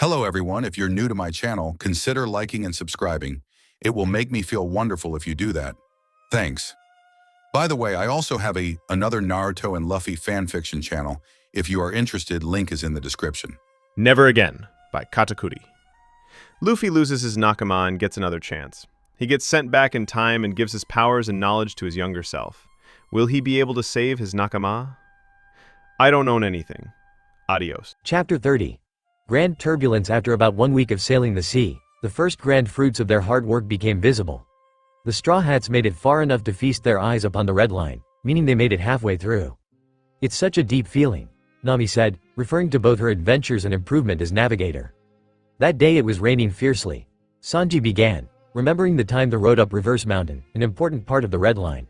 Hello everyone, if you're new to my channel, consider liking and subscribing. It will make me feel wonderful if you do that. Thanks. By the way, I also have another Naruto and Luffy fanfiction channel. If you are interested, link is in the description. Never Again by Katakurii. Luffy loses his nakama and gets another chance. He gets sent back in time and gives his powers and knowledge to his younger self. Will he be able to save his nakama? I don't own anything. Adios. Chapter 30. Grand turbulence. After about 1 week of sailing the sea, the first grand fruits of their hard work became visible. The Straw Hats made it far enough to feast their eyes upon the red line, meaning they made it halfway through. It's such a deep feeling, Nami said, referring to both her adventures and improvement as navigator. That day it was raining fiercely. Sanji began, remembering the time they rode up Reverse Mountain, an important part of the red line.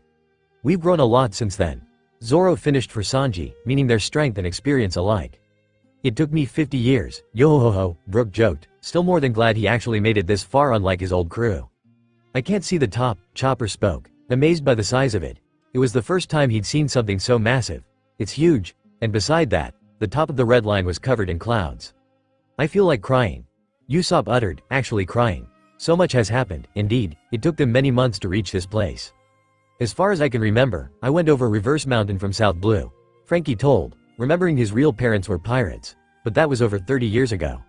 We've grown a lot since then. Zoro finished for Sanji, meaning their strength and experience alike. It took me 50 years, yo-ho-ho, Brook joked, still more than glad he actually made it this far unlike his old crew. I can't see the top, Chopper spoke, amazed by the size of it. It was the first time he'd seen something so massive. It's huge, and beside that, the top of the red line was covered in clouds. I feel like crying. Usopp uttered, actually crying. So much has happened, indeed, it took them many months to reach this place. As far as I can remember, I went over Reverse Mountain from South Blue, Frankie told, remembering his real parents were pirates. But that was over 30 years ago.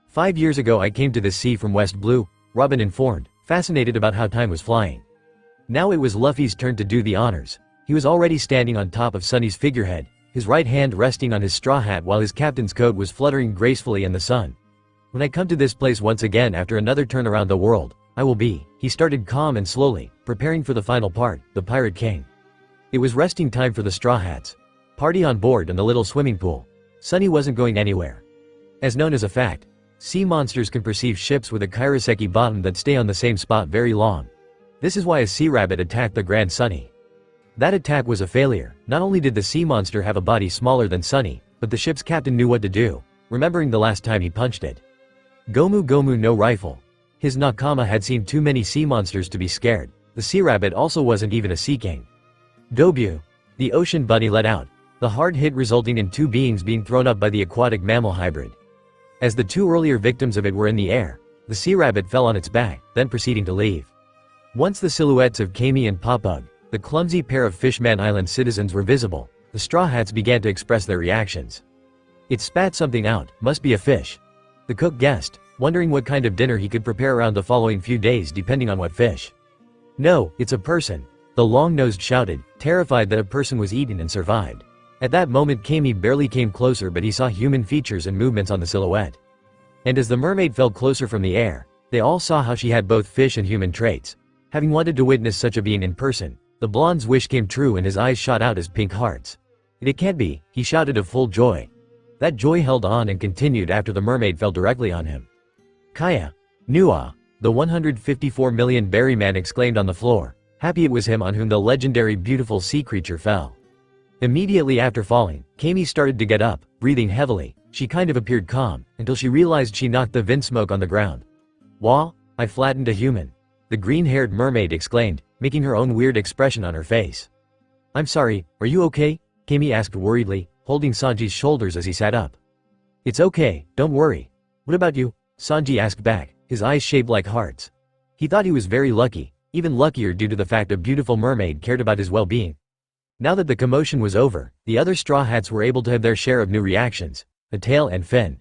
5 years ago I came to this sea from West Blue, Robin informed, fascinated about how time was flying. Now it was Luffy's turn to do the honors. He was already standing on top of Sunny's figurehead, his right hand resting on his straw hat while his captain's coat was fluttering gracefully in the sun. When I come to this place once again after another turn around the world, I will be, he started calm and slowly, preparing for the final part, the Pirate King. It was resting time for the Straw Hats. Party on board in the little swimming pool. Sunny wasn't going anywhere. As known as a fact, sea monsters can perceive ships with a kairoseki bottom that stay on the same spot very long. This is why a sea rabbit attacked the Grand Sunny. That attack was a failure. Not only did the sea monster have a body smaller than Sunny, but the ship's captain knew what to do, remembering the last time he punched it. Gomu Gomu no rifle. His nakama had seen too many sea monsters to be scared. The sea rabbit also wasn't even a sea king. Dobu. The ocean bunny let out. The hard hit resulting in 2 beings being thrown up by the aquatic mammal hybrid. As the 2 earlier victims of it were in the air, the sea rabbit fell on its back, then proceeding to leave. Once the silhouettes of Kami and Popug, the clumsy pair of Fishman Island citizens, were visible, the Straw Hats began to express their reactions. It spat something out, must be a fish. The cook guessed, wondering what kind of dinner he could prepare around the following few days depending on what fish. No, it's a person, the long-nosed shouted, terrified that a person was eaten and survived. At that moment Kami barely came closer, but he saw human features and movements on the silhouette. And as the mermaid fell closer from the air, they all saw how she had both fish and human traits. Having wanted to witness such a being in person, the blonde's wish came true and his eyes shot out as pink hearts. It can't be, he shouted of full joy. That joy held on and continued after the mermaid fell directly on him. Kaya. Nua. The 154 million berry man exclaimed on the floor, happy it was him on whom the legendary beautiful sea creature fell. Immediately after falling, Kami started to get up, breathing heavily. She kind of appeared calm, until she realized she knocked the Vinsmoke on the ground. Wah, I flattened a human. The green-haired mermaid exclaimed, making her own weird expression on her face. I'm sorry, are you okay? Kami asked worriedly, holding Sanji's shoulders as he sat up. It's okay, don't worry. What about you? Sanji asked back, his eyes shaped like hearts. He thought he was very lucky, even luckier due to the fact a beautiful mermaid cared about his well-being. Now that the commotion was over, the other Straw Hats were able to have their share of new reactions, a tail and fin.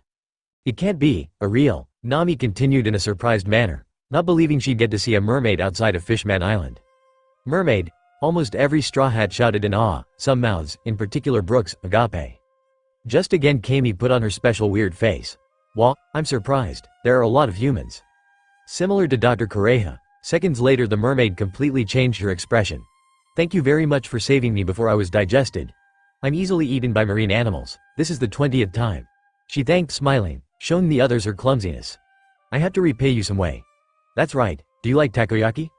It can't be, a real, Nami continued in a surprised manner, not believing she'd get to see a mermaid outside of Fishman Island. Mermaid, almost every Straw Hat shouted in awe, some mouths, in particular Brooks, agape. Just again Kami put on her special weird face. Wah, I'm surprised, there are a lot of humans. Similar to Dr. Kureha, seconds later the mermaid completely changed her expression. Thank you very much for saving me before I was digested. I'm easily eaten by marine animals, this is the 20th time. She thanked smiling, showing the others her clumsiness. I have to repay you some way. That's right, do you like takoyaki?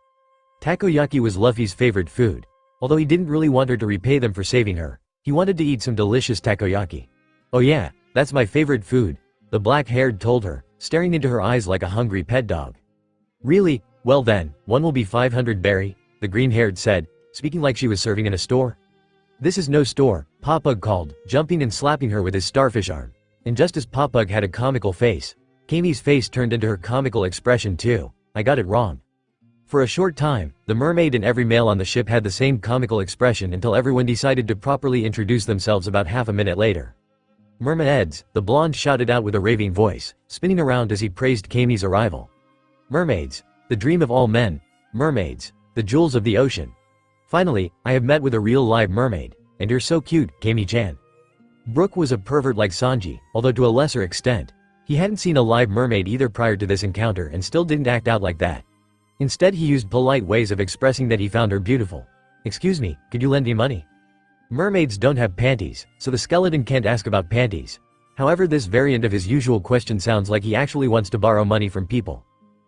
Takoyaki was Luffy's favorite food. Although he didn't really want her to repay them for saving her, he wanted to eat some delicious takoyaki. Oh yeah, that's my favorite food, the black-haired told her, staring into her eyes like a hungry pet dog. Really? Well then, one will be 500 berry, the green-haired said, speaking like she was serving in a store. This is no store, Popug called, jumping and slapping her with his starfish arm. And just as Popug had a comical face, Kami's face turned into her comical expression too. I got it wrong. For a short time, the mermaid and every male on the ship had the same comical expression until everyone decided to properly introduce themselves about half a minute later. Mermaids, the blonde shouted out with a raving voice, spinning around as he praised Kami's arrival. Mermaids, the dream of all men. Mermaids, the jewels of the ocean. Finally, I have met with a real live mermaid, and you're so cute, Kami-chan. Brook was a pervert like Sanji, although to a lesser extent. He hadn't seen a live mermaid either prior to this encounter and still didn't act out like that. Instead he used polite ways of expressing that he found her beautiful. Excuse me, could you lend me money? Mermaids don't have panties, so the skeleton can't ask about panties. However, this variant of his usual question sounds like he actually wants to borrow money from people.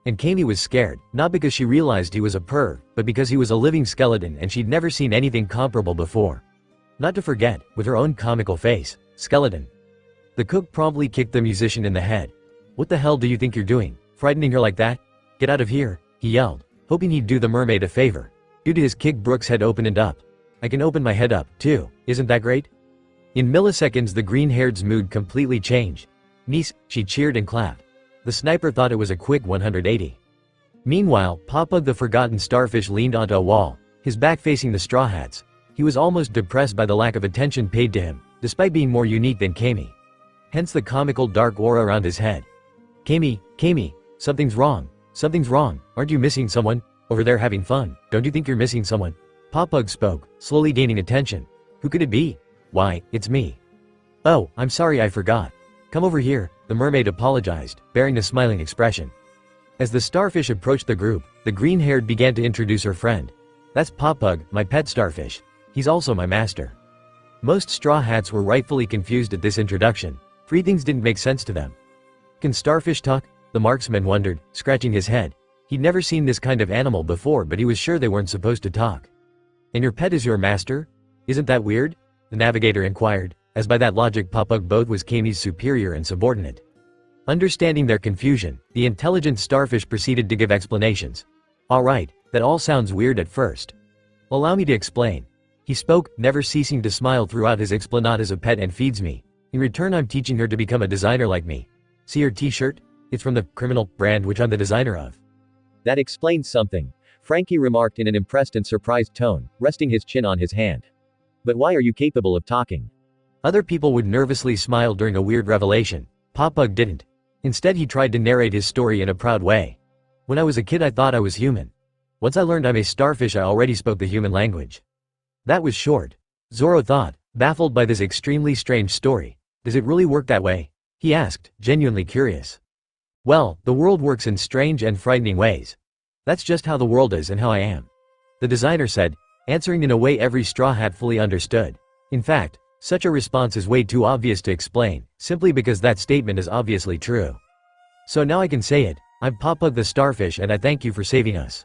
And Kami was scared, not because she realized he was a perv, but because he was a living skeleton and she'd never seen anything comparable before. Not to forget, with her own comical face, skeleton. The cook promptly kicked the musician in the head. What the hell do you think you're doing, frightening her like that? Get out of here, he yelled, hoping he'd do the mermaid a favor. Due to his kick, Brook's head opened up. I can open my head up, too, isn't that great? In milliseconds the green-haired's mood completely changed. Nice, she cheered and clapped. The sniper thought it was a quick 180. Meanwhile, Popug the forgotten starfish leaned onto a wall, his back facing the Straw Hats. He was almost depressed by the lack of attention paid to him, despite being more unique than Kami. Hence the comical dark aura around his head. Kami, something's wrong, aren't you missing someone? Over there having fun, don't you think you're missing someone? Popug spoke, slowly gaining attention. Who could it be? Why, it's me. Oh, I'm sorry, I forgot. Come over here, the mermaid apologized, bearing a smiling expression. As the starfish approached the group, the green-haired began to introduce her friend. That's Popug, my pet starfish. He's also my master. Most Straw Hats were rightfully confused at this introduction. Three things didn't make sense to them. Can starfish talk? The marksman wondered, scratching his head. He'd never seen this kind of animal before, but he was sure they weren't supposed to talk. And your pet is your master? Isn't that weird? The navigator inquired, as by that logic Popug both was Kami's superior and subordinate. Understanding their confusion, the intelligent starfish proceeded to give explanations. Alright, that all sounds weird at first. Allow me to explain. He spoke, never ceasing to smile throughout his explanade. As a pet and feeds me. In return I'm teaching her to become a designer like me. See her t-shirt? It's from the criminal brand which I'm the designer of. That explains something, Frankie remarked in an impressed and surprised tone, resting his chin on his hand. But why are you capable of talking? Other people would nervously smile during a weird revelation. Popug didn't. Instead he tried to narrate his story in a proud way. When I was a kid I thought I was human. Once I learned I'm a starfish I already spoke the human language. That was short. Zoro thought, baffled by this extremely strange story. Does it really work that way? He asked, genuinely curious. Well, the world works in strange and frightening ways. That's just how the world is and how I am. The designer said, answering in a way every Straw Hat fully understood. In fact, such a response is way too obvious to explain, simply because that statement is obviously true. So now I can say it, I'm Popug the starfish and I thank you for saving us.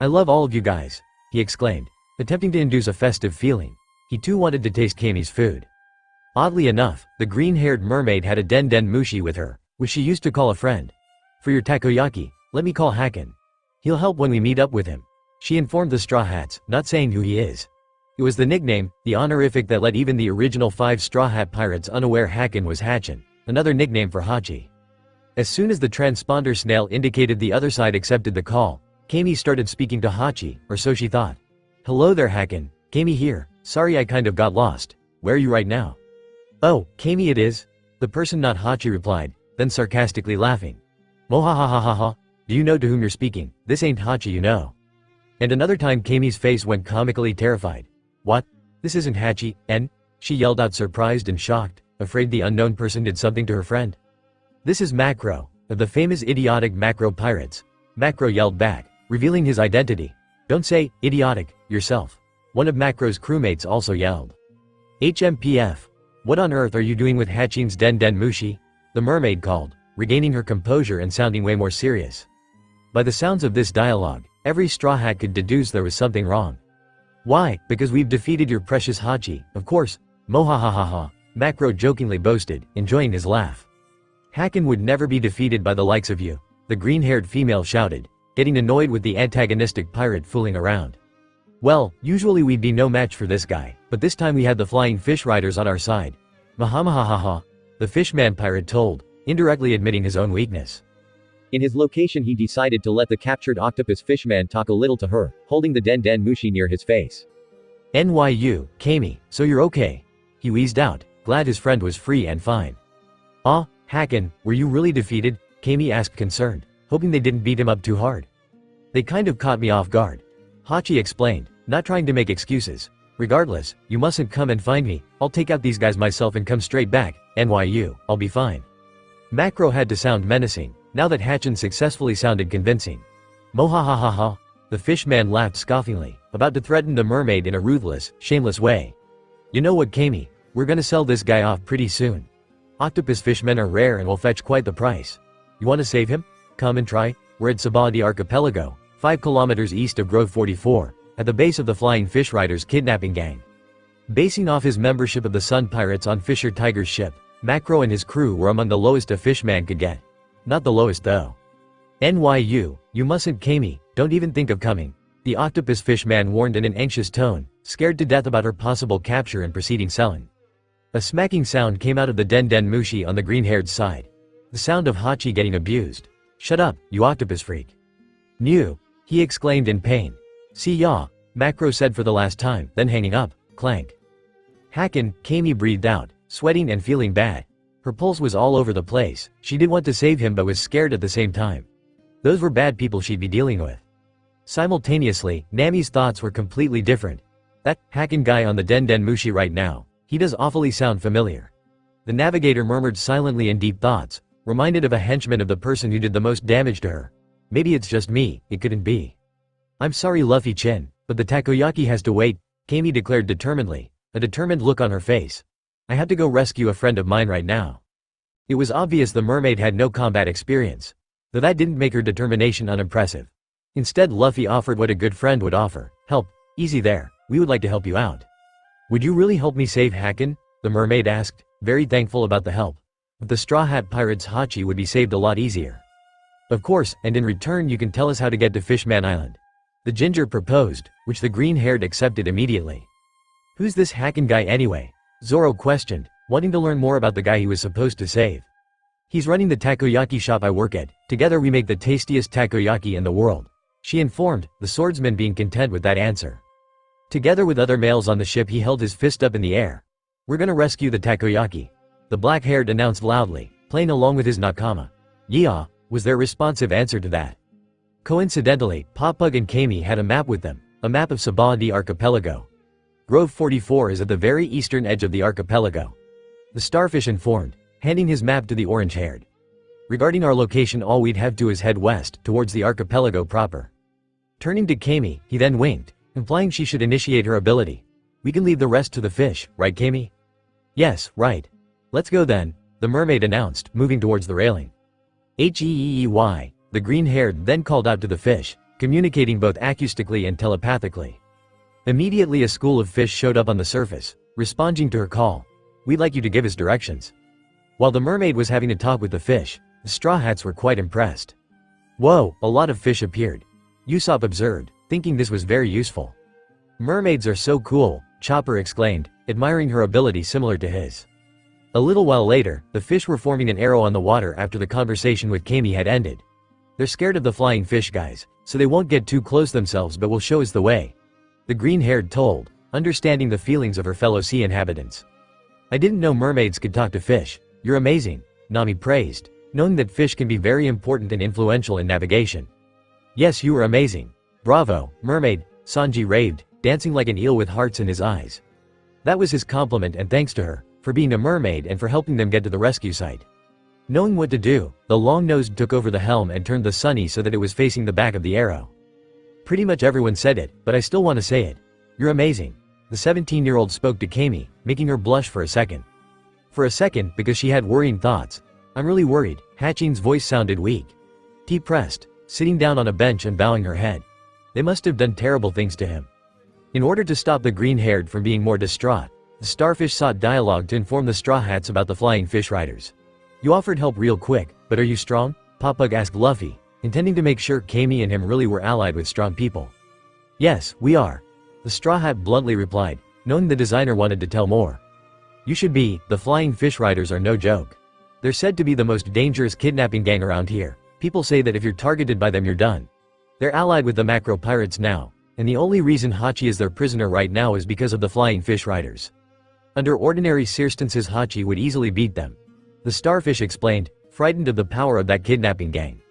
I love all of you guys, he exclaimed, attempting to induce a festive feeling. He too wanted to taste Kami's food. Oddly enough, the green-haired mermaid had a den mushi with her, which she used to call a friend. For your takoyaki, let me call Haken. He'll help when we meet up with him. She informed the Straw Hats, not saying who he is. It was the nickname, the honorific that let even the original 5 Straw Hat pirates unaware Haken was Hachin, another nickname for Hachi. As soon as the transponder snail indicated the other side accepted the call, Kami started speaking to Hachi, or so she thought. Hello there Haken, Kami here, sorry I kind of got lost. Where are you right now? Oh, Kami it is. The person not Hachi replied, then sarcastically laughing. Mohahahaha, do you know to whom you're speaking? This ain't Hachi you know. And another time Kami's face went comically terrified. What? This isn't Hachi, and? She yelled out surprised and shocked, afraid the unknown person did something to her friend. This is Macro, of the famous idiotic Macro pirates. Macro yelled back, revealing his identity. Don't say, idiotic, yourself. One of Macro's crewmates also yelled. HMPF. What on earth are you doing with Hachin's den mushi? The mermaid called, regaining her composure and sounding way more serious. By the sounds of this dialogue, every Straw Hat could deduce there was something wrong. Why? Because we've defeated your precious Hachi, of course. Mohahahaha, Macro jokingly boasted, enjoying his laugh. Haken would never be defeated by the likes of you, the green-haired female shouted, getting annoyed with the antagonistic pirate fooling around. Well, usually we'd be no match for this guy, but this time we had the flying fish riders on our side. Mahamahahaha, the fishman pirate told, indirectly admitting his own weakness. In his location he decided to let the captured octopus fishman talk a little to her, holding the den den mushi near his face. NYU, Kami, so you're okay? He wheezed out, glad his friend was free and fine. Ah, Haken, were you really defeated? Kami asked concerned, hoping they didn't beat him up too hard. They kind of caught me off guard. Hachi explained, not trying to make excuses. Regardless, you mustn't come and find me, I'll take out these guys myself and come straight back, NYU, I'll be fine. Macro had to sound menacing, now that Hachin successfully sounded convincing. Mohahahaha. The fishman laughed scoffingly, about to threaten the mermaid in a ruthless, shameless way. You know what, Kami? We're gonna sell this guy off pretty soon. Octopus fishmen are rare and will fetch quite the price. You wanna save him? Come and try. We're at Sabadi Archipelago, 5 kilometers east of Grove 44, at the base of the Flying Fish Riders kidnapping gang. Basing off his membership of the Sun Pirates on Fisher Tiger's ship, Macro and his crew were among the lowest a fishman could get. Not the lowest though. NYU, you mustn't, Kami, don't even think of coming. The octopus fishman warned in an anxious tone, scared to death about her possible capture and proceeding selling. A smacking sound came out of the den den mushi on the green-haired side. The sound of Hachi getting abused. Shut up, you octopus freak. New, he exclaimed in pain. See ya, Macro said for the last time, then hanging up, clank. Haken, Kami breathed out, sweating and feeling bad. Her pulse was all over the place, she did want to save him but was scared at the same time. Those were bad people she'd be dealing with. Simultaneously, Nami's thoughts were completely different. That Haken guy on the den den mushi right now, he does awfully sound familiar. The navigator murmured silently in deep thoughts, reminded of a henchman of the person who did the most damage to her. Maybe it's just me, it couldn't be. I'm sorry Luffy-chin, but the takoyaki has to wait, Kami declared determinedly, a determined look on her face. I have to go rescue a friend of mine right now. It was obvious the mermaid had no combat experience, though that didn't make her determination unimpressive. Instead Luffy offered what a good friend would offer, help, easy there, we would like to help you out. Would you really help me save Haken? The mermaid asked, very thankful about the help. With the Straw Hat Pirates Hachi would be saved a lot easier. Of course, and in return you can tell us how to get to Fishman Island. The ginger proposed, which the green-haired accepted immediately. Who's this Haken guy anyway? Zoro questioned, wanting to learn more about the guy he was supposed to save. He's running the takoyaki shop I work at, together we make the tastiest takoyaki in the world. She informed, the swordsman being content with that answer. Together with other males on the ship he held his fist up in the air. We're gonna rescue the takoyaki. The black-haired announced loudly, playing along with his nakama. Yeah, was their responsive answer to that. Coincidentally, Popug and Kami had a map with them, a map of Sabadi Archipelago. Grove 44 is at the very eastern edge of the archipelago. The starfish informed, handing his map to the orange-haired. Regarding our location all we'd have to is head west, towards the archipelago proper. Turning to Kami, he then winked, implying she should initiate her ability. We can leave the rest to the fish, right Kami? Yes, right. Let's go then, the mermaid announced, moving towards the railing. Heey, the green-haired then called out to the fish, communicating both acoustically and telepathically. Immediately a school of fish showed up on the surface, responding to her call. We'd like you to give us directions. While the mermaid was having a talk with the fish, the Straw Hats were quite impressed. Whoa, a lot of fish appeared. Usopp observed, thinking this was very useful. Mermaids are so cool, Chopper exclaimed, admiring her ability similar to his. A little while later, the fish were forming an arrow on the water after the conversation with Kami had ended. They're scared of the flying fish guys, so they won't get too close themselves but will show us the way. The green-haired told, understanding the feelings of her fellow sea inhabitants. I didn't know mermaids could talk to fish. You're amazing, Nami praised, knowing that fish can be very important and influential in navigation. Yes, you were amazing. Bravo, mermaid, Sanji raved, dancing like an eel with hearts in his eyes. That was his compliment and thanks to her, for being a mermaid and for helping them get to the rescue site. Knowing what to do, the long-nosed took over the helm and turned the sunny so that it was facing the back of the arrow. Pretty much everyone said it, but I still want to say it. You're amazing. The 17-year-old spoke to Kami, making her blush for a second. For a second, because she had worrying thoughts. I'm really worried, Hachin's voice sounded weak. Depressed, sitting down on a bench and bowing her head. They must have done terrible things to him. In order to stop the green-haired from being more distraught, the starfish sought dialogue to inform the Straw Hats about the Flying Fish Riders. You offered help real quick, but are you strong? Popug asked Luffy, intending to make sure Kami and him really were allied with strong people. Yes, we are. The Straw Hat bluntly replied, knowing the designer wanted to tell more. You should be, the Flying Fish Riders are no joke. They're said to be the most dangerous kidnapping gang around here. People say that if you're targeted by them you're done. They're allied with the macro pirates now, and the only reason Hachi is their prisoner right now is because of the flying fish riders. Under ordinary circumstances Hachi would easily beat them. The starfish explained, frightened of the power of that kidnapping gang.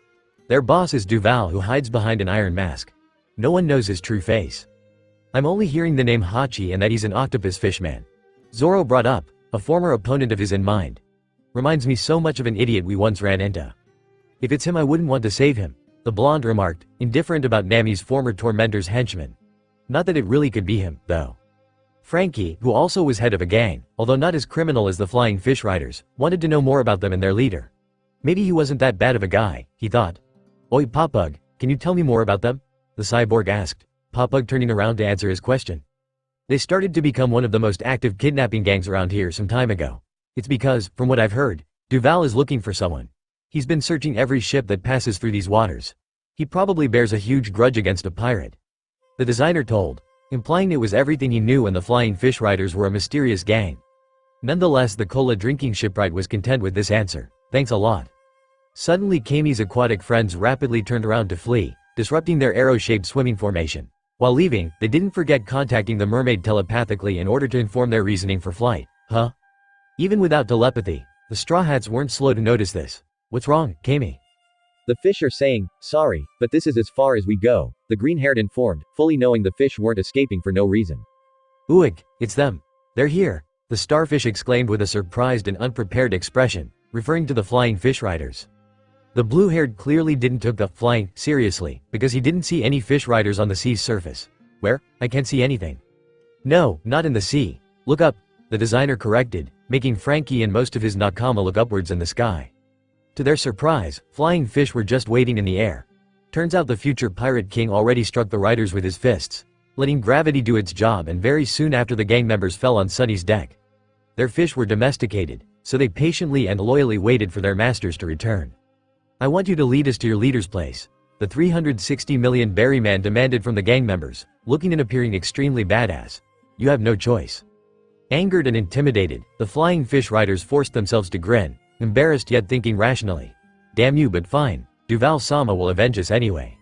Their boss is Duval, who hides behind an iron mask. No one knows his true face. I'm only hearing the name Hachi and that he's an octopus fishman. Zoro brought up, a former opponent of his in mind. Reminds me so much of an idiot we once ran into. If it's him I wouldn't want to save him, the blonde remarked, indifferent about Nami's former tormentor's henchman. Not that it really could be him, though. Frankie, who also was head of a gang, although not as criminal as the flying fish riders, wanted to know more about them and their leader. Maybe he wasn't that bad of a guy, he thought. Oi Popug, can you tell me more about them? The cyborg asked, Popug turning around to answer his question. They started to become one of the most active kidnapping gangs around here some time ago. It's because, from what I've heard, Duval is looking for someone. He's been searching every ship that passes through these waters. He probably bears a huge grudge against a pirate. The designer told, implying it was everything he knew and the flying fish riders were a mysterious gang. Nonetheless, the cola drinking shipwright was content with this answer. Thanks a lot. Suddenly Kami's aquatic friends rapidly turned around to flee, disrupting their arrow-shaped swimming formation. While leaving, they didn't forget contacting the mermaid telepathically in order to inform their reasoning for flight. Huh? Even without telepathy, the Straw Hats weren't slow to notice this. What's wrong, Kami? The fish are saying, sorry, but this is as far as we go, the green-haired informed, fully knowing the fish weren't escaping for no reason. Uig, it's them. They're here, the starfish exclaimed with a surprised and unprepared expression, referring to the flying fish riders. The blue-haired clearly didn't took the flying seriously, because he didn't see any fish riders on the sea's surface. Where? I can't see anything. No, not in the sea. Look up, the designer corrected, making Frankie and most of his nakama look upwards in the sky. To their surprise, flying fish were just waiting in the air. Turns out the future pirate king already struck the riders with his fists, letting gravity do its job, and very soon after the gang members fell on Sunny's deck. Their fish were domesticated, so they patiently and loyally waited for their masters to return. I want you to lead us to your leader's place, the 360 million berry man demanded from the gang members, looking and appearing extremely badass. You have no choice. Angered and intimidated, the flying fish riders forced themselves to grin, embarrassed yet thinking rationally. Damn you, but fine, Duval-sama will avenge us anyway.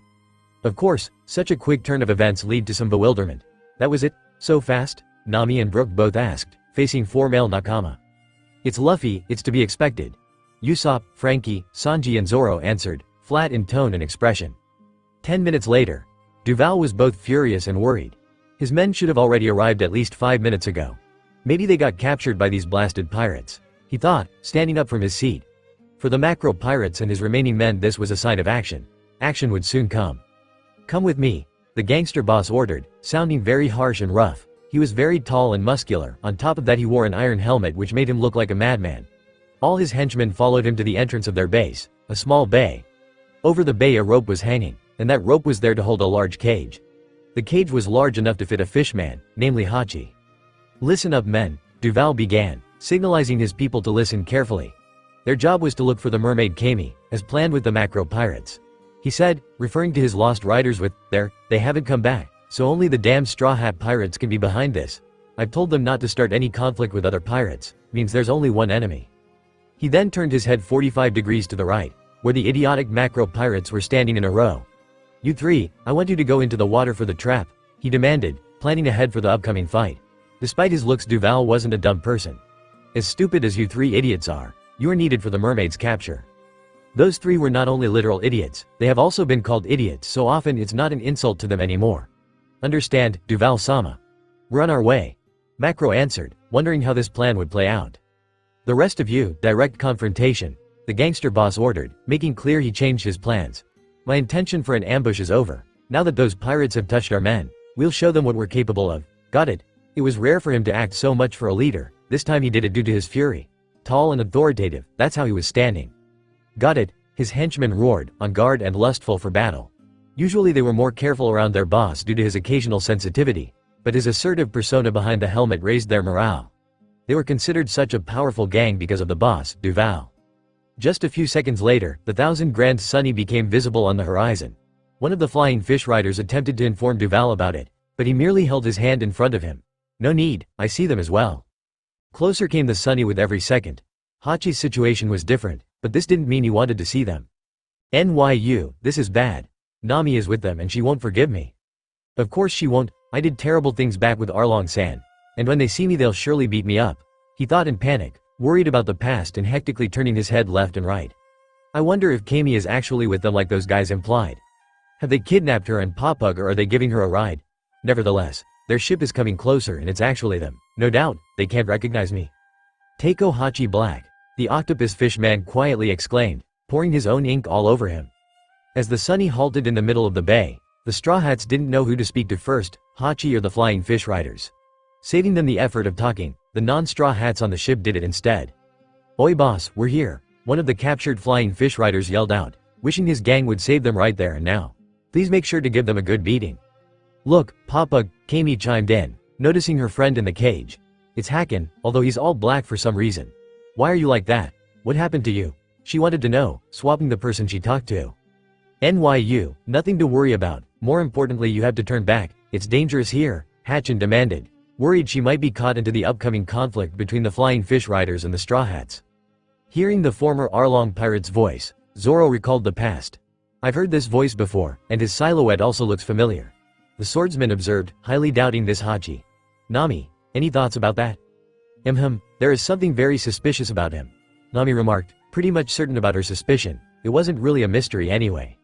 Of course, such a quick turn of events lead to some bewilderment. That was it? So fast? Nami and Brook both asked, facing four male nakama. It's Luffy, it's to be expected. Usopp, Frankie, Sanji and Zoro answered, flat in tone and expression. 10 minutes later, Duval was both furious and worried. His men should have already arrived at least 5 minutes ago. Maybe they got captured by these blasted pirates, he thought, standing up from his seat. For the macro pirates and his remaining men this was a sign of action. Action would soon come. Come with me, the gangster boss ordered, sounding very harsh and rough. He was very tall and muscular, on top of that he wore an iron helmet which made him look like a madman. All his henchmen followed him to the entrance of their base, a small bay. Over the bay a rope was hanging, and that rope was there to hold a large cage. The cage was large enough to fit a fishman, namely Hachi. Listen up men, Duval began, signalizing his people to listen carefully. Their job was to look for the mermaid Kami, as planned with the macro pirates. He said, referring to his lost riders with, they haven't come back, so only the damn Straw Hat pirates can be behind this. I've told them not to start any conflict with other pirates, means there's only one enemy. He then turned his head 45 degrees to the right, where the idiotic macro pirates were standing in a row. You three, I want you to go into the water for the trap, he demanded, planning ahead for the upcoming fight. Despite his looks, Duval wasn't a dumb person. As stupid as you three idiots are, you are needed for the mermaid's capture. Those three were not only literal idiots, they have also been called idiots so often it's not an insult to them anymore. Understand, Duval-sama? We're on our way. Macro answered, wondering how this plan would play out. The rest of you, direct confrontation, the gangster boss ordered, making clear he changed his plans. My intention for an ambush is over. Now that those pirates have touched our men, we'll show them what we're capable of. Got it? It was rare for him to act so much for a leader, this time he did it due to his fury. Tall and authoritative, that's how he was standing. Got it? His henchmen roared, on guard and lustful for battle. Usually they were more careful around their boss due to his occasional sensitivity, but his assertive persona behind the helmet raised their morale. They were considered such a powerful gang because of the boss, Duval. Just a few seconds later, the 1,000 Grand Sunny became visible on the horizon. One of the flying fish riders attempted to inform Duval about it, but he merely held his hand in front of him. No need, I see them as well. Closer came the Sunny with every second. Hachi's situation was different, but this didn't mean he wanted to see them. NYU, this is bad. Nami is with them and she won't forgive me. Of course she won't, I did terrible things back with Arlong-san. And when they see me they'll surely beat me up. He thought in panic, worried about the past and hectically turning his head left and right. I wonder if Kami is actually with them like those guys implied. Have they kidnapped her and Papug or are they giving her a ride? Nevertheless, their ship is coming closer and it's actually them. No doubt, they can't recognize me. Takeo Hachi Black, the octopus fish man quietly exclaimed, pouring his own ink all over him. As the Sunny halted in the middle of the bay, the Straw Hats didn't know who to speak to first, Hachi or the Flying Fish Riders. Saving them the effort of talking, the non-Straw Hats on the ship did it instead. Oi boss, we're here, one of the captured Flying Fish Riders yelled out, wishing his gang would save them right there and now. Please make sure to give them a good beating. Look, Papa, Kami chimed in, noticing her friend in the cage. It's Hakken, although he's all black for some reason. Why are you like that? What happened to you? She wanted to know, swapping the person she talked to. NYU, nothing to worry about, more importantly you have to turn back, it's dangerous here, Hatchin demanded, worried she might be caught into the upcoming conflict between the Flying Fish Riders and the Straw Hats. Hearing the former Arlong pirate's voice, Zoro recalled the past. I've heard this voice before, and his silhouette also looks familiar. The swordsman observed, highly doubting this Hachi. Nami, any thoughts about that? There is something very suspicious about him. Nami remarked, pretty much certain about her suspicion, it wasn't really a mystery anyway.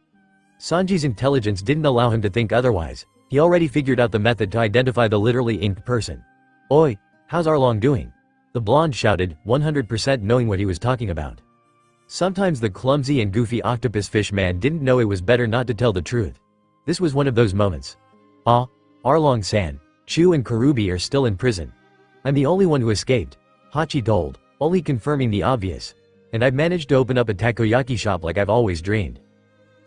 Sanji's intelligence didn't allow him to think otherwise, he already figured out the method to identify the literally inked person. Oi, how's Arlong doing? The blonde shouted, 100% knowing what he was talking about. Sometimes the clumsy and goofy octopus fish man didn't know it was better not to tell the truth. This was one of those moments. Ah, Arlong-san, Chu and Karubi are still in prison. I'm the only one who escaped, Hachi told, only confirming the obvious. And I've managed to open up a takoyaki shop like I've always dreamed.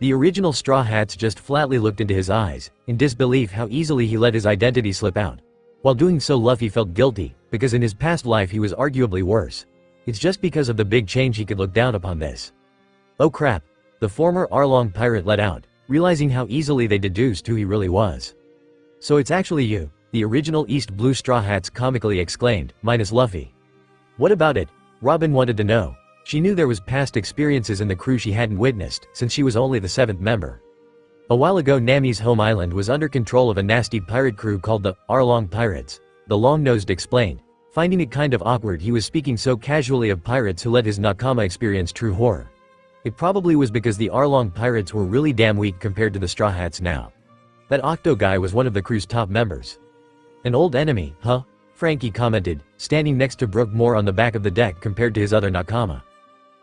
The original Straw Hats just flatly looked into his eyes, in disbelief how easily he let his identity slip out. While doing so Luffy felt guilty, because in his past life he was arguably worse. It's just because of the big change he could look down upon this. Oh crap, the former Arlong pirate let out, realizing how easily they deduced who he really was. So it's actually you, the original East Blue Straw Hats comically exclaimed, minus Luffy. What about it? Robin wanted to know. She knew there was past experiences in the crew she hadn't witnessed, since she was only the 7th member. A while ago Nami's home island was under control of a nasty pirate crew called the Arlong Pirates, the long-nosed explained, finding it kind of awkward he was speaking so casually of pirates who let his nakama experience true horror. It probably was because the Arlong Pirates were really damn weak compared to the Straw Hats now. That Octo guy was one of the crew's top members. An old enemy, huh? Frankie commented, standing next to Brook more on the back of the deck compared to his other nakama.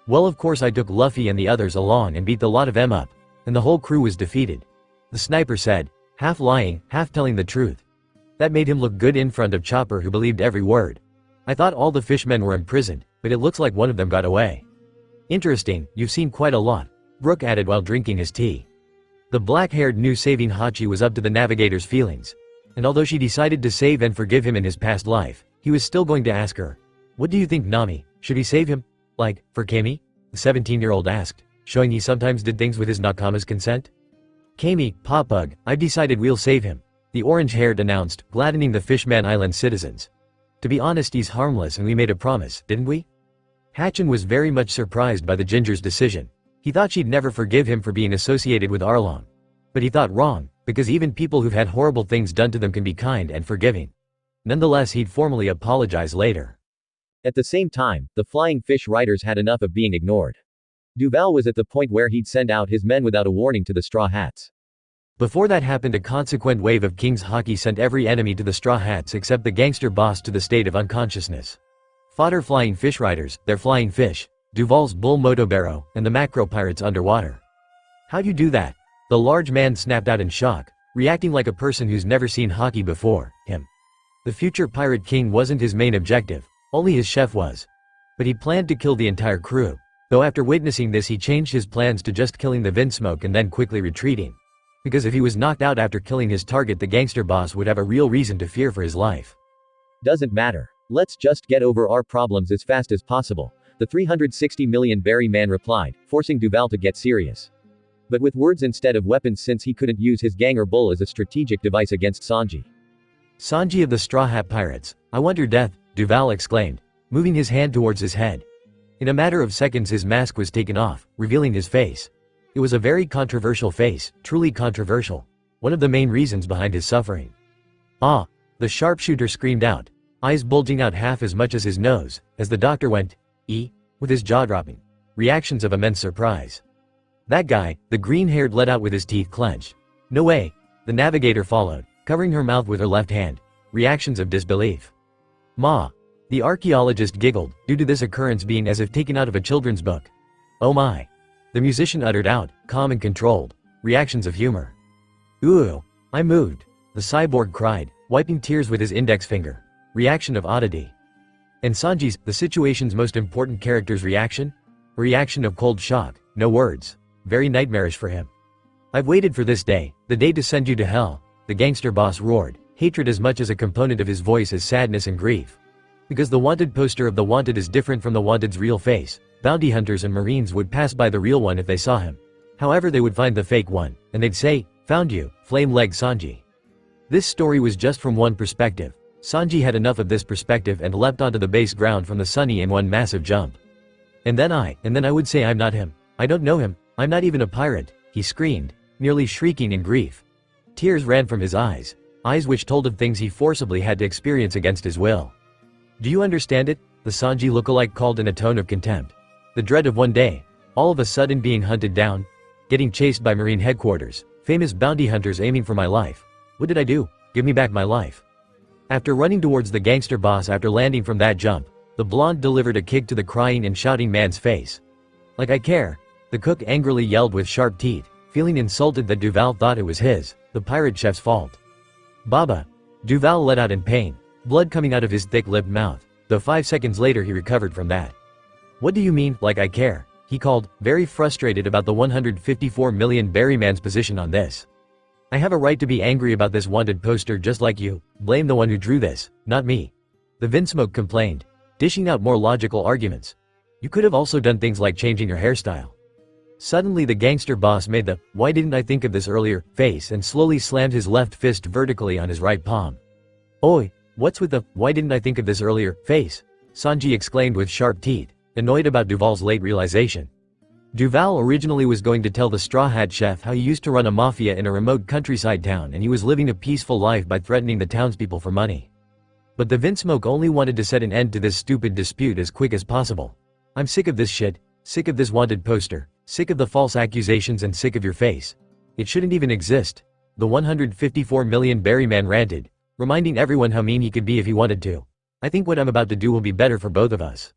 Well of course I took Luffy and the others along and beat the lot of them up, and the whole crew was defeated. The sniper said, half lying, half telling the truth. That made him look good in front of Chopper who believed every word. I thought all the fishmen were imprisoned, but it looks like one of them got away. Interesting, you've seen quite a lot, Brook added while drinking his tea. The black-haired knew saving Hachi was up to the navigator's feelings. And although she decided to save and forgive him in his past life, he was still going to ask her, what do you think Nami, should he save him? Like, for Kami? The 17-year-old asked, showing he sometimes did things with his nakama's consent. Kami, Popug, I've decided we'll save him, the orange-haired announced, gladdening the Fishman Island citizens. To be honest he's harmless and we made a promise, didn't we? Hatchin was very much surprised by the ginger's decision. He thought she'd never forgive him for being associated with Arlong. But he thought wrong, because even people who've had horrible things done to them can be kind and forgiving. Nonetheless he'd formally apologize later. At the same time, the Flying Fish Riders had enough of being ignored. Duval was at the point where he'd send out his men without a warning to the Straw Hats. Before that happened a consequent wave of King's Haki sent every enemy to the Straw Hats except the gangster boss to the state of unconsciousness. Fodder Flying Fish Riders, their flying fish, Duval's Bull Motobero, and the Macro Pirates underwater. How'd you do that? The large man snapped out in shock, reacting like a person who's never seen Haki before, him. The future Pirate King wasn't his main objective, only his chef was. But he planned to kill the entire crew, though after witnessing this he changed his plans to just killing the Vinsmoke and then quickly retreating. Because if he was knocked out after killing his target the gangster boss would have a real reason to fear for his life. Doesn't matter. Let's just get over our problems as fast as possible, the 360 million berry man replied, forcing Duval to get serious. But with words instead of weapons since he couldn't use his gang or bull as a strategic device against Sanji. Sanji of the Straw Hat Pirates, I want your death, Duval exclaimed, moving his hand towards his head. In a matter of seconds his mask was taken off, revealing his face. It was a very controversial face, truly controversial. One of the main reasons behind his suffering. "Ah!" the sharpshooter screamed out, eyes bulging out half as much as his nose, as the doctor went, with his jaw dropping. Reactions of immense surprise. "That guy," the green-haired let out with his teeth clenched. "No way!" the navigator followed, covering her mouth with her left hand. Reactions of disbelief. "Ma!" the archaeologist giggled, due to this occurrence being as if taken out of a children's book. "Oh my!" the musician uttered out, calm and controlled. Reactions of humor. "Ooh! I'm moved!" the cyborg cried, wiping tears with his index finger. Reaction of oddity. And Sanji's, the situation's most important character's reaction? A reaction of cold shock, no words. Very nightmarish for him. "I've waited for this day, the day to send you to hell," the gangster boss roared, hatred as much as a component of his voice as sadness and grief. Because the wanted poster of the wanted is different from the wanted's real face, bounty hunters and marines would pass by the real one if they saw him. However, they would find the fake one, and they'd say, "Found you, flame-leg Sanji." This story was just from one perspective. Sanji had enough of this perspective and leapt onto the base ground from the sunny in one massive jump. And then I would say I'm not him. I don't know him, I'm not even a pirate, he screamed, nearly shrieking in grief. Tears ran from his eyes which told of things he forcibly had to experience against his will. "Do you understand it?" the Sanji lookalike called in a tone of contempt. "The dread of one day, all of a sudden being hunted down, getting chased by Marine headquarters, famous bounty hunters aiming for my life. What did I do? Give me back my life." After running towards the gangster boss after landing from that jump, the blonde delivered a kick to the crying and shouting man's face. "Like I care!" the cook angrily yelled with sharp teeth, feeling insulted that Duval thought it was his, the pirate chef's fault. "Baba!" Duval let out in pain, blood coming out of his thick-lipped mouth, though 5 seconds later he recovered from that. "What do you mean, like I care?" he called, very frustrated about the 154 million Berryman's position on this. "I have a right to be angry about this wanted poster just like you. Blame the one who drew this, not me." The Vinsmoke complained, dishing out more logical arguments. "You could have also done things like changing your hairstyle." Suddenly the gangster boss made the "why didn't I think of this earlier" face and slowly slammed his left fist vertically on his right palm. "Oi, what's with the why didn't I think of this earlier" face? Sanji exclaimed with sharp teeth, annoyed about Duval's late realization. Duval originally was going to tell the Straw Hat Chef how he used to run a mafia in a remote countryside town and he was living a peaceful life by threatening the townspeople for money. But the Vinsmoke only wanted to set an end to this stupid dispute as quick as possible. "I'm sick of this shit, sick of this wanted poster, sick of the false accusations and sick of your face. It shouldn't even exist," the 154 million Berryman ranted, reminding everyone how mean he could be if he wanted to. "I think what I'm about to do will be better for both of us."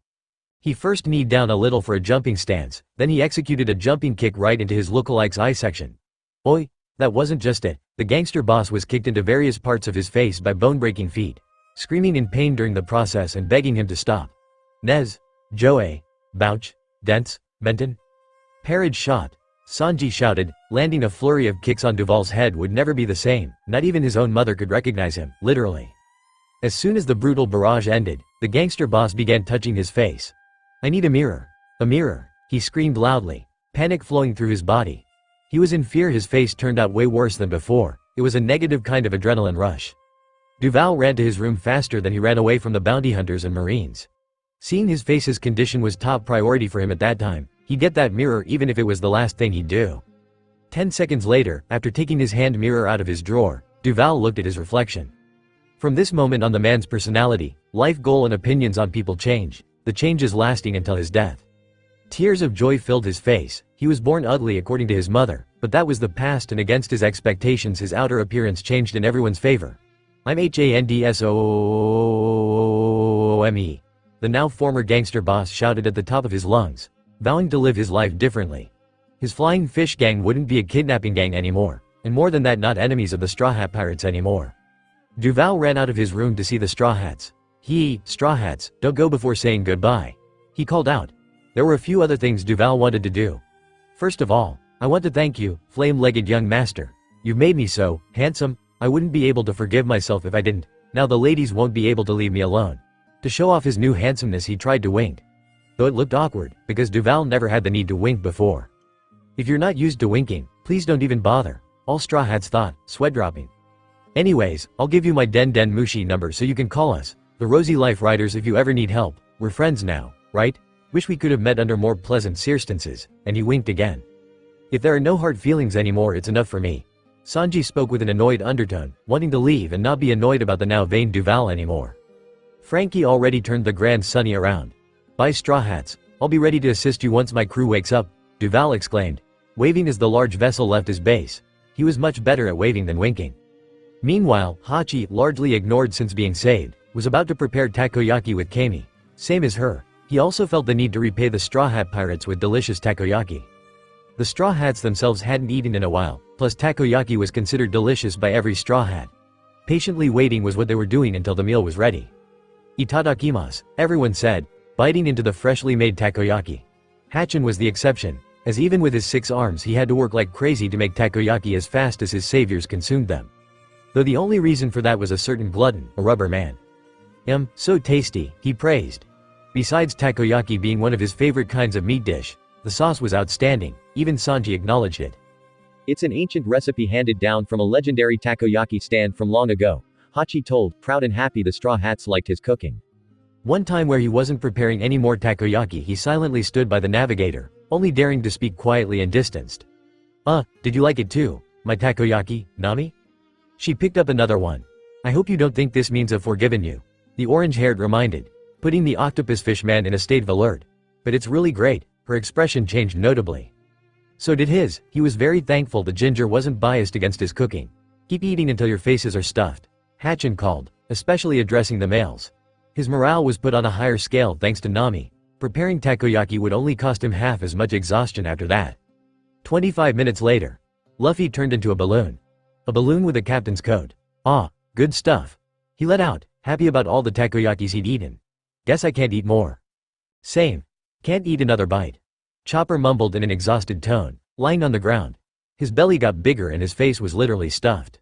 He first kneed down a little for a jumping stance, then he executed a jumping kick right into his lookalike's eye section. "Oi, that wasn't just it." The gangster boss was kicked into various parts of his face by bone-breaking feet, screaming in pain during the process and begging him to stop. "Nez, Joe, Bouch, Dents, Benton." "Parrot shot," Sanji shouted, landing a flurry of kicks on Duval's head would never be the same, not even his own mother could recognize him, literally. As soon as the brutal barrage ended, the gangster boss began touching his face. "I need a mirror. A mirror," he screamed loudly, panic flowing through his body. He was in fear his face turned out way worse than before. It was a negative kind of adrenaline rush. Duval ran to his room faster than he ran away from the bounty hunters and marines. Seeing his face's condition was top priority for him at that time. He'd get that mirror even if it was the last thing he'd do. 10 seconds later, after taking his hand mirror out of his drawer, Duval looked at his reflection. From this moment on, the man's personality, life goal and opinions on people change. The change is lasting until his death. Tears of joy filled his face. He was born ugly according to his mother, but that was the past, and against his expectations his outer appearance changed in everyone's favor. "I'm HANDSOME," the now former gangster boss shouted at the top of his lungs, vowing to live his life differently. His flying fish gang wouldn't be a kidnapping gang anymore, and more than that, not enemies of the Straw Hat Pirates anymore. Duval ran out of his room to see the Straw Hats. "Straw Hats, don't go before saying goodbye," he called out. There were a few other things Duval wanted to do. "First of all, I want to thank you, flame-legged young master. You've made me so handsome, I wouldn't be able to forgive myself if I didn't. Now the ladies won't be able to leave me alone." To show off his new handsomeness he tried to wink. Though it looked awkward, because Duval never had the need to wink before. "If you're not used to winking, please don't even bother," all Straw Hats thought, sweat dropping. "Anyways, I'll give you my Den Mushi number so you can call us, the Rosy Life Riders, if you ever need help. We're friends now, right? Wish we could have met under more pleasant circumstances, and he winked again. If there are no hard feelings anymore, it's enough for me. Sanji spoke with an annoyed undertone, wanting to leave and not be annoyed about the now vain Duval anymore. Frankie already turned the Grand Sunny around. Bye, Straw Hats, I'll be ready to assist you once my crew wakes up, Duval exclaimed, waving as the large vessel left his base. He was much better at waving than winking. Meanwhile, Hachi, largely ignored since being saved, was about to prepare takoyaki with Kami. Same as her, he also felt the need to repay the Straw Hat Pirates with delicious takoyaki. The Straw Hats themselves hadn't eaten in a while, plus takoyaki was considered delicious by every Straw Hat. Patiently waiting was what they were doing until the meal was ready. Itadakimasu, everyone said, biting into the freshly made takoyaki. Hachin was the exception, as even with his 6 arms he had to work like crazy to make takoyaki as fast as his saviors consumed them. Though the only reason for that was a certain glutton, a rubber man. So tasty, he praised. Besides takoyaki being one of his favorite kinds of meat dish, the sauce was outstanding, even Sanji acknowledged it. It's an ancient recipe handed down from a legendary takoyaki stand from long ago, Hachi told, proud and happy the Straw Hats liked his cooking. One time where he wasn't preparing any more takoyaki, he silently stood by the navigator, only daring to speak quietly and distanced. Did you like it too, my takoyaki, Nami? She picked up another one. I hope you don't think this means I've forgiven you, the orange-haired reminded, putting the octopus fish man in a state of alert. But it's really great, her expression changed notably. So did his. He was very thankful the ginger wasn't biased against his cooking. Keep eating until your faces are stuffed, Hachin called, especially addressing the males. His morale was put on a higher scale thanks to Nami. Preparing takoyaki would only cost him half as much exhaustion after that. 25 minutes later, Luffy turned into a balloon. A balloon with a captain's coat. Good stuff. He let out, happy about all the takoyakis he'd eaten. Guess I can't eat more. Same. Can't eat another bite. Chopper mumbled in an exhausted tone, lying on the ground. His belly got bigger and his face was literally stuffed.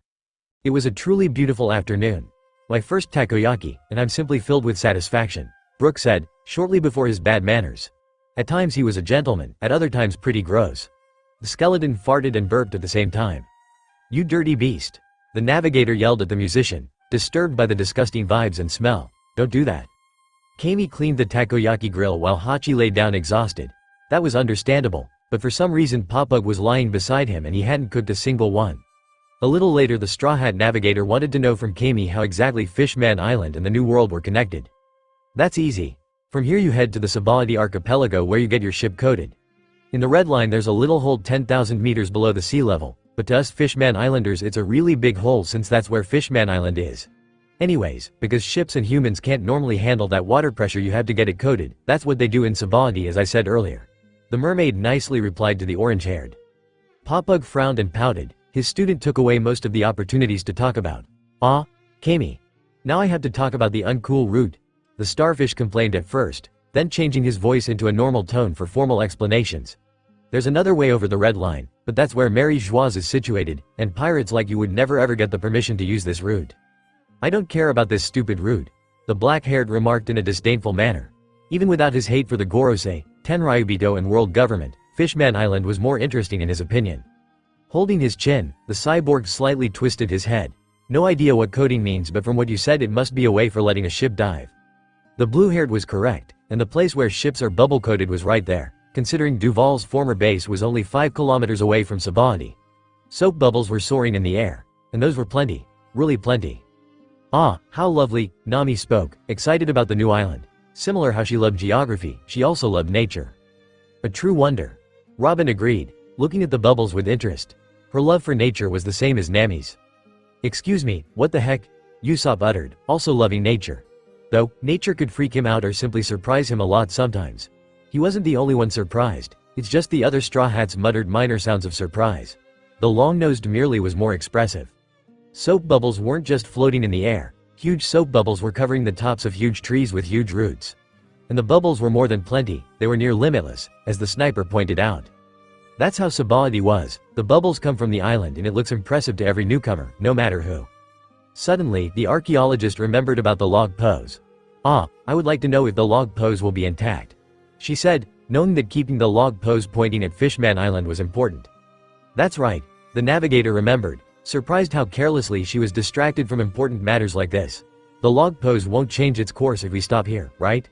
It was a truly beautiful afternoon. My first takoyaki, and I'm simply filled with satisfaction, Brook said, shortly before his bad manners. At times he was a gentleman, at other times pretty gross. The skeleton farted and burped at the same time. You dirty beast. The navigator yelled at the musician, disturbed by the disgusting vibes and smell. Don't do that. Kami cleaned the takoyaki grill while Hachi lay down exhausted. That was understandable, but for some reason Popug was lying beside him and he hadn't cooked a single one. A little later the Straw Hat navigator wanted to know from Kami how exactly Fishman Island and the New World were connected. That's easy. From here you head to the Sabaody archipelago where you get your ship coated. In the red line there's a little hole 10,000 meters below the sea level, but to us Fishman Islanders it's a really big hole since that's where Fishman Island is. Anyways, because ships and humans can't normally handle that water pressure you have to get it coated, that's what they do in Sabaody as I said earlier. The mermaid nicely replied to the orange-haired. Popug frowned and pouted. His student took away most of the opportunities to talk about. Kami. Now I have to talk about the uncool route. The starfish complained at first, then changing his voice into a normal tone for formal explanations. There's another way over the red line, but that's where Mary Joise is situated, and pirates like you would never ever get the permission to use this route. I don't care about this stupid route, the black-haired remarked in a disdainful manner. Even without his hate for the Gorosei, Tenryubito and world government, Fishman Island was more interesting in his opinion. Holding his chin, the cyborg slightly twisted his head. No idea what coding means, but from what you said it must be a way for letting a ship dive. The blue-haired was correct, and the place where ships are bubble-coated was right there, considering Duval's former base was only 5 kilometers away from Sabaody. Soap bubbles were soaring in the air, and those were plenty, really plenty. How lovely, Nami spoke, excited about the new island. Similar how she loved geography, she also loved nature. A true wonder. Robin agreed, looking at the bubbles with interest. Her love for nature was the same as Nami's. Excuse me, what the heck? Usopp uttered, also loving nature. Though, nature could freak him out or simply surprise him a lot sometimes. He wasn't the only one surprised, it's just the other Straw Hats muttered minor sounds of surprise. The long-nosed merely was more expressive. Soap bubbles weren't just floating in the air, huge soap bubbles were covering the tops of huge trees with huge roots. And the bubbles were more than plenty, they were near limitless, as the sniper pointed out. That's how Sabaody was, the bubbles come from the island and it looks impressive to every newcomer, no matter who. Suddenly, the archaeologist remembered about the log pose. I would like to know if the log pose will be intact, she said, knowing that keeping the log pose pointing at Fishman Island was important. That's right, the navigator remembered, surprised how carelessly she was distracted from important matters like this. The log pose won't change its course if we stop here, right?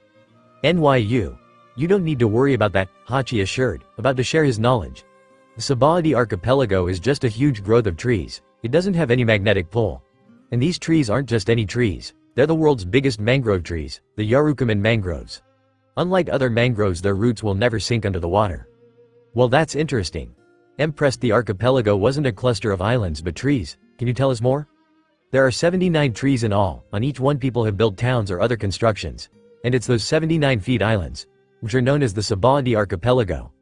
NYU. You don't need to worry about that, Hachi assured, about to share his knowledge. The Sabaody archipelago is just a huge growth of trees. It doesn't have any magnetic pull. And these trees aren't just any trees. They're the world's biggest mangrove trees, the Yarukuman mangroves. Unlike other mangroves, their roots will never sink under the water. Well, that's interesting. Pressed the archipelago wasn't a cluster of islands but trees. Can you tell us more? There are 79 trees in all. On each one people have built towns or other constructions. And it's those 79 feet islands, which are known as the Sabaody archipelago.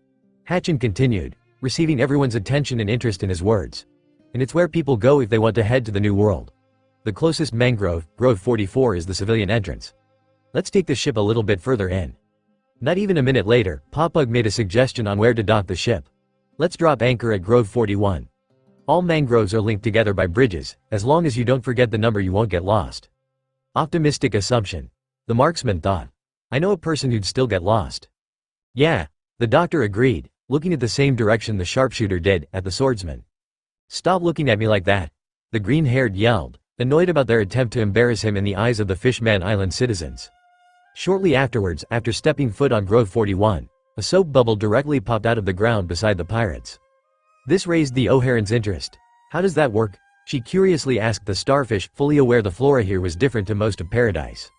Hatchin continued, receiving everyone's attention and interest in his words. And it's where people go if they want to head to the new world. The closest mangrove, Grove 44, is the civilian entrance. Let's take the ship a little bit further in. Not even a minute later, Popug made a suggestion on where to dock the ship. Let's drop anchor at Grove 41. All mangroves are linked together by bridges. As long as you don't forget the number, you won't get lost. Optimistic assumption. The marksman thought. I know a person who'd still get lost. Yeah, the doctor agreed, looking at the same direction the sharpshooter did, at the swordsman. Stop looking at me like that, the green-haired yelled, annoyed about their attempt to embarrass him in the eyes of the Fishman Island citizens. Shortly afterwards, after stepping foot on Grove 41, a soap bubble directly popped out of the ground beside the pirates. This raised the O'Haren's interest. How does that work? She curiously asked the starfish, fully aware the flora here was different to most of paradise.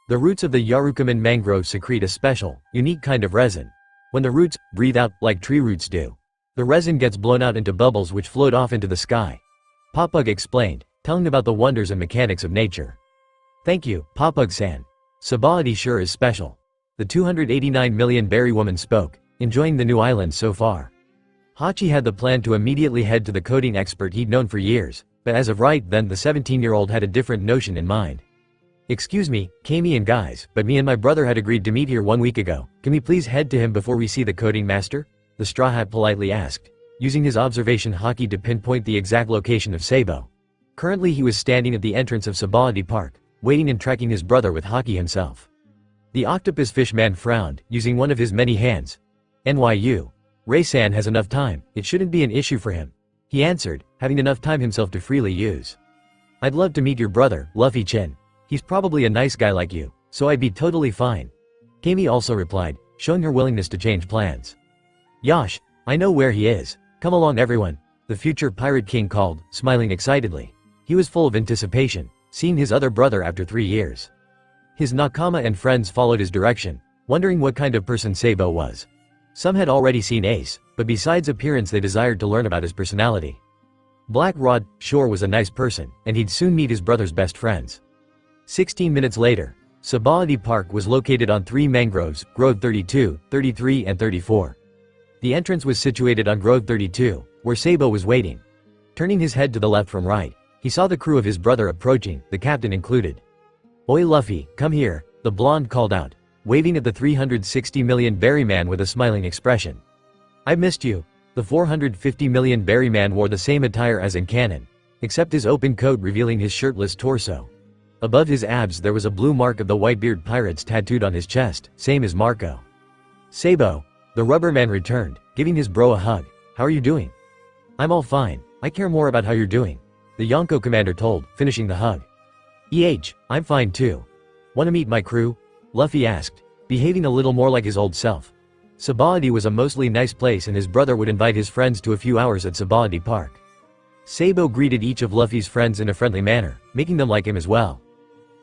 The roots of the Yarukuman mangrove secrete a special, unique kind of resin. When the roots breathe out, like tree roots do, the resin gets blown out into bubbles which float off into the sky. Popug explained, telling about the wonders and mechanics of nature. Thank you, Popug-san. Sabaody sure is special. The 289 million berry woman spoke, enjoying the new island so far. Hachi had the plan to immediately head to the coding expert he'd known for years, but as of right then the 17-year-old had a different notion in mind. Excuse me, Kami and guys, but me and my brother had agreed to meet here 1 week ago. Can we please head to him before we see the coding master? The Straw Hat politely asked, using his observation haki to pinpoint the exact location of Sabo. Currently he was standing at the entrance of Sabaody Park, waiting and tracking his brother with Haki himself. The octopus fishman frowned, using one of his many hands. NYU. Ray-san has enough time, it shouldn't be an issue for him. He answered, having enough time himself to freely use. I'd love to meet your brother, Luffy-chin. He's probably a nice guy like you, so I'd be totally fine. Kami also replied, showing her willingness to change plans. Yosh, I know where he is. Come along everyone, the future Pirate King called, smiling excitedly. He was full of anticipation, seeing his other brother after 3 years. His nakama and friends followed his direction, wondering what kind of person Sabo was. Some had already seen Ace, but besides appearance they desired to learn about his personality. Black Rod, sure was a nice person, and he'd soon meet his brother's best friends. 16 minutes later, Sabaody Park was located on 3 mangroves, Grove 32, 33 and 34. The entrance was situated on Grove 32, where Sabo was waiting. Turning his head to the left from right, he saw the crew of his brother approaching, the captain included. Oi Luffy, come here, the blonde called out, waving at the 360 million berry man with a smiling expression. I missed you. The 450 million berry man wore the same attire as in canon, except his open coat revealing his shirtless torso. Above his abs there was a blue mark of the Whitebeard pirates tattooed on his chest, same as Marco. Sabo, the rubber man returned, giving his bro a hug. How are you doing? I'm all fine, I care more about how you're doing, the Yonko commander told, finishing the hug. I'm fine too. Wanna meet my crew? Luffy asked, behaving a little more like his old self. Sabaody was a mostly nice place and his brother would invite his friends to a few hours at Sabaody Park. Sabo greeted each of Luffy's friends in a friendly manner, making them like him as well.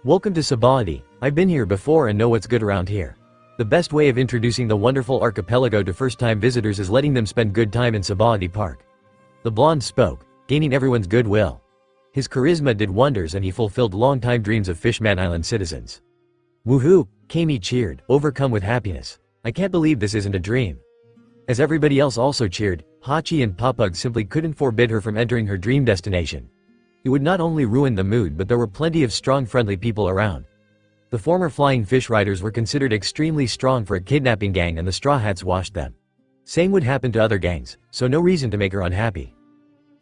Welcome to Sabaody, I've been here before and know what's good around here. The best way of introducing the wonderful archipelago to first-time visitors is letting them spend good time in Sabaody Park. The blonde spoke, gaining everyone's goodwill. His charisma did wonders and he fulfilled long-time dreams of Fishman Island citizens. Woohoo, Kami cheered, overcome with happiness. I can't believe this isn't a dream. As everybody else also cheered, Hachi and Popug simply couldn't forbid her from entering her dream destination. It would not only ruin the mood but there were plenty of strong friendly people around. The former flying fish riders were considered extremely strong for a kidnapping gang and the Straw Hats washed them. Same would happen to other gangs, so no reason to make her unhappy.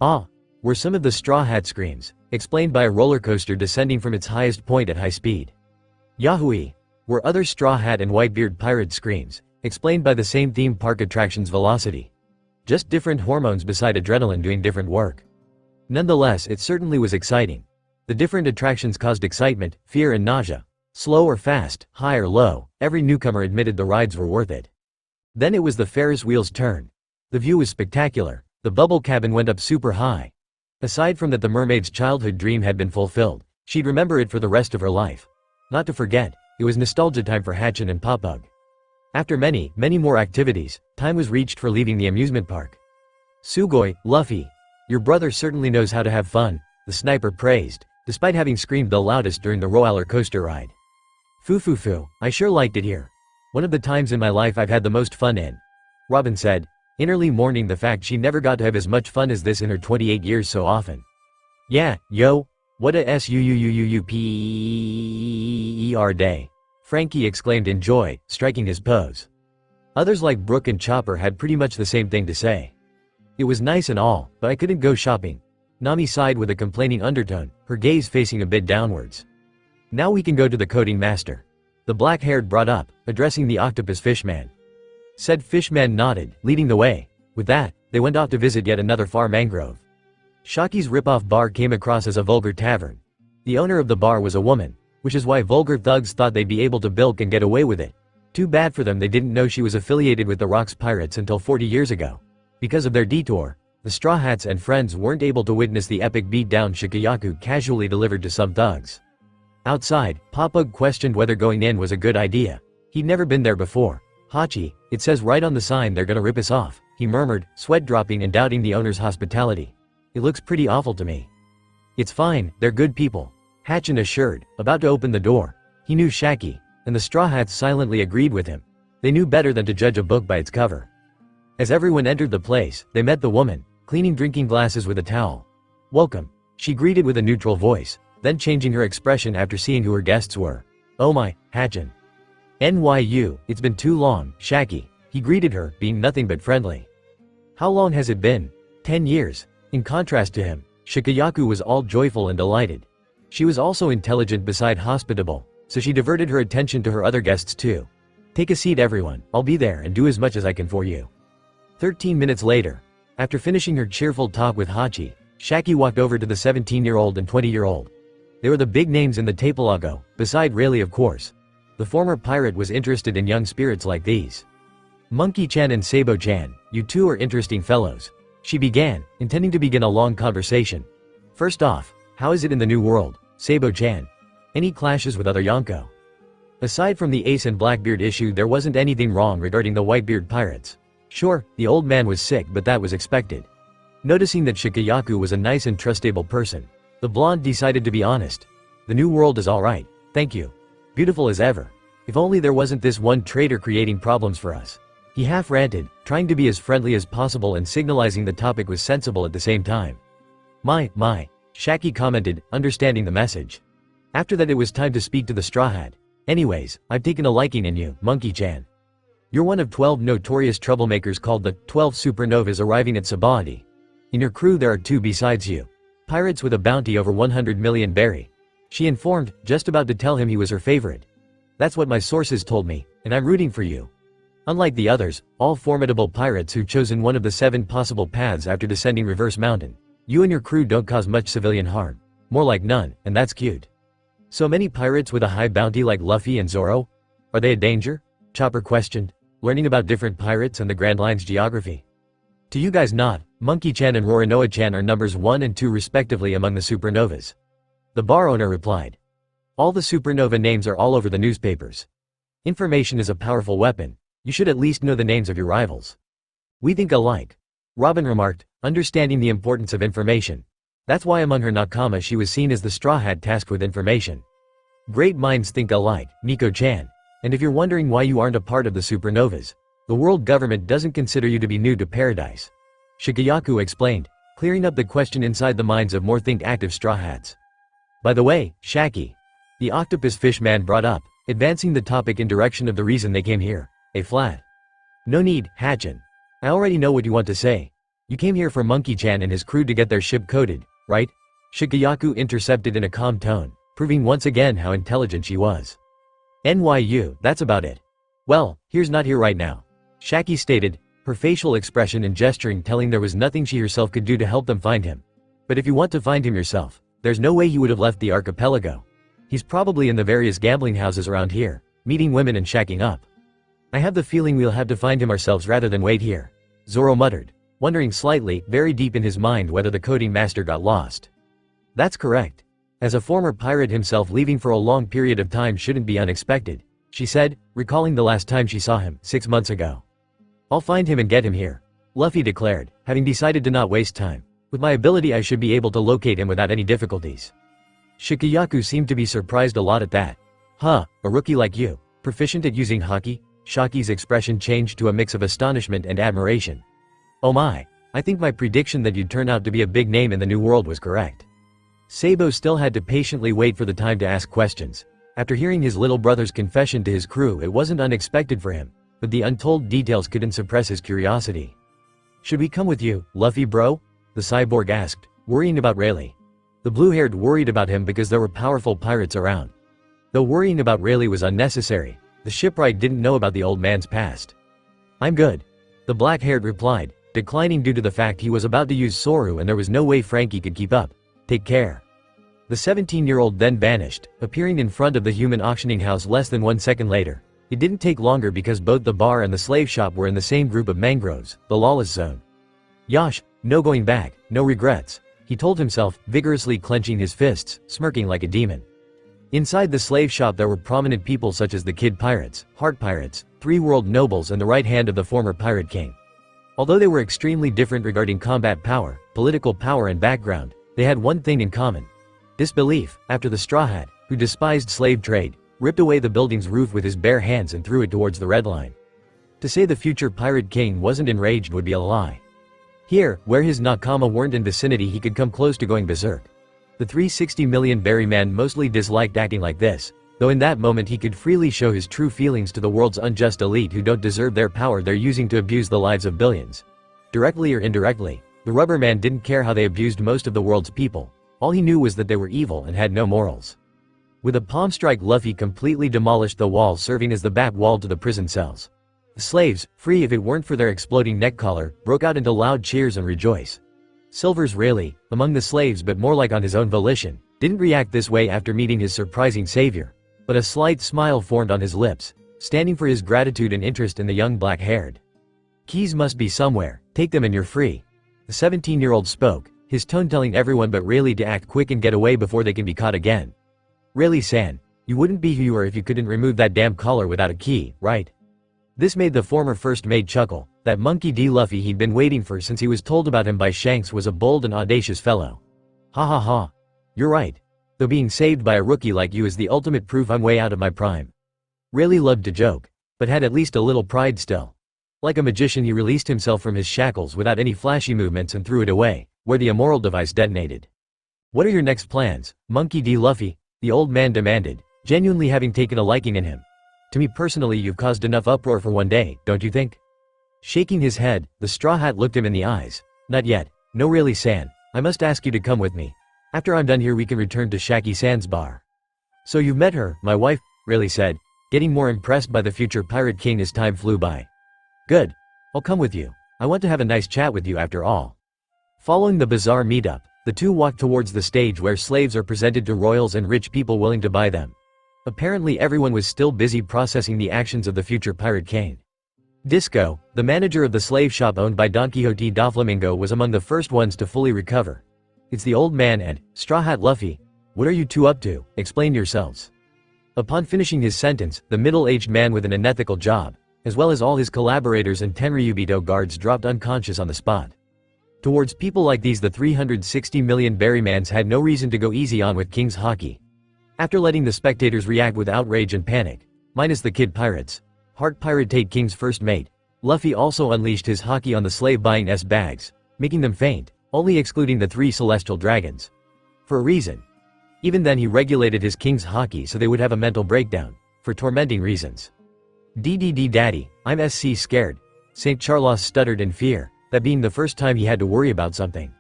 Ah, were some of the Straw Hat screams, explained by a roller coaster descending from its highest point at high speed. Yahooey! Were other Straw Hat and Whitebeard pirate screams, explained by the same theme park attraction's velocity. Just different hormones beside adrenaline doing different work. Nonetheless, it certainly was exciting. The different attractions caused excitement, fear and nausea. Slow or fast, high or low, every newcomer admitted the rides were worth it. Then it was the Ferris wheel's turn. The view was spectacular. The bubble cabin went up super high. Aside from that, the mermaid's childhood dream had been fulfilled. She'd remember it for the rest of her life. Not to forget, it was nostalgia time for Hatchin and Popug. After many more activities, time was reached for leaving the amusement park. "Sugoi, Luffy. Your brother certainly knows how to have fun," the sniper praised, despite having screamed the loudest during the roller coaster ride. "Foo, I sure liked it here. One of the times in my life I've had the most fun in," Robin said, innerly mourning the fact she never got to have as much fun as this in her 28 years so often. "Yeah, yo, what a super day," Frankie exclaimed in joy, striking his pose. Others like Brooke and Chopper had pretty much the same thing to say. "It was nice and all, but I couldn't go shopping." Nami sighed with a complaining undertone, her gaze facing a bit downwards. "Now we can go to the coding master," the black-haired brought up, addressing the octopus fishman. Said fishman nodded, leading the way. With that, they went off to visit yet another far mangrove. Shaki's rip-off bar came across as a vulgar tavern. The owner of the bar was a woman, which is why vulgar thugs thought they'd be able to bilk and get away with it. Too bad for them they didn't know she was affiliated with the Rocks Pirates until 40 years ago. Because of their detour, the Straw Hats and friends weren't able to witness the epic beatdown Shikayaku casually delivered to some thugs. Outside, Popug questioned whether going in was a good idea. He'd never been there before. "Hachi, it says right on the sign they're gonna rip us off," he murmured, sweat dropping and doubting the owner's hospitality. "It looks pretty awful to me." "It's fine, they're good people," Hatchin assured, about to open the door. He knew Shaki, and the Straw Hats silently agreed with him. They knew better than to judge a book by its cover. As everyone entered the place, they met the woman, cleaning drinking glasses with a towel. "Welcome," she greeted with a neutral voice, then changing her expression after seeing who her guests were. "Oh my, Hatchin." "NYU, it's been too long, Shaki," he greeted her, being nothing but friendly. "How long has it been?" 10 years. In contrast to him, Shikayaku was all joyful and delighted. She was also intelligent beside hospitable, so she diverted her attention to her other guests too. "Take a seat everyone, I'll be there and do as much as I can for you." 13 minutes later, after finishing her cheerful talk with Hachi, Shaki walked over to the 17-year-old and 20-year-old. They were the big names in the tapelago, beside Rayleigh of course. The former pirate was interested in young spirits like these. "Monkey-chan and Sabo-chan, you two are interesting fellows," she began, intending to begin a long conversation. "First off, how is it in the new world, Sabo-chan? Any clashes with other Yonko?" Aside from the Ace and Blackbeard issue, there wasn't anything wrong regarding the Whitebeard pirates. Sure, the old man was sick, but that was expected. Noticing that Shikayaku was a nice and trustable person, the blonde decided to be honest. "The new world is alright, thank you. Beautiful as ever. If only there wasn't this one traitor creating problems for us." He half ranted, trying to be as friendly as possible and signalizing the topic was sensible at the same time. My, Shaki commented, understanding the message. After that it was time to speak to the Straw Hat. "Anyways, I've taken a liking in you, Monkey-chan. You're one of 12 notorious troublemakers called the 12 Supernovas arriving at Sabaody. In your crew there are 2 besides you. Pirates with a bounty over 100 million berry," she informed, just about to tell him he was her favorite. "That's what my sources told me, and I'm rooting for you. Unlike the others, all formidable pirates who've chosen one of the 7 possible paths after descending Reverse Mountain, you and your crew don't cause much civilian harm. More like none, and that's cute." "So many pirates with a high bounty like Luffy and Zoro? Are they a danger?" Chopper questioned, learning about different pirates and the Grand Line's geography. "To you guys not, Monkey-chan and Rorinoa-chan are numbers 1 and 2 respectively among the supernovas," the bar owner replied. "All the supernova names are all over the newspapers. Information is a powerful weapon. You should at least know the names of your rivals." "We think alike," Robin remarked, understanding the importance of information. That's why among her nakama she was seen as the Straw Hat tasked with information. "Great minds think alike, Nico-chan. And if you're wondering why you aren't a part of the supernovas, the world government doesn't consider you to be new to paradise," Shikayaku explained, clearing up the question inside the minds of more think-active Straw Hats. "By the way, Shaki," the octopus fishman brought up, advancing the topic in direction of the reason they came here, a flat. "No need, Hatchin. I already know what you want to say. You came here for Monkey-chan and his crew to get their ship coded, right?" Shikayaku intercepted in a calm tone, proving once again how intelligent she was. "NYU, that's about it. Well, here's not here right now," Shaki stated, her facial expression and gesturing telling there was nothing she herself could do to help them find him. "But if you want to find him yourself, there's no way he would have left the archipelago." He's probably in the various gambling houses around here, meeting women and shacking up. I have the feeling we'll have to find him ourselves rather than wait here, Zoro muttered, wondering slightly, very deep in his mind whether the coding master got lost. That's correct. As a former pirate himself, leaving for a long period of time shouldn't be unexpected, she said, recalling the last time she saw him, 6 months ago. I'll find him and get him here, Luffy declared, having decided to not waste time. With my ability I should be able to locate him without any difficulties. Shikayaku seemed to be surprised a lot at that. Huh, a rookie like you, proficient at using haki? Shaki's expression changed to a mix of astonishment and admiration. Oh my, I think my prediction that you'd turn out to be a big name in the new world was correct. Sabo still had to patiently wait for the time to ask questions. After hearing his little brother's confession to his crew, it wasn't unexpected for him, but the untold details couldn't suppress his curiosity. Should we come with you, Luffy bro? The cyborg asked, worrying about Rayleigh. The blue-haired worried about him because there were powerful pirates around. Though worrying about Rayleigh was unnecessary, the shipwright didn't know about the old man's past. I'm good. The black-haired replied, declining due to the fact he was about to use Soru and there was no way Frankie could keep up. Take care. The 17-year-old then vanished, appearing in front of the human auctioning house less than 1 second later. It didn't take longer because both the bar and the slave shop were in the same group of mangroves, the lawless zone. Yosh, no going back, no regrets, he told himself, vigorously clenching his fists, smirking like a demon. Inside the slave shop there were prominent people such as the Kid Pirates, Heart Pirates, 3 world nobles and the right hand of the former Pirate King. Although they were extremely different regarding combat power, political power and background, they had one thing in common. Disbelief, after the Straw Hat, who despised slave trade, ripped away the building's roof with his bare hands and threw it towards the Red Line. To say the future Pirate King wasn't enraged would be a lie. Here, where his nakama weren't in vicinity, he could come close to going berserk. The 360 million berry man mostly disliked acting like this, though in that moment he could freely show his true feelings to the world's unjust elite who don't deserve their power they're using to abuse the lives of billions. Directly or indirectly, the rubber man didn't care how they abused most of the world's people. All he knew was that they were evil and had no morals. With a palm strike, Luffy completely demolished the wall serving as the back wall to the prison cells. The slaves, free if it weren't for their exploding neck collar, broke out into loud cheers and rejoice. Silver's Rayleigh, among the slaves but more like on his own volition, didn't react this way after meeting his surprising savior, but a slight smile formed on his lips, standing for his gratitude and interest in the young black-haired. Keys must be somewhere, take them and you're free. The 17-year-old spoke, his tone telling everyone but Rayleigh to act quick and get away before they can be caught again. Rayleigh-san, you wouldn't be who you are if you couldn't remove that damn collar without a key, right? This made the former first mate chuckle. That monkey D. Luffy he'd been waiting for since he was told about him by Shanks was a bold and audacious fellow. Ha ha ha. You're right. Though being saved by a rookie like you is the ultimate proof I'm way out of my prime. Rayleigh loved to joke, but had at least a little pride still. Like a magician he released himself from his shackles without any flashy movements and threw it away, where the immoral device detonated. What are your next plans, Monkey D. Luffy? The old man demanded, genuinely having taken a liking in him. To me personally you've caused enough uproar for one day, don't you think? Shaking his head, the Straw Hat looked him in the eyes. Not yet. No Rayleigh-san, I must ask you to come with me. After I'm done here we can return to Shaki-san's bar. So you've met her, my wife, Rayleigh said, getting more impressed by the future Pirate King as time flew by. Good. I'll come with you. I want to have a nice chat with you after all. Following the bizarre meetup, the two walked towards the stage where slaves are presented to royals and rich people willing to buy them. Apparently everyone was still busy processing the actions of the future Pirate King. Disco, the manager of the slave shop owned by Don Quixote Doflamingo, was among the first ones to fully recover. It's the old man and Straw Hat Luffy. What are you two up to? Explain yourselves. Upon finishing his sentence, the middle-aged man with an unethical job, as well as all his collaborators and Tenryubito guards dropped unconscious on the spot. Towards people like these the 360 million berrymans had no reason to go easy on with King's Haki. After letting the spectators react with outrage and panic, minus the Kid Pirates, Heart Piratate King's first mate, Luffy also unleashed his haki on the slave-buying S-bags, making them faint, only excluding the 3 celestial dragons. For a reason. Even then he regulated his King's Haki so they would have a mental breakdown, for tormenting reasons. DDD daddy, I'm SC scared, St. Charlos stuttered in fear, that being the first time he had to worry about something.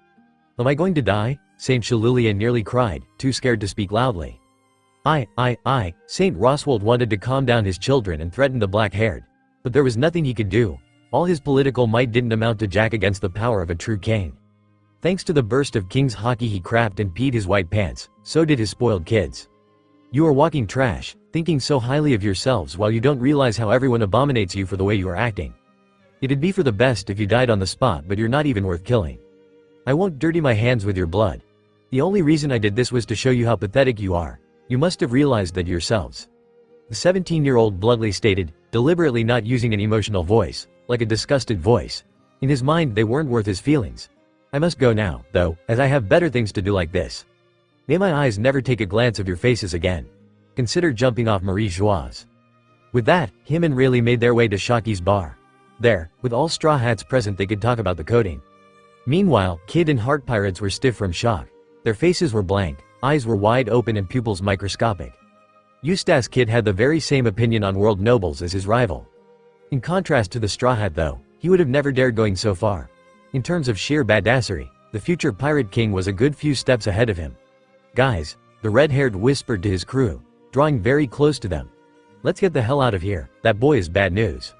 Am I going to die? St. Shalulia nearly cried, too scared to speak loudly. St. Roswald wanted to calm down his children and threatened the black-haired. But there was nothing he could do. All his political might didn't amount to jack against the power of a true king. Thanks to the burst of King's Haki he crapped and peed his white pants, so did his spoiled kids. You are walking trash, thinking so highly of yourselves while you don't realize how everyone abominates you for the way you are acting. It'd be for the best if you died on the spot, but you're not even worth killing. I won't dirty my hands with your blood. The only reason I did this was to show you how pathetic you are. You must have realized that yourselves. The 17-year-old bluntly stated, deliberately not using an emotional voice, like a disgusted voice. In his mind, they weren't worth his feelings. I must go now, though, as I have better things to do like this. May my eyes never take a glance of your faces again. Consider jumping off Marie Joie's. With that, him and Rayleigh made their way to Shaki's bar. There, with all Straw Hats present, they could talk about the coding. Meanwhile, Kid and Heart Pirates were stiff from shock. Their faces were blank, eyes were wide open and pupils microscopic. Eustace Kid had the very same opinion on world nobles as his rival. In contrast to the Straw Hat though, he would have never dared going so far. In terms of sheer badassery, the future Pirate King was a good few steps ahead of him. Guys, the red-haired whispered to his crew, drawing very close to them. Let's get the hell out of here, that boy is bad news.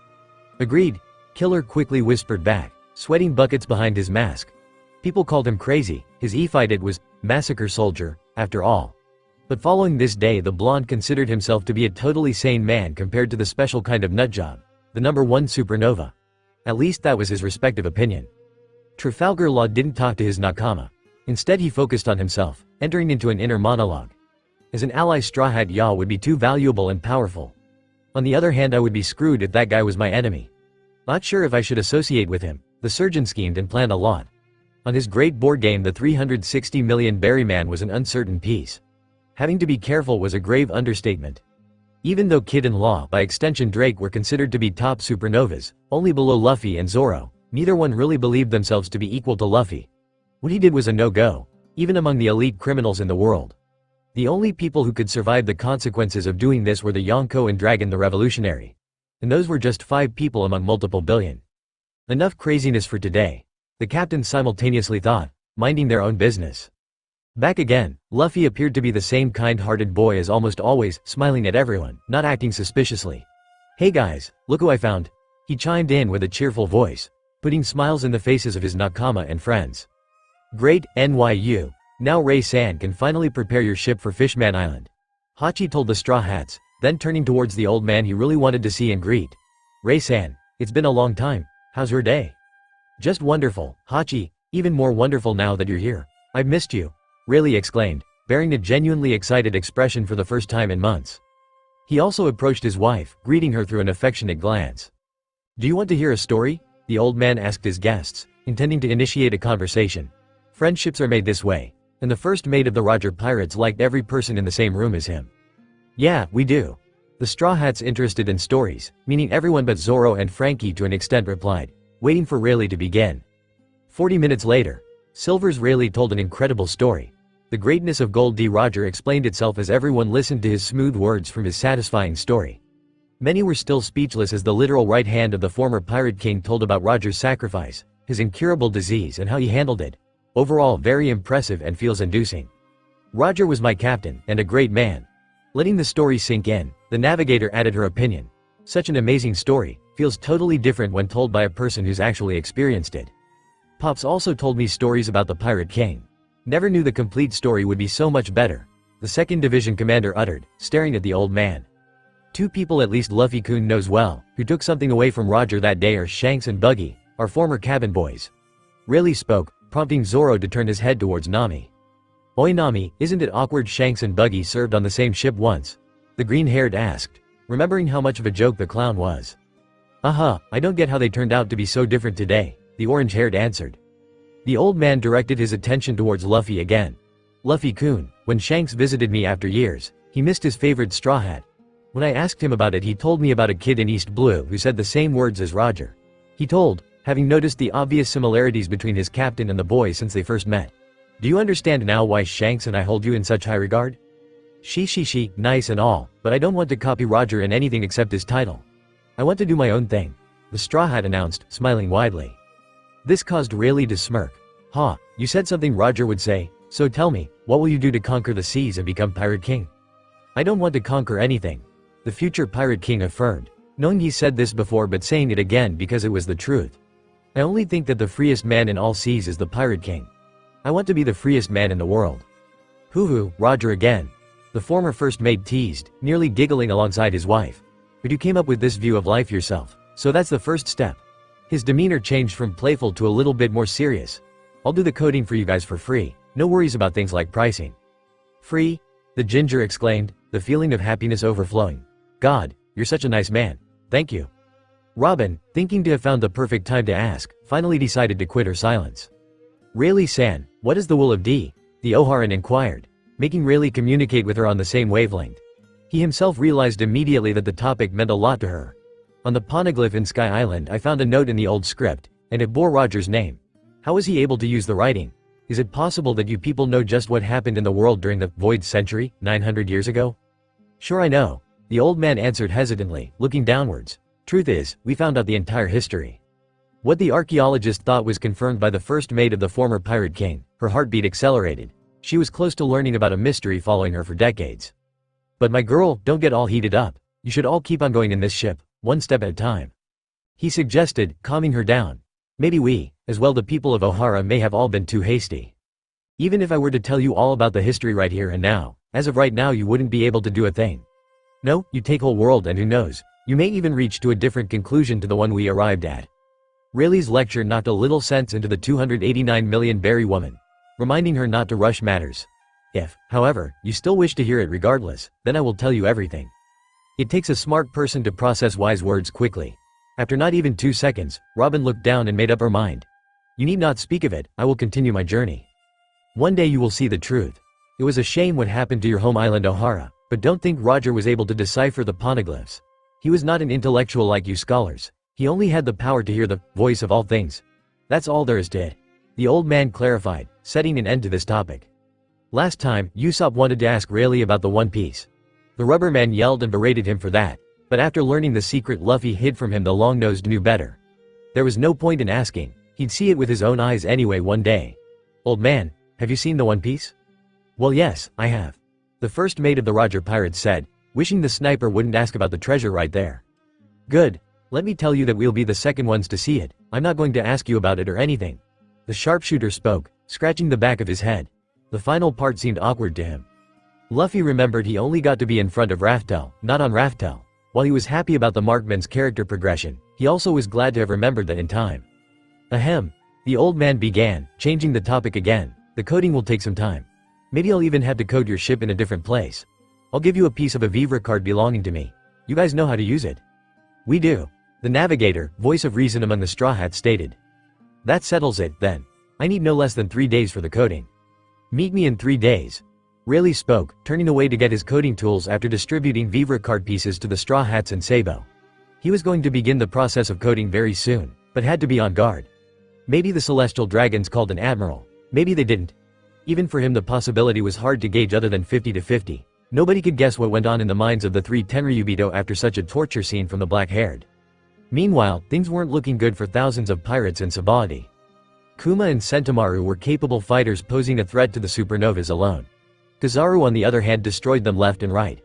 Agreed, Killer quickly whispered back, sweating buckets behind his mask. People called him crazy, his e-fight was massacre soldier, after all. But following this day, the blonde considered himself to be a totally sane man compared to the special kind of nutjob, the #1 supernova. At least that was his respective opinion. Trafalgar Law didn't talk to his nakama. Instead he focused on himself, entering into an inner monologue. As an ally, Straw Hat Yaw would be too valuable and powerful. On the other hand, I would be screwed if that guy was my enemy. Not sure if I should associate with him. The surgeon schemed and planned a lot. On his great board game, the 360 million berry man was an uncertain piece. Having to be careful was a grave understatement. Even though Kid and Law, by extension Drake, were considered to be top supernovas, only below Luffy and Zoro, neither one really believed themselves to be equal to Luffy. What he did was a no-go, even among the elite criminals in the world. The only people who could survive the consequences of doing this were the Yonko and Dragon the Revolutionary. And those were just 5 people among multiple billion. Enough craziness for today. The captains simultaneously thought, minding their own business. Back again, Luffy appeared to be the same kind-hearted boy as almost always, smiling at everyone, not acting suspiciously. Hey guys, look who I found. He chimed in with a cheerful voice, putting smiles in the faces of his nakama and friends. Great, NYU. Now Ray-san can finally prepare your ship for Fishman Island. Hachi told the Straw Hats, then turning towards the old man he really wanted to see and greet. Ray-san, it's been a long time, how's your day? Just wonderful, Hachi, even more wonderful now that you're here. I've missed you, Rayleigh exclaimed, bearing a genuinely excited expression for the first time in months. He also approached his wife, greeting her through an affectionate glance. Do you want to hear a story? The old man asked his guests, intending to initiate a conversation. Friendships are made this way, and the first mate of the Roger Pirates liked every person in the same room as him. Yeah, we do. The Straw Hats, interested in stories, meaning everyone but Zoro and Frankie to an extent, replied, waiting for Rayleigh to begin. 40 minutes later, Silver's Rayleigh told an incredible story. The greatness of Gold D. Roger explained itself as everyone listened to his smooth words from his satisfying story. Many were still speechless as the literal right hand of the former Pirate King told about Roger's sacrifice, his incurable disease and how he handled it. Overall very impressive and feels inducing. Roger was my captain, and a great man. Letting the story sink in, the navigator added her opinion. Such an amazing story, feels totally different when told by a person who's actually experienced it. Pops also told me stories about the Pirate King. Never knew the complete story would be so much better, the 2nd Division commander uttered, staring at the old man. 2 people at least Luffy-kun knows well, who took something away from Roger that day are Shanks and Buggy, our former cabin boys. Rayleigh spoke, prompting Zoro to turn his head towards Nami. Oi Nami, isn't it awkward Shanks and Buggy served on the same ship once? The green-haired asked, remembering how much of a joke the clown was. I don't get how they turned out to be so different today, the orange-haired answered. The old man directed his attention towards Luffy again. Luffy-kun, when Shanks visited me after years, he missed his favorite Straw Hat. When I asked him about it, he told me about a kid in East Blue who said the same words as Roger. He told, having noticed the obvious similarities between his captain and the boy since they first met. Do you understand now why Shanks and I hold you in such high regard? She, nice and all, but I don't want to copy Roger in anything except his title. I want to do my own thing, the Straw Hat announced, smiling widely. This caused Rayleigh to smirk. You said something Roger would say, so tell me, what will you do to conquer the seas and become Pirate King? I don't want to conquer anything, the future Pirate King affirmed, knowing he said this before but saying it again because it was the truth. I only think that the freest man in all seas is the Pirate King. I want to be the freest man in the world. Hoo-hoo, Roger again. The former first mate teased, nearly giggling alongside his wife. But you came up with this view of life yourself, so that's the first step. His demeanor changed from playful to a little bit more serious. I'll do the coding for you guys for free, no worries about things like pricing. Free? The ginger exclaimed, the feeling of happiness overflowing. God, you're such a nice man. Thank you. Robin, thinking to have found the perfect time to ask, finally decided to quit her silence. Rayleigh-san, what is the wool of D? The Oharan inquired, making Rayleigh communicate with her on the same wavelength. He himself realized immediately that the topic meant a lot to her. On the poneglyph in Sky Island I found a note in the old script, and it bore Roger's name. How was he able to use the writing? Is it possible that you people know just what happened in the world during the Void Century, 900 years ago? Sure I know, the old man answered hesitantly, looking downwards. Truth is, we found out the entire history. What the archaeologist thought was confirmed by the first mate of the former pirate king. Her heartbeat accelerated. She was close to learning about a mystery following her for decades. But my girl, don't get all heated up. You should all keep on going in this ship, one step at a time. He suggested, calming her down. Maybe we, as well the people of Ohara, may have all been too hasty. Even if I were to tell you all about the history right here and now, as of right now you wouldn't be able to do a thing. No, you take whole world and who knows, you may even reach to a different conclusion to the one we arrived at. Rayleigh's lecture knocked a little sense into the 289 million berry woman, reminding her not to rush matters. If, however, you still wish to hear it regardless, then I will tell you everything. It takes a smart person to process wise words quickly. After not even 2 seconds, Robin looked down and made up her mind. You need not speak of it, I will continue my journey. One day you will see the truth. It was a shame what happened to your home island Ohara, but don't think Roger was able to decipher the poneglyphs. He was not an intellectual like you scholars. He only had the power to hear the voice of all things. That's all there is to it. The old man clarified, setting an end to this topic. Last time, Usopp wanted to ask Rayleigh about the One Piece. The rubber man yelled and berated him for that, but after learning the secret Luffy hid from him, the long-nosed knew better. There was no point in asking, he'd see it with his own eyes anyway one day. Old man, have you seen the One Piece? Well yes, I have. The first mate of the Roger pirates said, wishing the sniper wouldn't ask about the treasure right there. Good. Let me tell you that we'll be the second ones to see it. I'm not going to ask you about it or anything. The sharpshooter spoke, scratching the back of his head. The final part seemed awkward to him. Luffy remembered he only got to be in front of Raftel, not on Raftel. While he was happy about the markman's character progression, he also was glad to have remembered that in time. Ahem. The old man began, changing the topic again. The coding will take some time. Maybe I'll even have to code your ship in a different place. I'll give you a piece of a Vivre card belonging to me. You guys know how to use it? We do. The navigator, voice of reason among the Straw Hats, stated. That settles it, then. I need no less than 3 days for the coding. Meet me in 3 days. Rayleigh spoke, turning away to get his coding tools after distributing Vivre card pieces to the Straw Hats and Sabo. He was going to begin the process of coding very soon, but had to be on guard. Maybe the Celestial Dragons called an admiral. Maybe they didn't. Even for him the possibility was hard to gauge other than 50-50. Nobody could guess what went on in the minds of the 3 Tenryubito after such a torture scene from the black-haired. Meanwhile, things weren't looking good for thousands of pirates in Sabaody. Kuma and Sentomaru were capable fighters posing a threat to the supernovas alone. Kizaru on the other hand destroyed them left and right.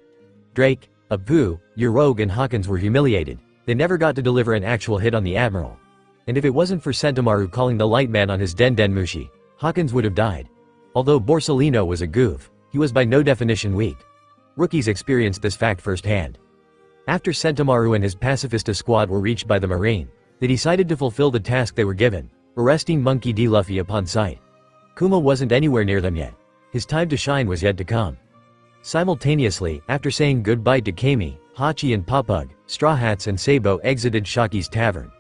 Drake, Apu, Yorogue and Hawkins were humiliated. They never got to deliver an actual hit on the admiral. And if it wasn't for Sentomaru calling the light man on his Dendenmushi, Hawkins would have died. Although Borsalino was a goof, he was by no definition weak. Rookies experienced this fact firsthand. After Sentomaru and his pacifista squad were reached by the Marine, they decided to fulfill the task they were given, arresting Monkey D. Luffy upon sight. Kuma wasn't anywhere near them yet. His time to shine was yet to come. Simultaneously, after saying goodbye to Kami, Hachi and Papug, Straw Hats and Sabo exited Shaki's tavern.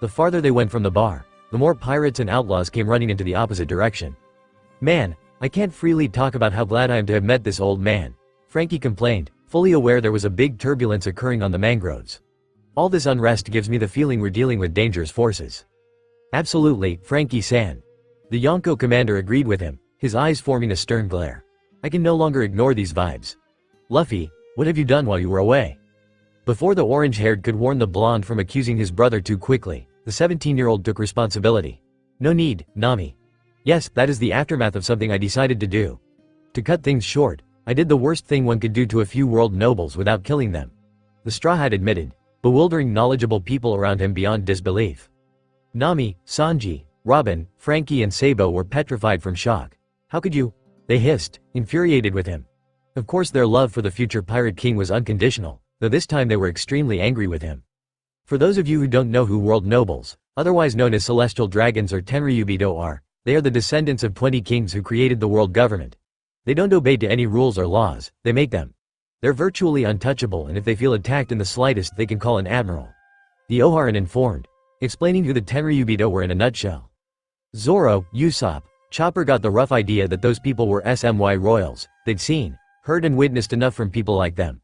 The farther they went from the bar, the more pirates and outlaws came running into the opposite direction. Man, I can't freely talk about how glad I am to have met this old man, Frankie complained, fully aware there was a big turbulence occurring on the mangroves. All this unrest gives me the feeling we're dealing with dangerous forces. Absolutely, Frankie-san. The Yonko commander agreed with him, his eyes forming a stern glare. I can no longer ignore these vibes. Luffy, what have you done while you were away? Before the orange-haired could warn the blonde from accusing his brother too quickly, the 17-year-old took responsibility. No need, Nami. Yes, that is the aftermath of something I decided to do. To cut things short, I did the worst thing one could do to a few world nobles without killing them. The Straw Hat admitted, bewildering knowledgeable people around him beyond disbelief. Nami, Sanji, Robin, Frankie and Sabo were petrified from shock. How could you? They hissed, infuriated with him. Of course their love for the future Pirate King was unconditional, though this time they were extremely angry with him. For those of you who don't know who world nobles, otherwise known as celestial dragons or Tenryubido are, they are the descendants of 20 kings who created the world government. They don't obey to any rules or laws, they make them. They're virtually untouchable, and if they feel attacked in the slightest they can call an admiral. The Oharan informed, explaining who the Tenryubido were in a nutshell. Zoro, Usopp, Chopper got the rough idea that those people were SMY royals. They'd seen, heard and witnessed enough from people like them.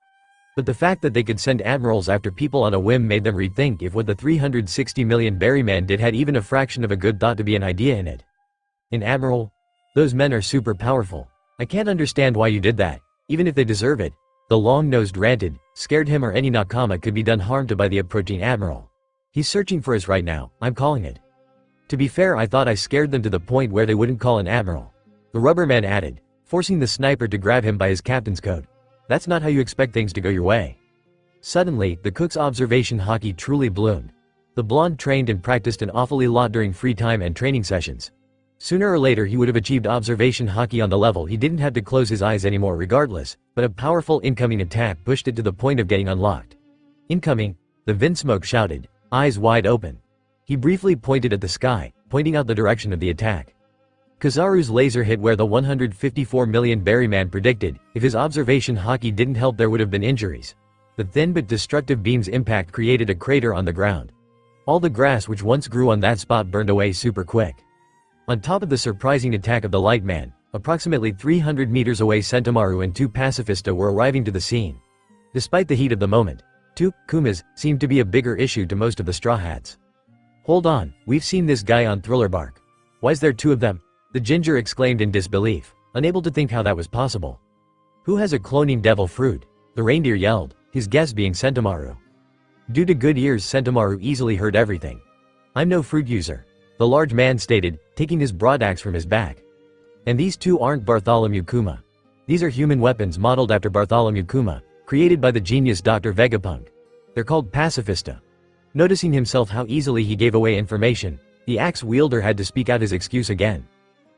But the fact that they could send admirals after people on a whim made them rethink if what the 360 million Berryman did had even a fraction of a good thought to be an idea in it. An admiral? Those men are super powerful. I can't understand why you did that, even if they deserve it. The long-nosed ranted, scared him or any nakama could be done harm to by the approaching admiral. He's searching for us right now, I'm calling it. To be fair, I thought I scared them to the point where they wouldn't call an admiral. The rubberman added, forcing the sniper to grab him by his captain's coat. That's not how you expect things to go your way. Suddenly, the cook's observation haki truly bloomed. The blonde trained and practiced an awfully lot during free time and training sessions. Sooner or later he would have achieved observation haki on the level he didn't have to close his eyes anymore regardless, but a powerful incoming attack pushed it to the point of getting unlocked. Incoming, the Vinsmoke shouted, eyes wide open. He briefly pointed at the sky, pointing out the direction of the attack. Kizaru's laser hit where the 154 million Berryman predicted. If his observation haki didn't help, there would have been injuries. The thin but destructive beam's impact created a crater on the ground. All the grass which once grew on that spot burned away super quick. On top of the surprising attack of the light man, approximately 300 meters away Sentomaru and 2 Pacifista were arriving to the scene. Despite the heat of the moment, 2 Kumas seemed to be a bigger issue to most of the Straw Hats. Hold on, we've seen this guy on Thriller Bark. Why's there 2 of them? The ginger exclaimed in disbelief, unable to think how that was possible. Who has a cloning devil fruit? The reindeer yelled, his guess being Sentomaru. Due to good ears, Sentomaru easily heard everything. I'm no fruit user, the large man stated, taking his broadaxe from his back. And these 2 aren't Bartholomew Kuma. These are human weapons modeled after Bartholomew Kuma, created by the genius Dr. Vegapunk. They're called Pacifista. Noticing himself how easily he gave away information, the axe wielder had to speak out his excuse again.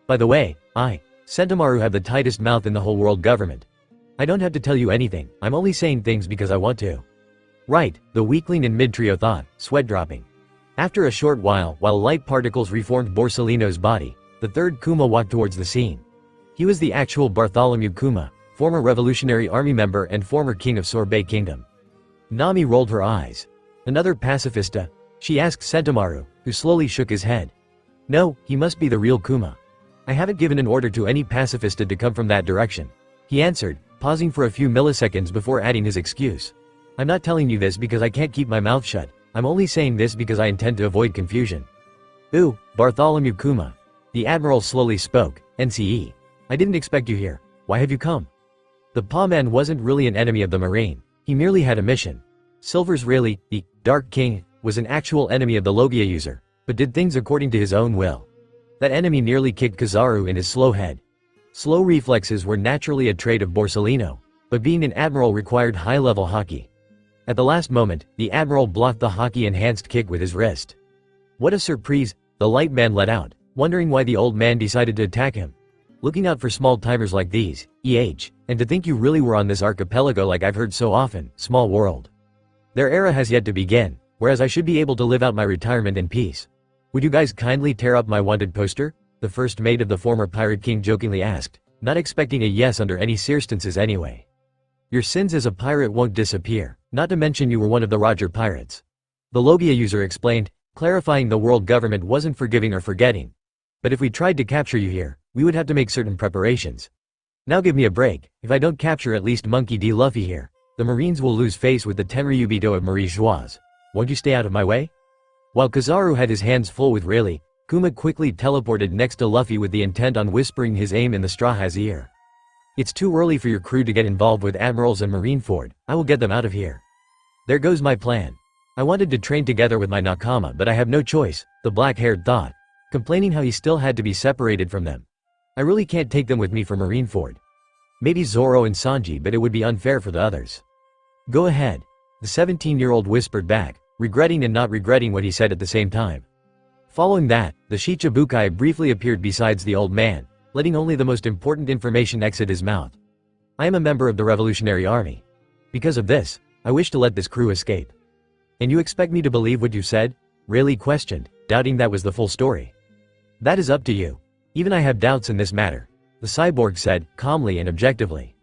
By the way, I, Sentomaru, have the tightest mouth in the whole world government. I don't have to tell you anything, I'm only saying things because I want to. Right, the weakling in mid-trio thought, sweat dropping. After a short while light particles reformed Borsalino's body, the 3rd Kuma walked towards the scene. He was the actual Bartholomew Kuma, former Revolutionary Army member and former king of Sorbet Kingdom. Nami rolled her eyes. Another Pacifista? She asked Sentomaru, who slowly shook his head. No, he must be the real Kuma. I haven't given an order to any Pacifista to come from that direction, he answered, pausing for a few milliseconds before adding his excuse. I'm not telling you this because I can't keep my mouth shut, I'm only saying this because I intend to avoid confusion. Ooh, Bartholomew Kuma. The admiral slowly spoke, NCE. I didn't expect you here, why have you come? The Pawman wasn't really an enemy of the Marine, he merely had a mission. Silver's Rayleigh, the Dark King, was an actual enemy of the Logia user, but did things according to his own will. That enemy nearly kicked Kizaru in his slow head. Slow reflexes were naturally a trait of Borsalino, but being an admiral required high-level haki. At the last moment, the admiral blocked the haki-enhanced kick with his wrist. What a surprise, the light man let out, wondering why the old man decided to attack him. Looking out for small-timers like these, and to think you really were on this archipelago like I've heard so often, small world. Their era has yet to begin, whereas I should be able to live out my retirement in peace. Would you guys kindly tear up my wanted poster? The first mate of the former Pirate King jokingly asked, not expecting a yes under any circumstances anyway. Your sins as a pirate won't disappear, not to mention you were one of the Roger pirates. The Logia user explained, clarifying the world government wasn't forgiving or forgetting. But if we tried to capture you here, we would have to make certain preparations. Now give me a break, if I don't capture at least Monkey D. Luffy here, the Marines will lose face with the Tenryubito of Marie Joise. Won't you stay out of my way? While Kizaru had his hands full with Rayleigh, Kuma quickly teleported next to Luffy with the intent on whispering his aim in the Straw Hat's ear. It's too early for your crew to get involved with admirals and Marineford, I will get them out of here. There goes my plan. I wanted to train together with my nakama but I have no choice, the black-haired thought, complaining how he still had to be separated from them. I really can't take them with me for Marineford. Maybe Zoro and Sanji, but it would be unfair for the others. Go ahead, the 17-year-old whispered back, regretting and not regretting what he said at the same time. Following that, the Shichibukai briefly appeared besides the old man, letting only the most important information exit his mouth. I am a member of the Revolutionary Army. Because of this, I wish to let this crew escape. And you expect me to believe what you said? Rayleigh questioned, doubting that was the full story. That is up to you. Even I have doubts in this matter, the cyborg said, calmly and objectively.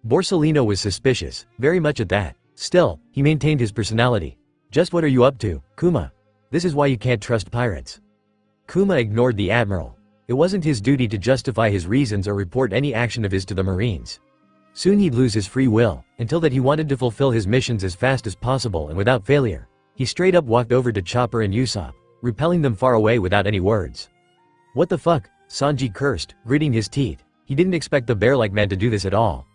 Borsellino was suspicious, very much at that. Still, he maintained his personality. Just what are you up to, Kuma? This is why you can't trust pirates. Kuma ignored the admiral. It wasn't his duty to justify his reasons or report any action of his to the Marines. Soon he'd lose his free will, until that he wanted to fulfill his missions as fast as possible and without failure. He straight up walked over to Chopper and Usopp, repelling them far away without any words. What the fuck? Sanji cursed, gritting his teeth. He didn't expect the bear-like man to do this at all.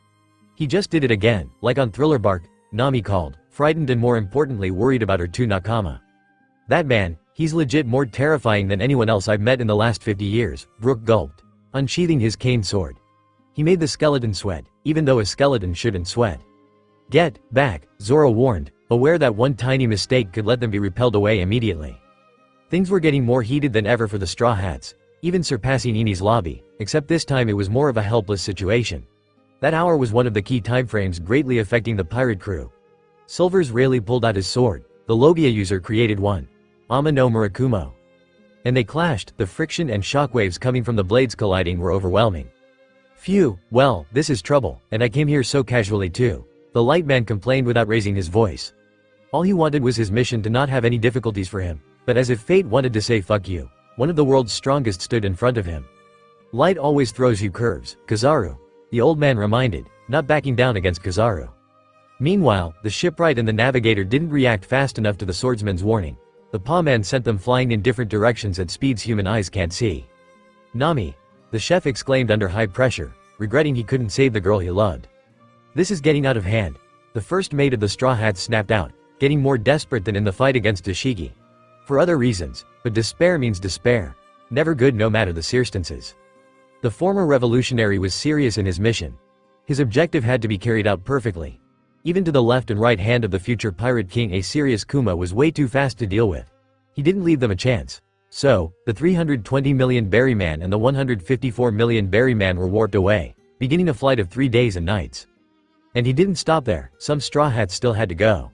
He just did it again, like on Thriller Bark, Nami called, frightened and more importantly worried about her two nakama. That man, he's legit more terrifying than anyone else I've met in the last 50 years, Brook gulped, unsheathing his cane sword. He made the skeleton sweat, even though a skeleton shouldn't sweat. Get back, Zoro warned, aware that one tiny mistake could let them be repelled away immediately. Things were getting more heated than ever for the Straw Hats, even surpassing Eni's lobby, except this time it was more of a helpless situation. That hour was one of the key timeframes greatly affecting the pirate crew. Silver's Rayleigh pulled out his sword, the Logia user created one. Ama no Murakumo. And they clashed, the friction and shockwaves coming from the blades colliding were overwhelming. Phew, well, this is trouble, and I came here so casually too. The light man complained without raising his voice. All he wanted was his mission to not have any difficulties for him, but as if fate wanted to say fuck you, one of the world's strongest stood in front of him. Light always throws you curves, Kizaru, the old man reminded, not backing down against Kizaru. Meanwhile, the shipwright and the navigator didn't react fast enough to the swordsman's warning. The paw man sent them flying in different directions at speeds human eyes can't see. Nami, the chef exclaimed under high pressure, regretting he couldn't save the girl he loved. This is getting out of hand. The first mate of the Straw Hats snapped out, getting more desperate than in the fight against Dashiki. For other reasons, but despair means despair. Never good no matter the circumstances. The former revolutionary was serious in his mission. His objective had to be carried out perfectly. Even to the left and right hand of the future pirate king, a serious Kuma was way too fast to deal with. He didn't leave them a chance. So, the 320 million Berryman and the 154 million Berryman were warped away, beginning a flight of 3 days and nights. And he didn't stop there, some Straw Hats still had to go.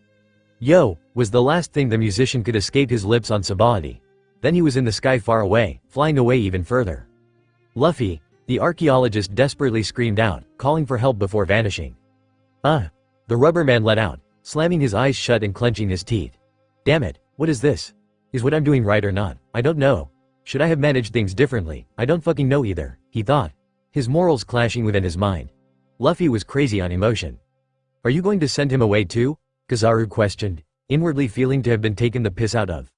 Yo, was the last thing the musician could escape his lips on Sabaody. Then he was in the sky far away, flying away even further. Luffy, the archaeologist desperately screamed out, calling for help before vanishing. The rubber man let out, slamming his eyes shut and clenching his teeth. Damn it, what is this? Is what I'm doing right or not? I don't know. Should I have managed things differently? I don't fucking know either, he thought, his morals clashing within his mind. Luffy was crazy on emotion. Are you going to send him away too? Kizaru questioned, inwardly feeling to have been taken the piss out of.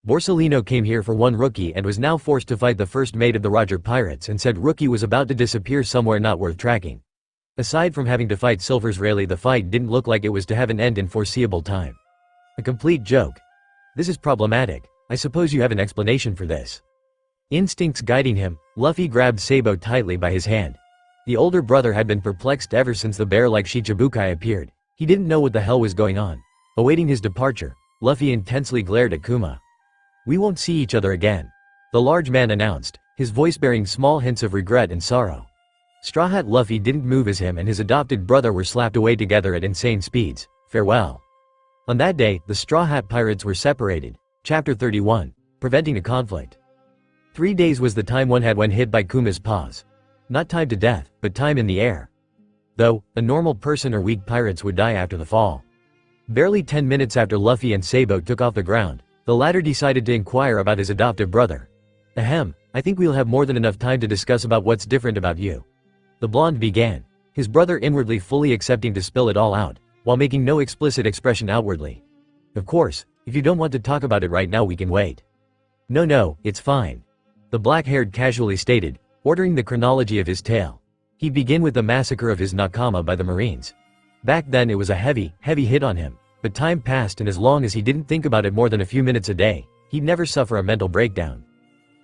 Borsellino came here for one rookie and was now forced to fight the first mate of the Roger Pirates and said rookie was about to disappear somewhere not worth tracking. Aside from having to fight Silver's Rayleigh, the fight didn't look like it was to have an end in foreseeable time. A complete joke. This is problematic. I suppose you have an explanation for this. Instincts guiding him, Luffy grabbed Sabo tightly by his hand. The older brother had been perplexed ever since the bear-like Shichibukai appeared. He didn't know what the hell was going on. Awaiting his departure, Luffy intensely glared at Kuma. We won't see each other again, the large man announced, his voice bearing small hints of regret and sorrow. Straw Hat Luffy didn't move as him and his adopted brother were slapped away together at insane speeds. Farewell. On that day, the Straw Hat Pirates were separated. Chapter 31. Preventing a conflict. 3 days was the time one had when hit by Kuma's paws. Not time to death, but time in the air. Though, a normal person or weak pirates would die after the fall. Barely 10 minutes after Luffy and Sabo took off the ground, the latter decided to inquire about his adoptive brother. Ahem, I think we'll have more than enough time to discuss about what's different about you. The blonde began, his brother inwardly fully accepting to spill it all out, while making no explicit expression outwardly. Of course, if you don't want to talk about it right now we can wait. No, it's fine. The black-haired casually stated, ordering the chronology of his tale. He'd begin with the massacre of his nakama by the Marines. Back then it was a heavy hit on him, but time passed and as long as he didn't think about it more than a few minutes a day, he'd never suffer a mental breakdown.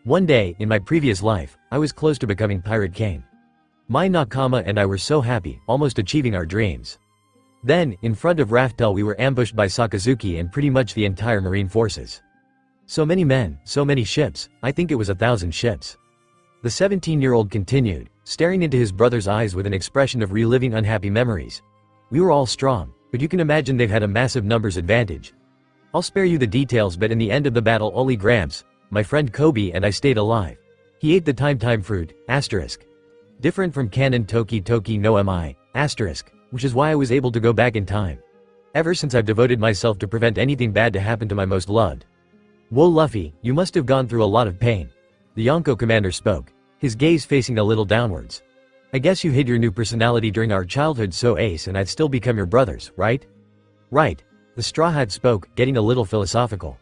One day, in my previous life, I was close to becoming Pirate King. My nakama and I were so happy, almost achieving our dreams. Then, in front of Raftel we were ambushed by Sakazuki and pretty much the entire Marine forces. So many men, so many ships, I think it was 1,000 ships. The 17-year-old continued, staring into his brother's eyes with an expression of reliving unhappy memories. We were all strong, but you can imagine they've had a massive numbers advantage. I'll spare you the details, but in the end of the battle only Gramps, my friend Kobe, and I stayed alive. He ate the time fruit, asterisk. Different from canon Toki no Mi, asterisk, which is why I was able to go back in time. Ever since I've devoted myself to prevent anything bad to happen to my most loved. Whoa Luffy, you must have gone through a lot of pain. The Yonko commander spoke, his gaze facing a little downwards. I guess you hid your new personality during our childhood, so Ace and I'd still become your brothers, right? Right. The Straw Hat spoke, getting a little philosophical.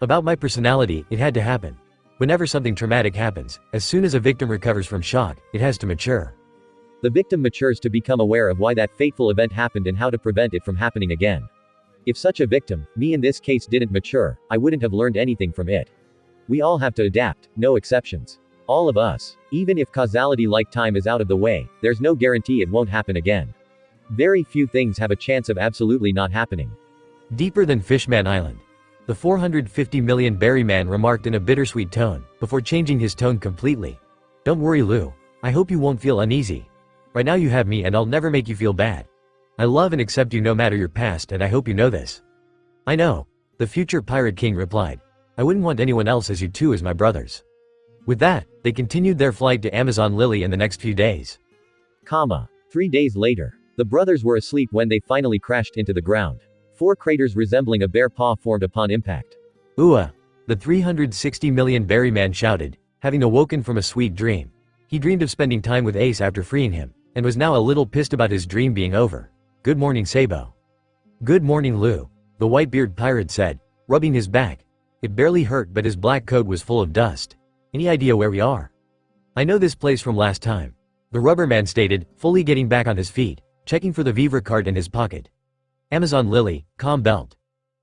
About my personality, it had to happen. Whenever something traumatic happens, as soon as a victim recovers from shock, it has to mature. The victim matures to become aware of why that fateful event happened and how to prevent it from happening again. If such a victim, me in this case, didn't mature, I wouldn't have learned anything from it. We all have to adapt, no exceptions. All of us. Even if causality like time is out of the way, there's no guarantee it won't happen again. Very few things have a chance of absolutely not happening. Deeper than Fishman Island. The 450 million berry man remarked in a bittersweet tone, before changing his tone completely. Don't worry Lou. I hope you won't feel uneasy. Right now you have me and I'll never make you feel bad. I love and accept you no matter your past, and I hope you know this. I know. The future Pirate King replied. I wouldn't want anyone else as you two as my brothers. With that, they continued their flight to Amazon Lily in the next few days. 3 days later. The brothers were asleep when they finally crashed into the ground. 4 craters resembling a bear paw formed upon impact. Ooh! The 360 million berry man shouted, having awoken from a sweet dream. He dreamed of spending time with Ace after freeing him, and was now a little pissed about his dream being over. Good morning Sabo. Good morning Lou, the white-beard pirate said, rubbing his back. It barely hurt, but his black coat was full of dust. Any idea where we are? I know this place from last time. The rubber man stated, fully getting back on his feet, checking for the Vivre card in his pocket. Amazon Lily, calm belt.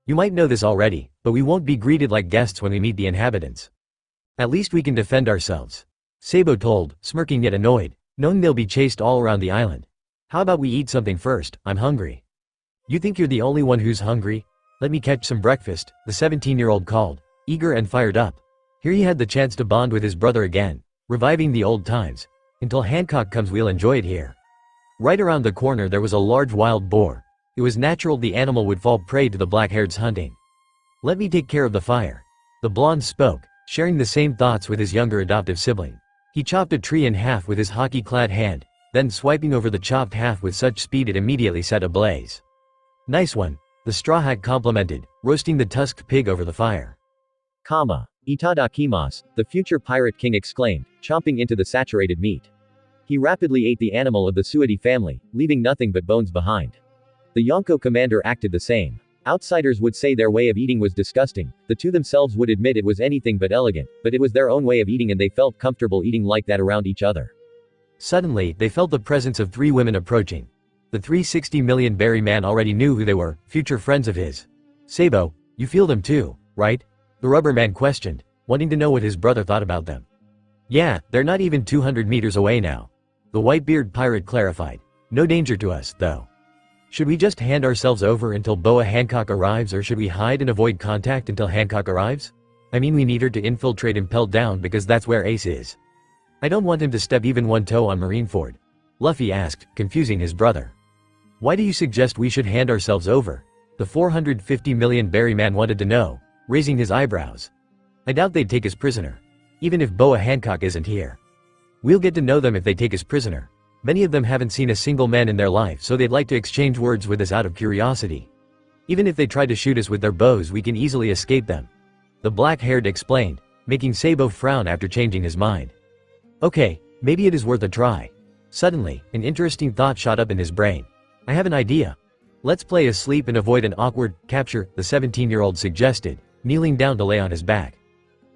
You might know this already, but we won't be greeted like guests when we meet the inhabitants. At least we can defend ourselves. Sabo told, smirking yet annoyed, knowing they'll be chased all around the island. How about we eat something first? I'm hungry. You think you're the only one who's hungry? Let me catch some breakfast, the 17-year-old called, eager and fired up. Here he had the chance to bond with his brother again, reviving the old times. Until Hancock comes, we'll enjoy it here. Right around the corner there was a large wild boar. It was natural the animal would fall prey to the black-haired's hunting. Let me take care of the fire. The blonde spoke, sharing the same thoughts with his younger adoptive sibling. He chopped a tree in half with his hockey-clad hand, then swiping over the chopped half with such speed it immediately set ablaze. Nice one, the Straw Hat complimented, roasting the tusked pig over the fire. Itadakimasu, the future Pirate King exclaimed, chomping into the saturated meat. He rapidly ate the animal of the Suidi family, leaving nothing but bones behind. The Yonko commander acted the same. Outsiders would say their way of eating was disgusting, the two themselves would admit it was anything but elegant, but it was their own way of eating and they felt comfortable eating like that around each other. Suddenly, they felt the presence of 3 women approaching. The 360 million berry man already knew who they were, future friends of his. Sabo, you feel them too, right? The rubber man questioned, wanting to know what his brother thought about them. Yeah, they're not even 200 meters away now. The white-beard pirate clarified. No danger to us, though. Should we just hand ourselves over until Boa Hancock arrives, or should we hide and avoid contact until Hancock arrives? I mean, we need her to infiltrate and pelt down because that's where Ace is. I don't want him to step even one toe on Marineford. Luffy asked, confusing his brother. Why do you suggest we should hand ourselves over? The 450 million berry man wanted to know, raising his eyebrows. I doubt they'd take us prisoner. Even if Boa Hancock isn't here. We'll get to know them if they take us prisoner. Many of them haven't seen a single man in their life, so they'd like to exchange words with us out of curiosity. Even if they try to shoot us with their bows, we can easily escape them. The black-haired explained, making Sabo frown after changing his mind. Okay, maybe it is worth a try. Suddenly, an interesting thought shot up in his brain. I have an idea. Let's play asleep and avoid an awkward capture, the 17-year-old suggested, kneeling down to lay on his back.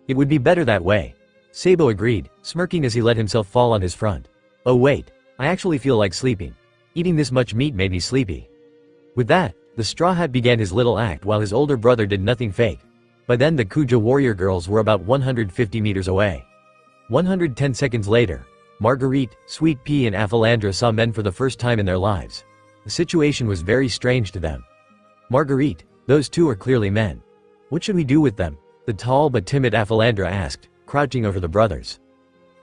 It would be better that way. Sabo agreed, smirking as he let himself fall on his front. Oh wait, I actually feel like sleeping. Eating this much meat made me sleepy. With that, the Straw Hat began his little act while his older brother did nothing fake. By then the Kuja warrior girls were about 150 meters away. 110 seconds later, Marguerite, Sweet Pea and Aphalandra saw men for the first time in their lives. The situation was very strange to them. Marguerite, those two are clearly men. What should we do with them? The tall but timid Aphalandra asked, crouching over the brothers.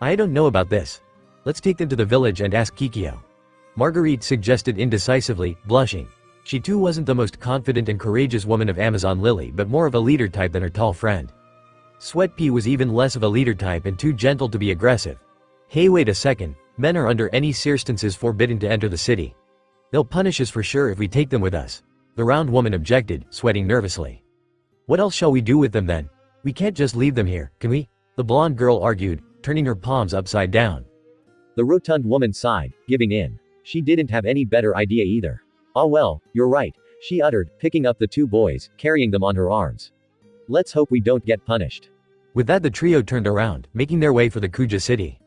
I don't know about this. Let's take them to the village and ask Kikyo. Marguerite suggested indecisively, blushing. She too wasn't the most confident and courageous woman of Amazon Lily but more of a leader type than her tall friend. Sweat Pea was even less of a leader type and too gentle to be aggressive. Hey, wait a second, men are under any circumstances forbidden to enter the city. They'll punish us for sure if we take them with us. The round woman objected, sweating nervously. What else shall we do with them then? We can't just leave them here, can we? The blonde girl argued, turning her palms upside down. The rotund woman sighed, giving in. She didn't have any better idea either. Ah well, you're right, she uttered, picking up the two boys, carrying them on her arms. Let's hope we don't get punished. With that the trio turned around, making their way for the Kuja city.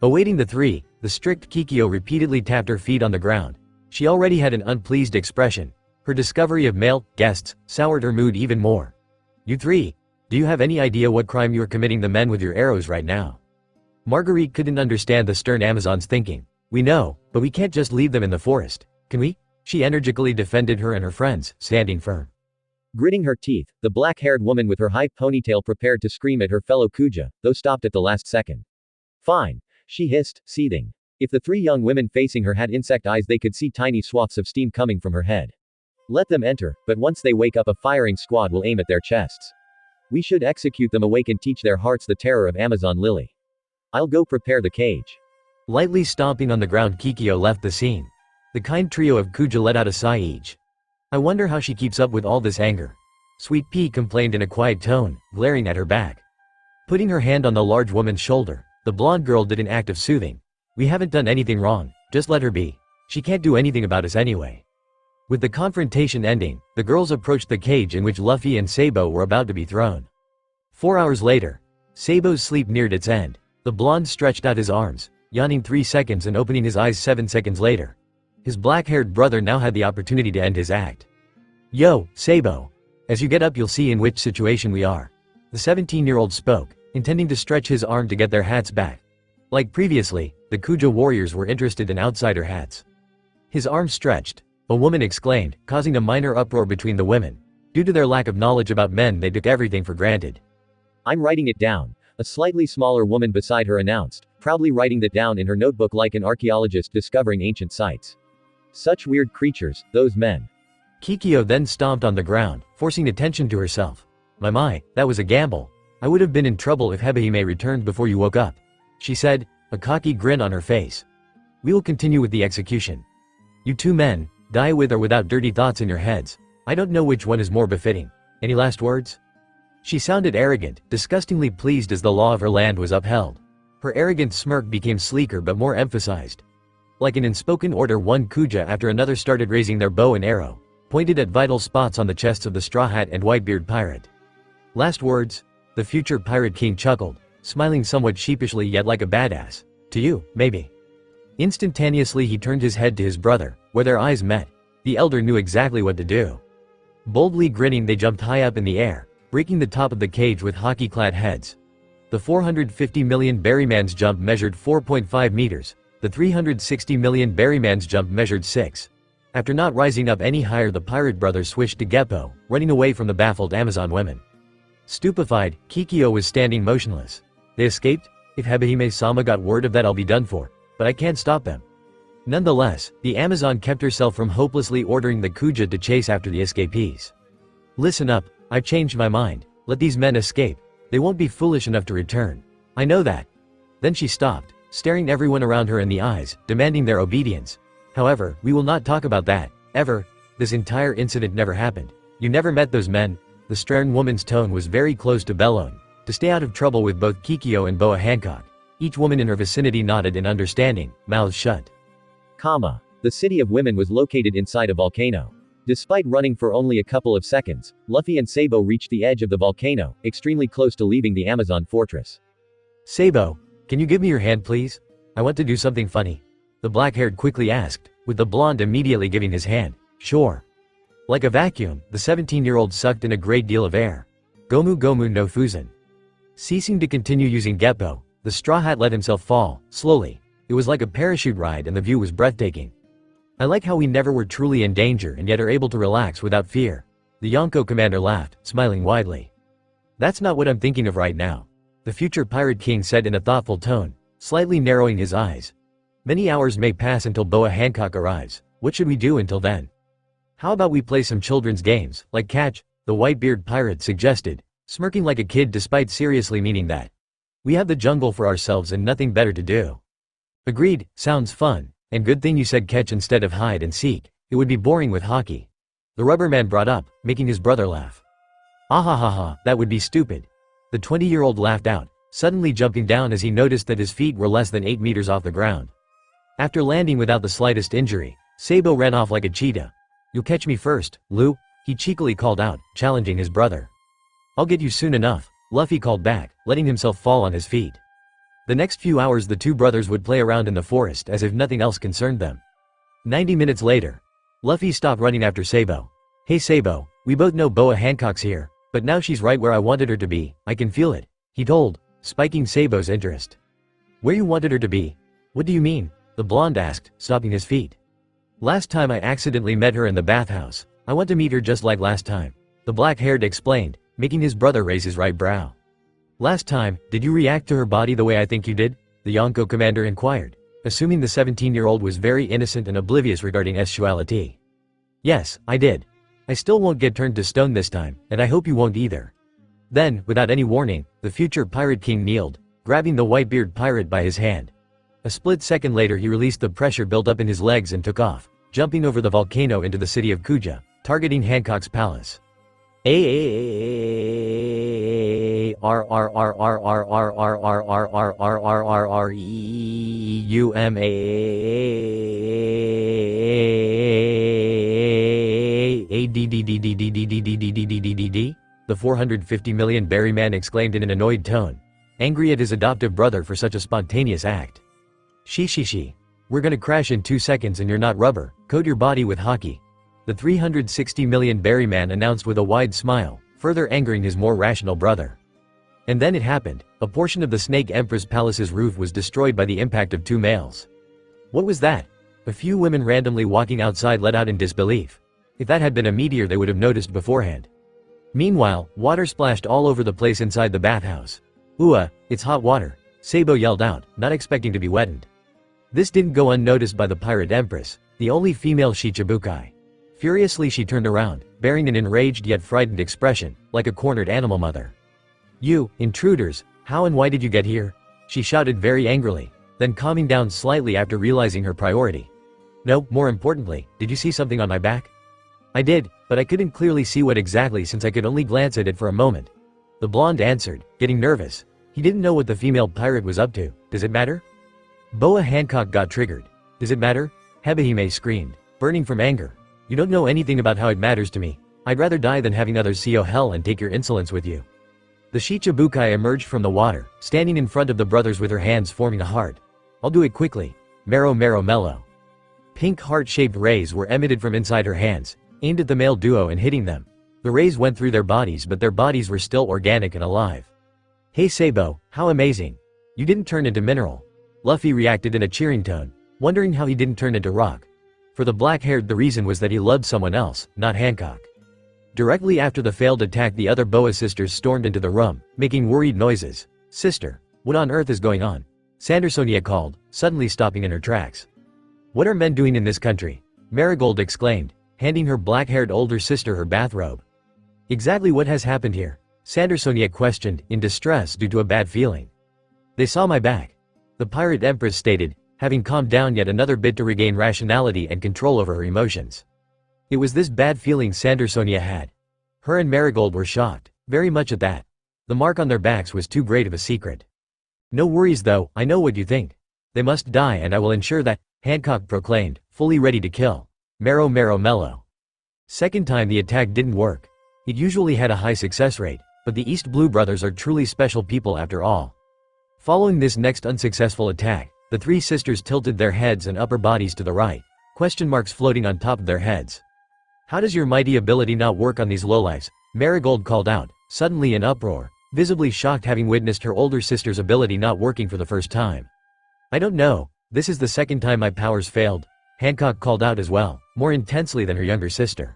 Awaiting the three, the strict Kikyo repeatedly tapped her feet on the ground. She already had an unpleased expression. Her discovery of male guests soured her mood even more. You three, do you have any idea what crime you are committing the men with your arrows right now? Marguerite couldn't understand the stern Amazon's thinking. We know, but we can't just leave them in the forest, can we? She energically defended her and her friends, standing firm. Gritting her teeth, the black-haired woman with her high ponytail prepared to scream at her fellow Kuja, though stopped at the last second. Fine, she hissed, seething. If the three young women facing her had insect eyes they could see tiny swaths of steam coming from her head. Let them enter, but once they wake up a firing squad will aim at their chests. We should execute them awake and teach their hearts the terror of Amazon Lily. I'll go prepare the cage. Lightly stomping on the ground Kikyo left the scene. The kind trio of Kuja let out a sigh each. I wonder how she keeps up with all this anger. Sweet Pea complained in a quiet tone, glaring at her back. Putting her hand on the large woman's shoulder, the blonde girl did an act of soothing. We haven't done anything wrong, just let her be. She can't do anything about us anyway. With the confrontation ending, the girls approached the cage in which Luffy and Sabo were about to be thrown. 4 hours later, Sabo's sleep neared its end. The blonde stretched out his arms, yawning 3 seconds and opening his eyes 7 seconds later. His black-haired brother now had the opportunity to end his act. Yo, Sabo. As you get up you'll see in which situation we are. The 17-year-old spoke, intending to stretch his arm to get their hats back. Like previously, the Kuja warriors were interested in outsider hats. His arm stretched. A woman exclaimed, causing a minor uproar between the women. Due to their lack of knowledge about men they took everything for granted. I'm writing it down, a slightly smaller woman beside her announced, proudly writing that down in her notebook like an archaeologist discovering ancient sites. Such weird creatures, those men. Kikyo then stomped on the ground, forcing attention to herself. My, that was a gamble. I would have been in trouble if Hebehime returned before you woke up. She said, a cocky grin on her face. We will continue with the execution. You two men, die with or without dirty thoughts in your heads. I don't know which one is more befitting. Any last words? She sounded arrogant, disgustingly pleased as the law of her land was upheld. Her arrogant smirk became sleeker but more emphasized. Like an unspoken order one Kuja after another started raising their bow and arrow, pointed at vital spots on the chests of the Straw Hat and Whitebeard pirate. Last words? The future pirate king chuckled, smiling somewhat sheepishly yet like a badass. To you, maybe. Instantaneously he turned his head to his brother, where their eyes met. The elder knew exactly what to do. Boldly grinning they jumped high up in the air, breaking the top of the cage with hockey-clad heads. The 450 million Berryman's jump measured 4.5 meters. The 360 million Berryman's jump measured 6. After not rising up any higher the pirate brothers switched to Geppo, running away from the baffled Amazon women. Stupefied, Kikyo was standing motionless. They escaped? If Hebehime-sama got word of that I'll be done for. But I can't stop them. Nonetheless, the Amazon kept herself from hopelessly ordering the Kuja to chase after the escapees. Listen up, I've changed my mind. Let these men escape. They won't be foolish enough to return. I know that. Then she stopped, staring everyone around her in the eyes, demanding their obedience. However, we will not talk about that, ever. This entire incident never happened. You never met those men. The stern woman's tone was very close to bellowing. To stay out of trouble with both Kikyo and Boa Hancock. Each woman in her vicinity nodded in understanding, mouths shut. The city of women was located inside a volcano. Despite running for only a couple of seconds, Luffy and Sabo reached the edge of the volcano, extremely close to leaving the Amazon fortress. Sabo, can you give me your hand please? I want to do something funny. The black-haired quickly asked, with the blonde immediately giving his hand. Sure. Like a vacuum, the 17-year-old sucked in a great deal of air. Gomu Gomu no Fuzan. Ceasing to continue using Geppo, the Straw Hat let himself fall, slowly. It was like a parachute ride and the view was breathtaking. I like how we never were truly in danger and yet are able to relax without fear. The Yonko commander laughed, smiling widely. That's not what I'm thinking of right now. The future pirate king said in a thoughtful tone. slightly narrowing his eyes. Many hours may pass until Boa Hancock arrives. What should we do until then? How about we play some children's games, like catch, the Whitebeard pirate suggested, smirking like a kid despite seriously meaning that. We have the jungle for ourselves and nothing better to do. Agreed, sounds fun, and good thing you said catch instead of hide and seek. It would be boring with hockey. The rubber man brought up, making his brother laugh. Ahahaha, that would be stupid. The 20-year-old laughed out, suddenly jumping down as he noticed that his feet were less than 8 meters off the ground. After landing without the slightest injury, Sabo ran off like a cheetah. You'll catch me first, Lou, he cheekily called out, challenging his brother. I'll get you soon enough, Luffy called back, letting himself fall on his feet. The next few hours the two brothers would play around in the forest as if nothing else concerned them. 90 minutes later, Luffy stopped running after Sabo. Hey Sabo, we both know Boa Hancock's here, but now she's right where I wanted her to be, I can feel it, he told, spiking Sabo's interest. Where you wanted her to be? What do you mean? The blonde asked, stopping his feet. Last time I accidentally met her in the bathhouse. I want to meet her just like last time, the black-haired explained, making his brother raise his right brow. Last time, did you react to her body the way I think you did? The Yonko commander inquired, assuming the 17-year-old was very innocent and oblivious regarding sexuality. Yes, I did. I still won't get turned to stone this time, and I hope you won't either. Then, without any warning, the future Pirate King kneeled, grabbing the Whitebeard pirate by his hand. A split second later he released the pressure built up in his legs and took off, jumping over the volcano into the city of Kuja, targeting Hancock's palace. The 450 million berry man exclaimed in an annoyed tone, angry at his adoptive brother for such a spontaneous act. She. We're gonna crash in 2 seconds and you're not rubber, coat your body with hockey. The 360 million berry man announced with a wide smile, further angering his more rational brother. And then it happened, a portion of the Snake Empress Palace's roof was destroyed by the impact of 2 males. What was that? A few women randomly walking outside let out in disbelief. If that had been a meteor they would have noticed beforehand. Meanwhile, water splashed all over the place inside the bathhouse. It's hot water, Sabo yelled out, not expecting to be wetted. This didn't go unnoticed by the Pirate Empress, the only female Shichibukai. Furiously she turned around, bearing an enraged yet frightened expression, like a cornered animal mother. You, intruders, how and why did you get here? She shouted very angrily, then calming down slightly after realizing her priority. No, more importantly, did you see something on my back? I did, but I couldn't clearly see what exactly since I could only glance at it for a moment. The blonde answered, getting nervous. He didn't know what the female pirate was up to. Does it matter? Boa Hancock got triggered. Does it matter? Hebehime screamed, burning from anger. You don't know anything about how it matters to me. I'd rather die than having others see your hell and take your insolence with you. The Shichibukai emerged from the water, standing in front of the brothers with her hands forming a heart. I'll do it quickly. Mero mellow. Pink heart-shaped rays were emitted from inside her hands, aimed at the male duo and hitting them. The rays went through their bodies but their bodies were still organic and alive. Hey Sabo, how amazing. You didn't turn into mineral. Luffy reacted in a cheering tone, wondering how he didn't turn into rock. For the black-haired the reason was that he loved someone else, not Hancock. Directly after the failed attack the other Boa sisters stormed into the room, making worried noises. Sister, what on earth is going on? Sandersonia called, suddenly stopping in her tracks. What are men doing in this country? Marigold exclaimed, handing her black-haired older sister her bathrobe. Exactly what has happened here? Sandersonia questioned, in distress due to a bad feeling. They saw my back. The Pirate Empress stated, having calmed down yet another bit to regain rationality and control over her emotions. It was this bad feeling Sandersonia had. Her and Marigold were shocked, very much at that. The mark on their backs was too great of a secret. No worries though, I know what you think. They must die and I will ensure that, Hancock proclaimed, fully ready to kill. Mero mellow. Second time the attack didn't work. It usually had a high success rate, but the East Blue brothers are truly special people after all. Following this next unsuccessful attack, the 3 sisters tilted their heads and upper bodies to the right, question marks floating on top of their heads. How does your mighty ability not work on these lowlifes? Marigold called out, suddenly in uproar, visibly shocked having witnessed her older sister's ability not working for the first time. I don't know, this is the second time my powers failed, Hancock called out as well, more intensely than her younger sister.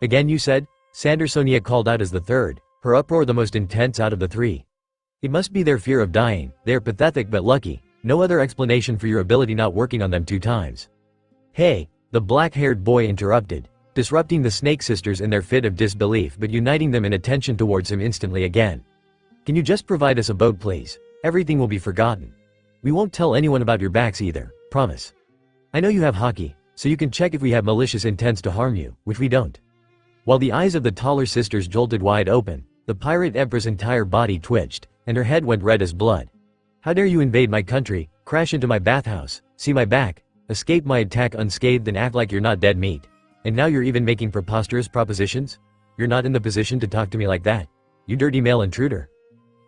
Again you said? Sandersonia called out as the third, her uproar the most intense out of the 3. It must be their fear of dying, they are pathetic but lucky, No other explanation for your ability not working on them 2 times. Hey, the black-haired boy interrupted, disrupting the Snake Sisters in their fit of disbelief but uniting them in attention towards him instantly again. Can you just provide us a boat please? Everything will be forgotten. We won't tell anyone about your backs either, promise. I know you have haki, so you can check if we have malicious intents to harm you, which we don't. While the eyes of the taller sisters jolted wide open, the pirate empress' entire body twitched, and her head went red as blood. How dare you invade my country, crash into my bathhouse, see my back, escape my attack unscathed and act like you're not dead meat. And now you're even making preposterous propositions? You're not in the position to talk to me like that, you dirty male intruder.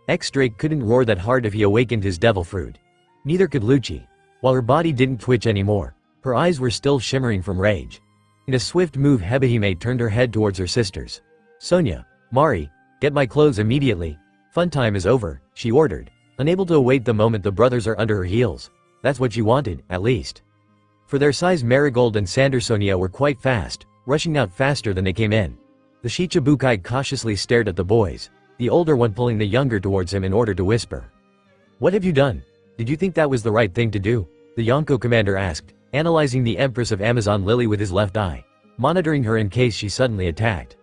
X-Drake couldn't roar that hard if he awakened his devil fruit. Neither could Lucci. While her body didn't twitch anymore, her eyes were still shimmering from rage. In a swift move, Hebehime turned her head towards her sisters. Sonia, Mari, get my clothes immediately. Fun time is over, she ordered, unable to await the moment the brothers are under her heels. That's what she wanted, at least. For their size, Marigold and Sandersonia were quite fast, rushing out faster than they came in. The Shichibukai cautiously stared at the boys, the older one pulling the younger towards him in order to whisper. What have you done? Did you think that was the right thing to do? The Yonko commander asked, analyzing the Empress of Amazon Lily with his left eye, monitoring her in case she suddenly attacked.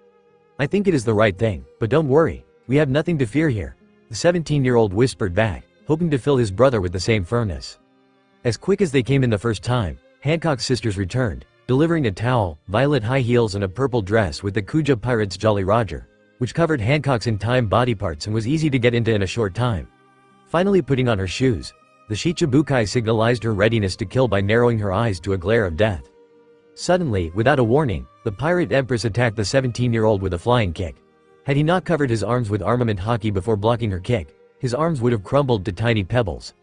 I think it is the right thing, but don't worry, we have nothing to fear here, the 17-year-old whispered back, hoping to fill his brother with the same firmness. As quick as they came in the first time, Hancock's sisters returned, delivering a towel, violet high heels and a purple dress with the Kuja Pirates Jolly Roger, which covered Hancock's entire body parts and was easy to get into in a short time. Finally putting on her shoes, the Shichibukai signalized her readiness to kill by narrowing her eyes to a glare of death. Suddenly, without a warning, the pirate empress attacked the 17-year-old with a flying kick. Had he not covered his arms with armament haki before blocking her kick, his arms would have crumbled to tiny pebbles.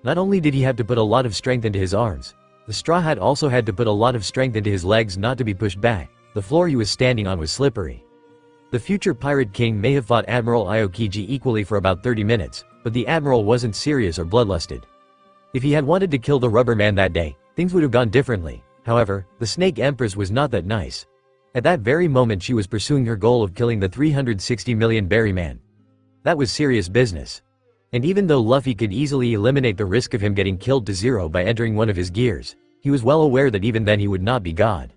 Not only did he have to put a lot of strength into his arms, the Straw Hat also had to put a lot of strength into his legs not to be pushed back. The floor he was standing on was slippery. The future pirate king may have fought Admiral Aokiji equally for about 30 minutes, but the admiral wasn't serious or bloodlusted. If he had wanted to kill the rubber man that day, things would have gone differently. However, the Snake Empress was not that nice. At that very moment she was pursuing her goal of killing the 360 million berry man. That was serious business. And even though Luffy could easily eliminate the risk of him getting killed to zero by entering one of his gears, he was well aware that even then he would not be God.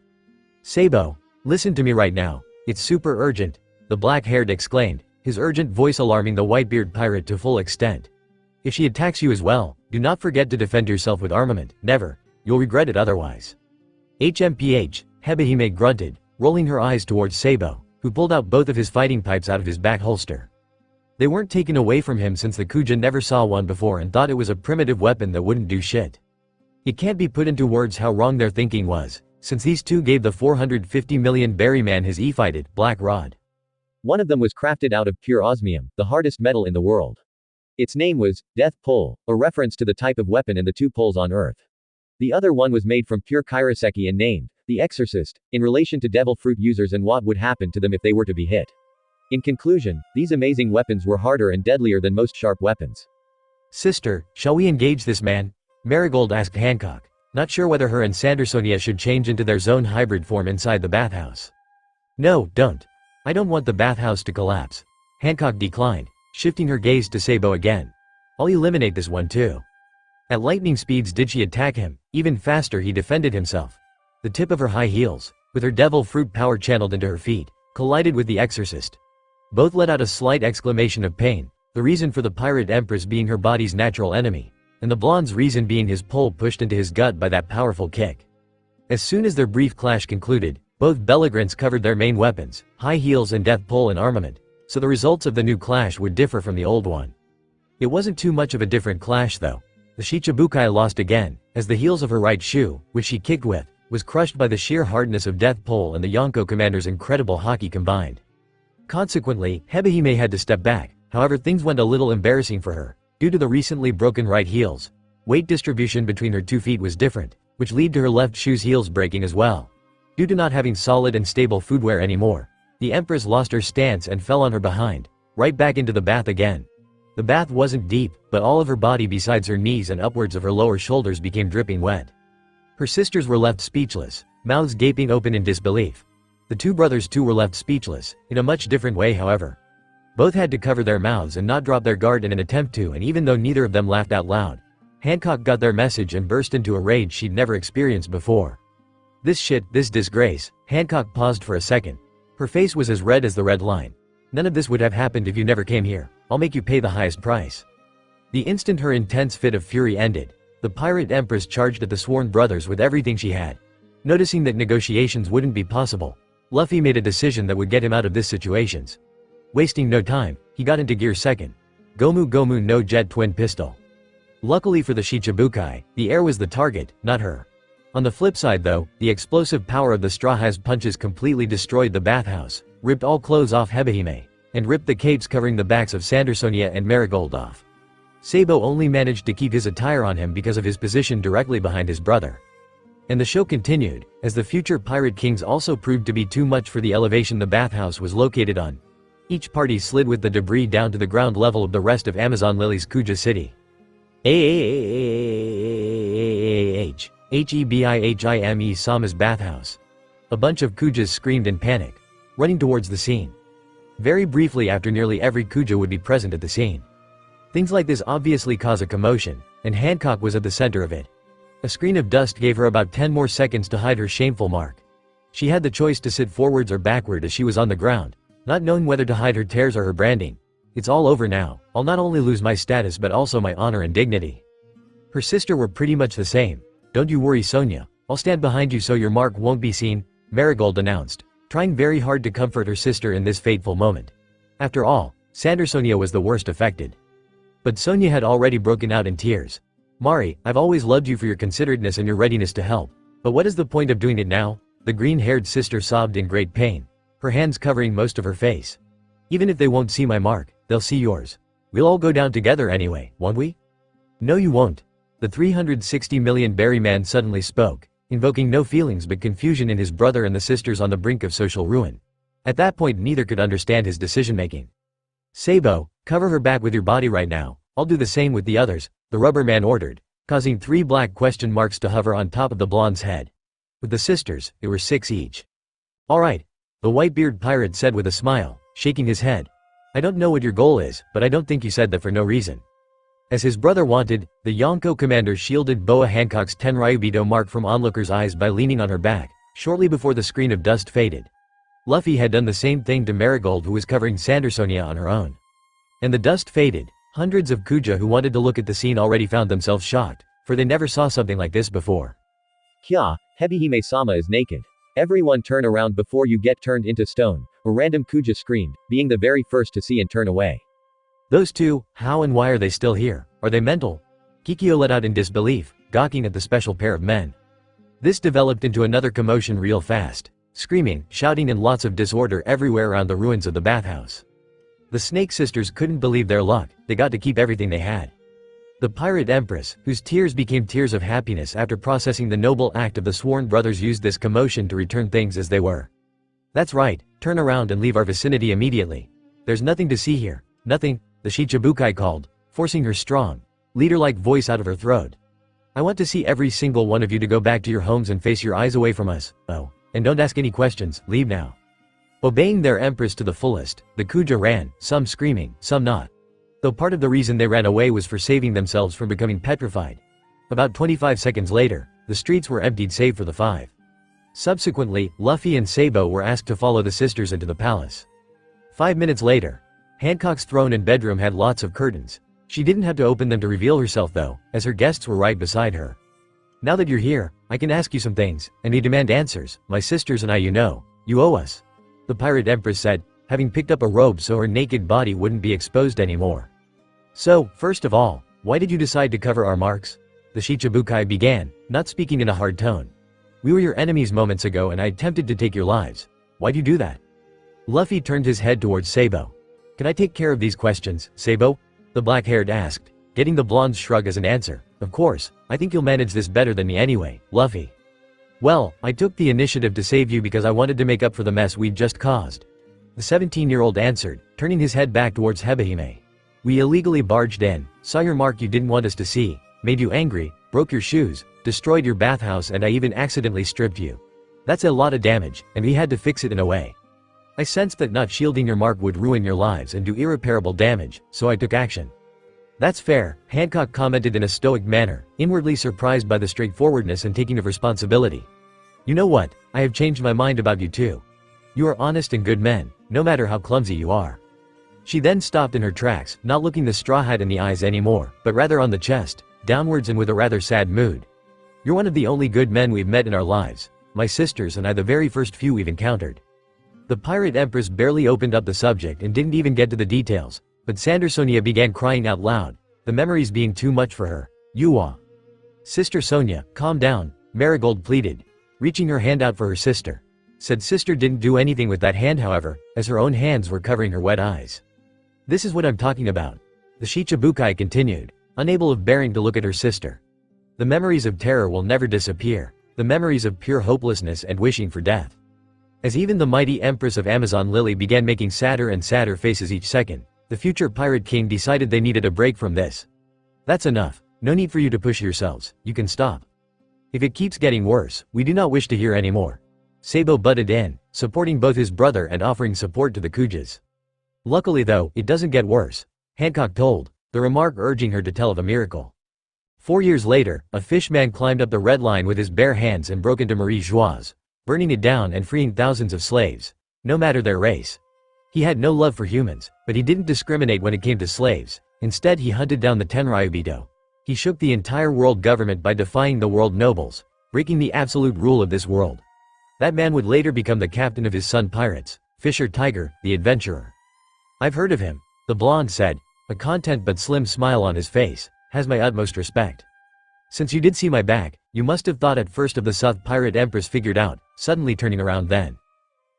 Sabo, listen to me right now, it's super urgent, the black-haired exclaimed, his urgent voice alarming the white-beard pirate to full extent. If she attacks you as well, do not forget to defend yourself with armament, never, you'll regret it otherwise. HMPH, Hebehime grunted, rolling her eyes towards Sabo, who pulled out both of his fighting pipes out of his back holster. They weren't taken away from him since the Kuja never saw one before and thought it was a primitive weapon that wouldn't do shit. It can't be put into words how wrong their thinking was, since these two gave the 450 million berry man his e-fighted black rod. One of them was crafted out of pure osmium, the hardest metal in the world. Its name was Death Pole, a reference to the type of weapon and the 2 poles on Earth. The other one was made from pure kairoseki and named The Exorcist, in relation to devil fruit users and what would happen to them if they were to be hit. In conclusion, these amazing weapons were harder and deadlier than most sharp weapons. Sister, shall we engage this man? Marigold asked Hancock, not sure whether her and Sandersonia should change into their zone hybrid form inside the bathhouse. No, don't. I don't want the bathhouse to collapse. Hancock declined, shifting her gaze to Sabo again. I'll eliminate this one too. At lightning speeds did she attack him, even faster he defended himself. The tip of her high heels, with her devil fruit power channeled into her feet, collided with the exorcist. Both let out a slight exclamation of pain, the reason for the pirate empress being her body's natural enemy, and the blonde's reason being his pole pushed into his gut by that powerful kick. As soon as their brief clash concluded, both belligerents covered their main weapons, high heels and death pole in armament, so the results of the new clash would differ from the old one. It wasn't too much of a different clash though. The Shichibukai lost again, as the heels of her right shoe, which she kicked with, was crushed by the sheer hardness of death pole and the Yonko commander's incredible haki combined. Consequently, Hebehime had to step back, however things went a little embarrassing for her, due to the recently broken right heels. Weight distribution between her 2 feet was different, which led to her left shoe's heels breaking as well. Due to not having solid and stable footwear anymore, the Empress lost her stance and fell on her behind, right back into the bath again. The bath wasn't deep, but all of her body besides her knees and upwards of her lower shoulders became dripping wet. Her sisters were left speechless, mouths gaping open in disbelief. The 2 brothers too were left speechless, in a much different way however. Both had to cover their mouths and not drop their guard in an attempt to, and even though neither of them laughed out loud, Hancock got their message and burst into a rage she'd never experienced before. This shit, this disgrace. Hancock paused for a second. Her face was as red as the red line. None of this would have happened if you never came here. I'll make you pay the highest price. The instant her intense fit of fury ended, the pirate empress charged at the sworn brothers with everything she had. Noticing that negotiations wouldn't be possible, Luffy made a decision that would get him out of this situations. Wasting no time, he got into gear second. Gomu Gomu no Jet twin pistol. Luckily for the Shichibukai, the air was the target, not her. On the flip side though, the explosive power of the Straw Hat's punches completely destroyed the bathhouse, ripped all clothes off Hebehime, and ripped the capes covering the backs of Sandersonia and Marigold off. Sabo only managed to keep his attire on him because of his position directly behind his brother. And the show continued, as the future pirate kings also proved to be too much for the elevation the bathhouse was located on. Each party slid with the debris down to the ground level of the rest of Amazon Lily's Kuja City. Hebihime Sama's bathhouse. A bunch of Kujas screamed in panic, running towards the scene. Very briefly after, nearly every Kuja would be present at the scene. Things like this obviously cause a commotion, and Hancock was at the center of it. A screen of dust gave her about 10 more seconds to hide her shameful mark. She had the choice to sit forwards or backward as she was on the ground, not knowing whether to hide her tears or her branding. It's all over now. I'll not only lose my status but also my honor and dignity. Her sister were pretty much the same. Don't you worry, Sonia. I'll stand behind you so your mark won't be seen, Marigold announced, trying very hard to comfort her sister in this fateful moment. After all, Sandersonia was the worst affected. But Sonia had already broken out in tears. Mari, I've always loved you for your considerateness and your readiness to help. But what is the point of doing it now? The green-haired sister sobbed in great pain, her hands covering most of her face. Even if they won't see my mark, they'll see yours. We'll all go down together anyway, won't we? No, you won't. The 360 million berry man suddenly spoke, invoking no feelings but confusion in his brother and the sisters on the brink of social ruin. At that point neither could understand his decision-making. Sabo, cover her back with your body right now. I'll do the same with the others, the rubber man ordered, causing 3 black question marks to hover on top of the blonde's head. With the sisters, there were 6 each. All right, the white-beard pirate said with a smile, shaking his head. I don't know what your goal is, but I don't think you said that for no reason. As his brother wanted, the Yonko commander shielded Boa Hancock's Tenryubito mark from onlookers' eyes by leaning on her back, shortly before the screen of dust faded. Luffy had done the same thing to Marigold, who was covering Sandersonia on her own. And the dust faded. Hundreds of Kuja who wanted to look at the scene already found themselves shocked, for they never saw something like this before. Kya, Hebehime-sama is naked. Everyone turn around before you get turned into stone, a random Kuja screamed, being the very first to see and turn away. Those two, how and why are they still here? Are they mental? Kikyo let out in disbelief, gawking at the special pair of men. This developed into another commotion real fast. Screaming, shouting and lots of disorder everywhere around the ruins of the bathhouse. The Snake Sisters couldn't believe their luck, they got to keep everything they had. The Pirate Empress, whose tears became tears of happiness after processing the noble act of the sworn brothers, used this commotion to return things as they were. That's right, turn around and leave our vicinity immediately. There's nothing to see here, nothing, the Shichibukai called, forcing her strong, leader-like voice out of her throat. I want to see every single one of you to go back to your homes and face your eyes away from us, oh, and don't ask any questions, leave now. Obeying their empress to the fullest, the Kuja ran, some screaming, some not. Though part of the reason they ran away was for saving themselves from becoming petrified. About 25 seconds later, the streets were emptied save for the 5. Subsequently, Luffy and Sabo were asked to follow the sisters into the palace. 5 minutes later, Hancock's throne and bedroom had lots of curtains. She didn't have to open them to reveal herself though, as her guests were right beside her. Now that you're here, I can ask you some things, and we demand answers, my sisters and I, you owe us. The Pirate Empress said, having picked up a robe so her naked body wouldn't be exposed anymore. So, first of all, why did you decide to cover our marks? The Shichibukai began, not speaking in a hard tone. We were your enemies moments ago and I attempted to take your lives. Why'd you do that? Luffy turned his head towards Sabo. Can I take care of these questions, Sabo? The black-haired asked, getting the blonde's shrug as an answer. Of course, I think you'll manage this better than me anyway, Luffy. Well, I took the initiative to save you because I wanted to make up for the mess we'd just caused. The 17-year-old answered, turning his head back towards Hebehime. We illegally barged in, saw your mark you didn't want us to see, made you angry, broke your shoes, destroyed your bathhouse, and I even accidentally stripped you. That's a lot of damage, and we had to fix it in a way. I sensed that not shielding your mark would ruin your lives and do irreparable damage, so I took action. That's fair, Hancock commented in a stoic manner, inwardly surprised by the straightforwardness and taking of responsibility. You know what, I have changed my mind about you too. You are honest and good men, no matter how clumsy you are. She then stopped in her tracks, not looking the Straw Hat in the eyes anymore, but rather on the chest, downwards and with a rather sad mood. You're one of the only good men we've met in our lives, my sisters and I the very first few we've encountered. The Pirate Empress barely opened up the subject and didn't even get to the details, but Sonia began crying out loud, the memories being too much for her. Yuwa. Sister Sonia, calm down, Marigold pleaded, reaching her hand out for her sister. Said sister didn't do anything with that hand however, as her own hands were covering her wet eyes. This is what I'm talking about. The Shichibukai continued, unable of bearing to look at her sister. The memories of terror will never disappear, the memories of pure hopelessness and wishing for death. As even the mighty Empress of Amazon Lily began making sadder and sadder faces each second, the future Pirate King decided they needed a break from this. That's enough, no need for you to push yourselves, you can stop. If it keeps getting worse, we do not wish to hear any more. Sabo butted in, supporting both his brother and offering support to the Kujas. Luckily though, it doesn't get worse, Hancock told, the remark urging her to tell of a miracle. 4 years later, a fishman climbed up the red line with his bare hands and broke into Marie Joie's, burning it down and freeing thousands of slaves, no matter their race. He had no love for humans, but he didn't discriminate when it came to slaves, instead he hunted down the Tenryubido. He shook the entire world government by defying the world nobles, breaking the absolute rule of this world. That man would later become the captain of his son pirates, Fisher Tiger, the adventurer. I've heard of him, the blonde said, a content but slim smile on his face, has my utmost respect. Since you did see my back, you must have thought at first of the South Pirate Empress figured out, suddenly turning around then.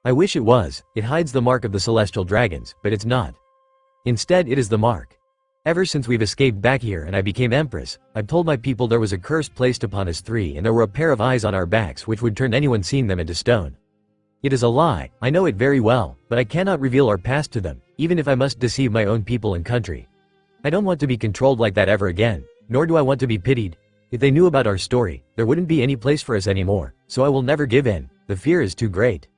I wish it was, it hides the mark of the celestial dragons, but it's not. Instead it is the mark. Ever since we've escaped back here and I became Empress, I've told my people there was a curse placed upon us three and there were a pair of eyes on our backs which would turn anyone seeing them into stone. It is a lie, I know it very well, but I cannot reveal our past to them, even if I must deceive my own people and country. I don't want to be controlled like that ever again, nor do I want to be pitied. If they knew about our story, there wouldn't be any place for us anymore, so I will never give in, the fear is too great.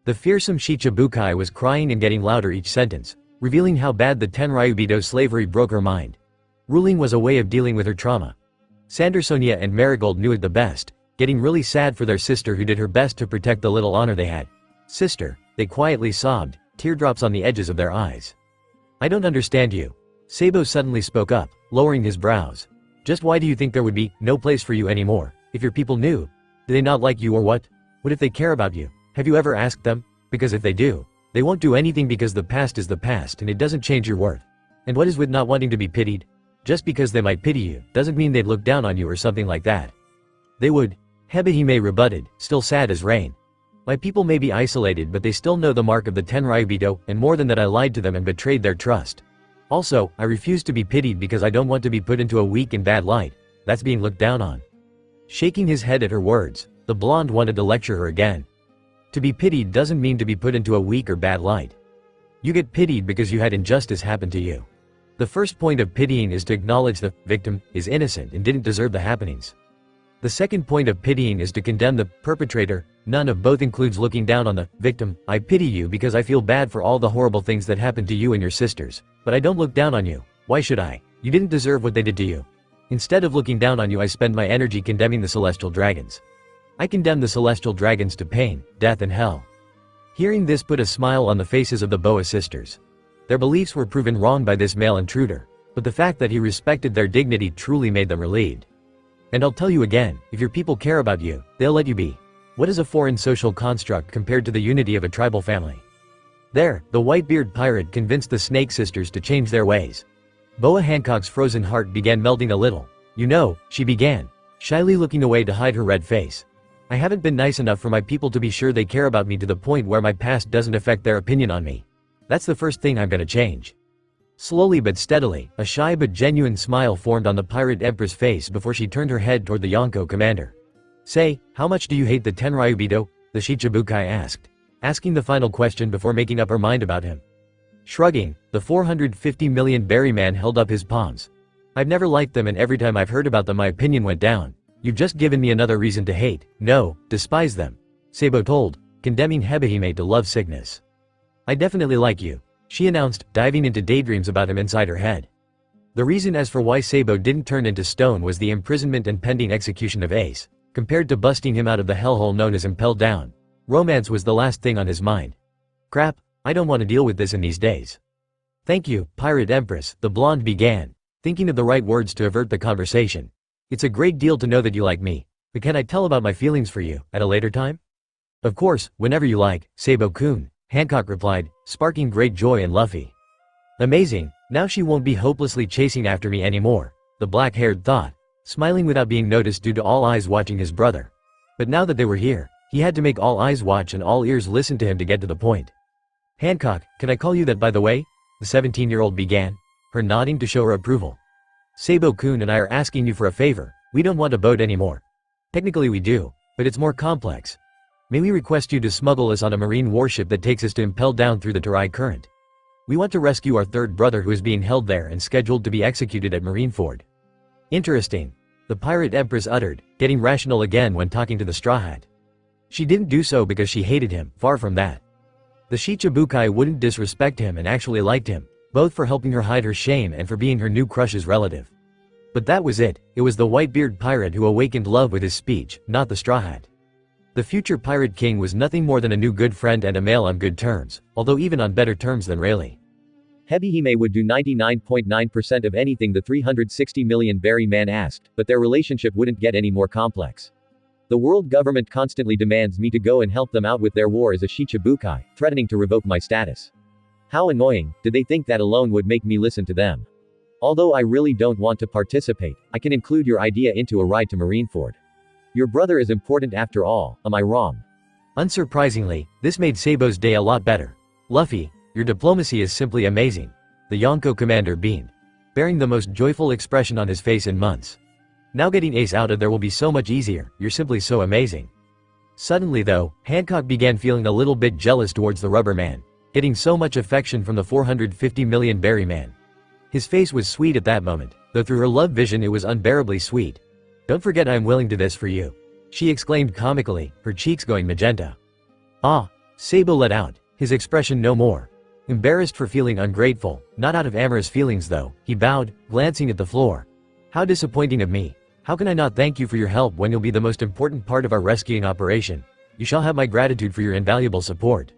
The fearsome Shichibukai was crying and getting louder each sentence, revealing how bad the Tenryubido slavery broke her mind. Ruling was a way of dealing with her trauma. Sonia and Marigold knew it the best, getting really sad for their sister who did her best to protect the little honor they had. Sister, they quietly sobbed, teardrops on the edges of their eyes. I don't understand you. Sabo suddenly spoke up, lowering his brows. Just why do you think there would be no place for you anymore, if your people knew? Do they not like you or what? What if they care about you? Have you ever asked them? Because if they do, they won't do anything because the past is the past and it doesn't change your worth. And what is with not wanting to be pitied? Just because they might pity you, doesn't mean they'd look down on you or something like that. They would. Hebehime rebutted, still sad as rain. My people may be isolated but they still know the mark of the Tenryubido, and more than that I lied to them and betrayed their trust. Also, I refuse to be pitied because I don't want to be put into a weak and bad light. That's being looked down on. Shaking his head at her words, the blonde wanted to lecture her again. To be pitied doesn't mean to be put into a weak or bad light. You get pitied because you had injustice happen to you. The first point of pitying is to acknowledge the victim is innocent and didn't deserve the happenings. The second point of pitying is to condemn the perpetrator. None of both includes looking down on the victim. I pity you because I feel bad for all the horrible things that happened to you and your sisters, but I don't look down on you. Why should I? You didn't deserve what they did to you. Instead of looking down on you, I spend my energy condemning the celestial dragons. I condemn the celestial dragons to pain, death and hell. Hearing this put a smile on the faces of the Boa sisters. Their beliefs were proven wrong by this male intruder, but the fact that he respected their dignity truly made them relieved. And I'll tell you again, if your people care about you, they'll let you be. What is a foreign social construct compared to the unity of a tribal family? There, the Whitebeard pirate convinced the Snake sisters to change their ways. Boa Hancock's frozen heart began melting a little. You know, she began, shyly looking away to hide her red face. I haven't been nice enough for my people to be sure they care about me to the point where my past doesn't affect their opinion on me. That's the first thing I'm gonna change. Slowly but steadily, a shy but genuine smile formed on the Pirate Empress' face before she turned her head toward the Yonko commander. Say, how much do you hate the Tenryubido? The Shichibukai asked, asking the final question before making up her mind about him. Shrugging, the 450 million berry man held up his palms. I've never liked them and every time I've heard about them my opinion went down. You've just given me another reason to hate, no, despise them. Sabo told, condemning Hebehime to love sickness. I definitely like you, she announced, diving into daydreams about him inside her head. The reason as for why Sabo didn't turn into stone was the imprisonment and pending execution of Ace. Compared to busting him out of the hellhole known as Impelled Down, romance was the last thing on his mind. Crap, I don't want to deal with this in these days. Thank you, Pirate Empress, the blonde began, thinking of the right words to avert the conversation. It's a great deal to know that you like me, but can I tell about my feelings for you at a later time? Of course, whenever you like, Sabo-kun, Hancock replied, sparking great joy in Luffy. Amazing, now she won't be hopelessly chasing after me anymore, the black-haired thought, smiling without being noticed due to all eyes watching his brother. But now that they were here, he had to make all eyes watch and all ears listen to him to get to the point. Hancock, can I call you that by the way? The 17-year-old began, her nodding to show her approval. Sabo-kun and I are asking you for a favor, we don't want a boat anymore. Technically we do, but it's more complex. May we request you to smuggle us on a marine warship that takes us to Impelled Down through the Tarai current. We want to rescue our third brother who is being held there and scheduled to be executed at Marineford. Interesting, the Pirate Empress uttered, getting rational again when talking to the Straw Hat. She didn't do so because she hated him, far from that. The Shichibukai wouldn't disrespect him and actually liked him, both for helping her hide her shame and for being her new crush's relative. But that was it was the Whitebeard pirate who awakened love with his speech, not the Straw Hat. The future Pirate King was nothing more than a new good friend and a male on good terms, although even on better terms than Rayleigh. Hebihime would do 99.9% of anything the 360 million berry man asked, but their relationship wouldn't get any more complex. The world government constantly demands me to go and help them out with their war as a Shichibukai, threatening to revoke my status. How annoying, did they think that alone would make me listen to them? Although I really don't want to participate, I can include your idea into a ride to Marineford. Your brother is important after all, am I wrong? Unsurprisingly, this made Sabo's day a lot better. Luffy, your diplomacy is simply amazing. The Yonko commander beamed, bearing the most joyful expression on his face in months. Now getting Ace out of there will be so much easier, you're simply so amazing. Suddenly though, Hancock began feeling a little bit jealous towards the rubber man, getting so much affection from the 450 million berry man. His face was sweet at that moment, though through her love vision it was unbearably sweet. Don't forget I am willing to this for you, she exclaimed comically, her cheeks going magenta. Ah, Sabo let out, his expression no more embarrassed for feeling ungrateful, not out of amorous feelings though, he bowed, glancing at the floor. How disappointing of me. How can I not thank you for your help when you'll be the most important part of our rescuing operation? You shall have my gratitude for your invaluable support.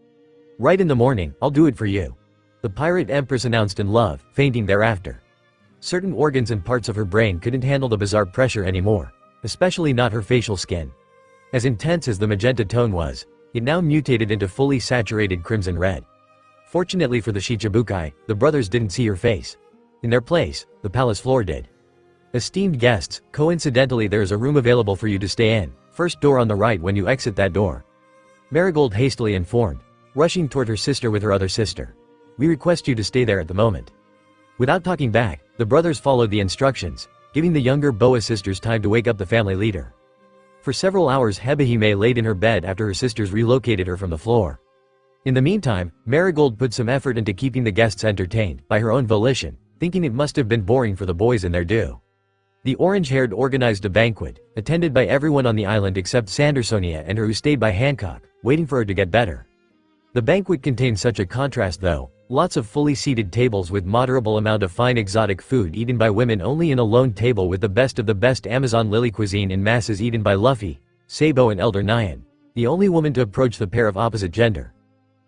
Right in the morning, I'll do it for you. The Pirate Empress announced in love, fainting thereafter. Certain organs and parts of her brain couldn't handle the bizarre pressure anymore, especially not her facial skin. As intense as the magenta tone was, it now mutated into fully saturated crimson red. Fortunately for the Shichibukai, the brothers didn't see her face. In their place, the palace floor did. Esteemed guests, coincidentally there is a room available for you to stay in, first door on the right when you exit that door. Marigold hastily informed, rushing toward her sister with her other sister. We request you to stay there at the moment. Without talking back, the brothers followed the instructions, giving the younger Boa sisters time to wake up the family leader. For several hours Hebihime laid in her bed after her sisters relocated her from the floor. In the meantime, Marigold put some effort into keeping the guests entertained, by her own volition, thinking it must have been boring for the boys in their due. The orange-haired organized a banquet, attended by everyone on the island except Sandersonia and her who stayed by Hancock, waiting for her to get better. The banquet contained such a contrast though, lots of fully seated tables with moderable amount of fine exotic food eaten by women only in a lone table with the best of the best Amazon lily cuisine in masses eaten by Luffy, Sabo and Elder Nyan, the only woman to approach the pair of opposite gender.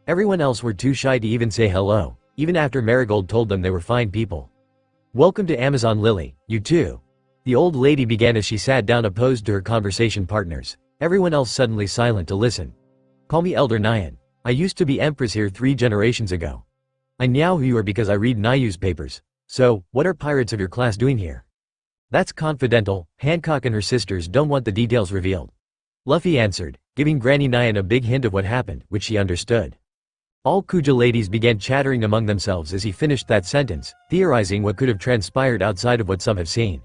Everyone else were too shy to even say hello, even after Marigold told them they were fine people. Welcome to Amazon Lily, you too. The old lady began as she sat down opposed to her conversation partners, everyone else suddenly silent to listen. Call me Elder Nyan. I used to be Empress here 3 generations ago. I know who you are because I read Nayu's papers. So, what are pirates of your class doing here? That's confidential, Hancock and her sisters don't want the details revealed. Luffy answered, giving Granny Nyan a big hint of what happened, which she understood. All Kuja ladies began chattering among themselves as he finished that sentence, theorizing what could have transpired outside of what some have seen.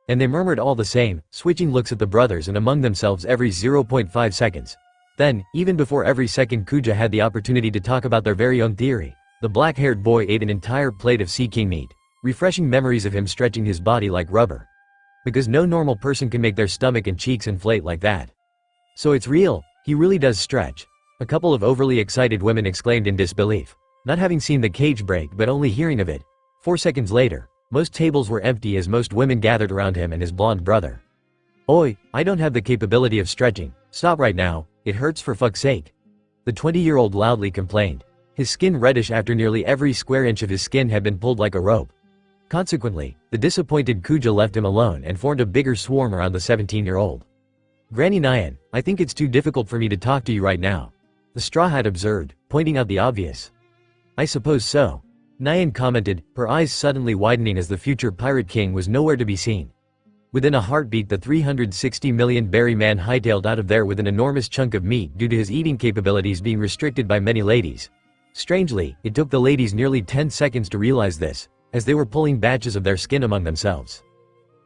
And they murmured all the same, switching looks at the brothers and among themselves every 0.5 seconds. Then, even before every second Kuja had the opportunity to talk about their very own theory, the black-haired boy ate an entire plate of sea king meat, refreshing memories of him stretching his body like rubber. Because no normal person can make their stomach and cheeks inflate like that. So it's real, he really does stretch. A couple of overly excited women exclaimed in disbelief, not having seen the cage break but only hearing of it. 4 seconds later, Most tables were empty as most women gathered around him and his blonde brother. "Oi, I don't have the capability of stretching. Stop right now, it hurts for fuck's sake." The 20-year-old loudly complained. His skin reddish after nearly every square inch of his skin had been pulled like a rope. Consequently, the disappointed Kuja left him alone and formed a bigger swarm around the 17-year-old. "Granny Nyan, I think it's too difficult for me to talk to you right now," the Straw Hat observed, pointing out the obvious. "I suppose so," Nyan commented, her eyes suddenly widening as the future Pirate King was nowhere to be seen. Within a heartbeat, the 360 million berry man hightailed out of there with an enormous chunk of meat due to his eating capabilities being restricted by many ladies. Strangely, it took the ladies nearly 10 seconds to realize this, as they were pulling batches of their skin among themselves.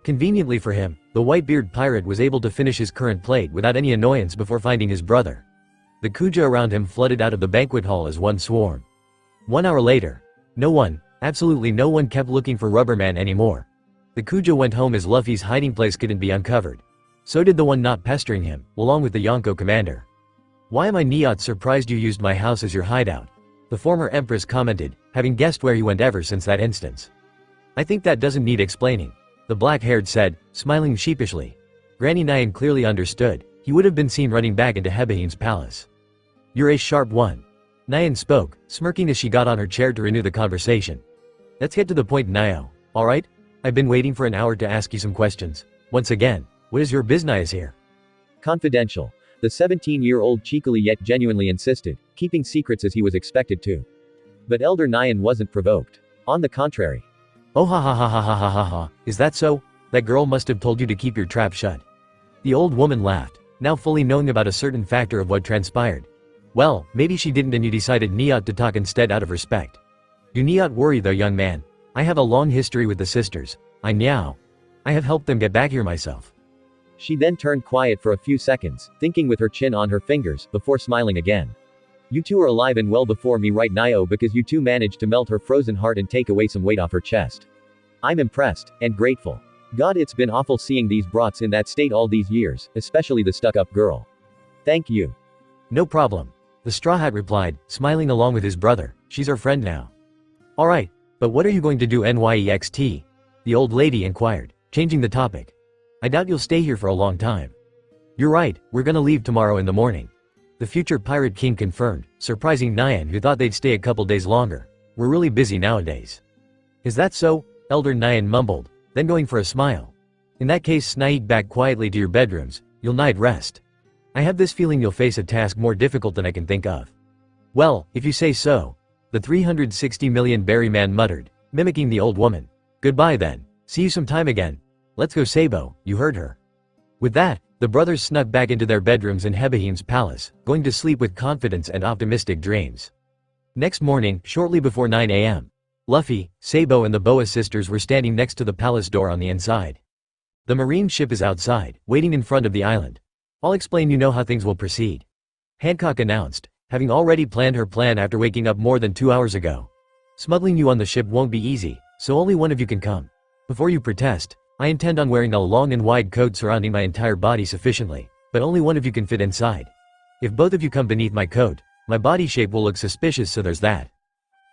Conveniently for him, the Whitebeard pirate was able to finish his current plate without any annoyance before finding his brother. The Kuja around him flooded out of the banquet hall as one swarm. 1 hour later, no one, absolutely no one kept looking for Rubberman anymore. The Kuja went home as Luffy's hiding place couldn't be uncovered. So did the one not pestering him, along with the Yonko commander. "Why am I not surprised you used my house as your hideout?" the former empress commented, having guessed where he went ever since that instance. "I think that doesn't need explaining," the black-haired said, smiling sheepishly. Granny Nyan clearly understood. He would have been seen running back into Hebeheim's palace. "You're a sharp one," Nyan spoke, smirking as she got on her chair to renew the conversation. "Let's get to the point, Nyo. Alright? I've been waiting for an hour to ask you some questions. Once again, what is your business here?" Confidential. The 17-year-old cheekily yet genuinely insisted, keeping secrets as he was expected to. But Elder Nyan wasn't provoked. On the contrary. "Oh ha ha ha ha ha ha ha ha, is that so? That girl must have told you to keep your trap shut." The old woman laughed, now fully knowing about a certain factor of what transpired. "Well, maybe she didn't and you decided not to talk instead out of respect. Do not worry though, young man. I have a long history with the sisters. I have helped them get back here myself." She then turned quiet for a few seconds, thinking with her chin on her fingers, before smiling again. "You two are alive and well before me right now because you two managed to melt her frozen heart and take away some weight off her chest. I'm impressed, and grateful. God, it's been awful seeing these brats in that state all these years, especially the stuck-up girl. Thank you." "No problem," the Straw Hat replied, smiling along with his brother. "She's our friend now." "Alright, but what are you going to do next?" the old lady inquired, changing the topic. "I doubt you'll stay here for a long time." "You're right, we're gonna leave tomorrow in the morning," the future Pirate King confirmed, surprising Nyan, who thought they'd stay a couple days longer. "We're really busy nowadays." "Is that so?" Elder Nyan mumbled, then going for a smile. "In that case, sneak back quietly to your bedrooms, you'll need rest. I have this feeling you'll face a task more difficult than I can think of." "Well, if you say so," the 360 million berry man muttered, mimicking the old woman. "Goodbye then, see you sometime again. Let's go, Sabo, you heard her." With that, the brothers snuck back into their bedrooms in Hebeheim's palace, going to sleep with confidence and optimistic dreams. Next morning, shortly before 9 a.m., Luffy, Sabo and the Boa sisters were standing next to the palace door on the inside. "The marine ship is outside, waiting in front of the island. I'll explain, you know how things will proceed," Hancock announced, having already planned her plan after waking up more than 2 hours ago. "Smuggling you on the ship won't be easy, so only one of you can come. Before you protest, I intend on wearing a long and wide coat surrounding my entire body sufficiently, but only one of you can fit inside. If both of you come beneath my coat, my body shape will look suspicious, so there's that."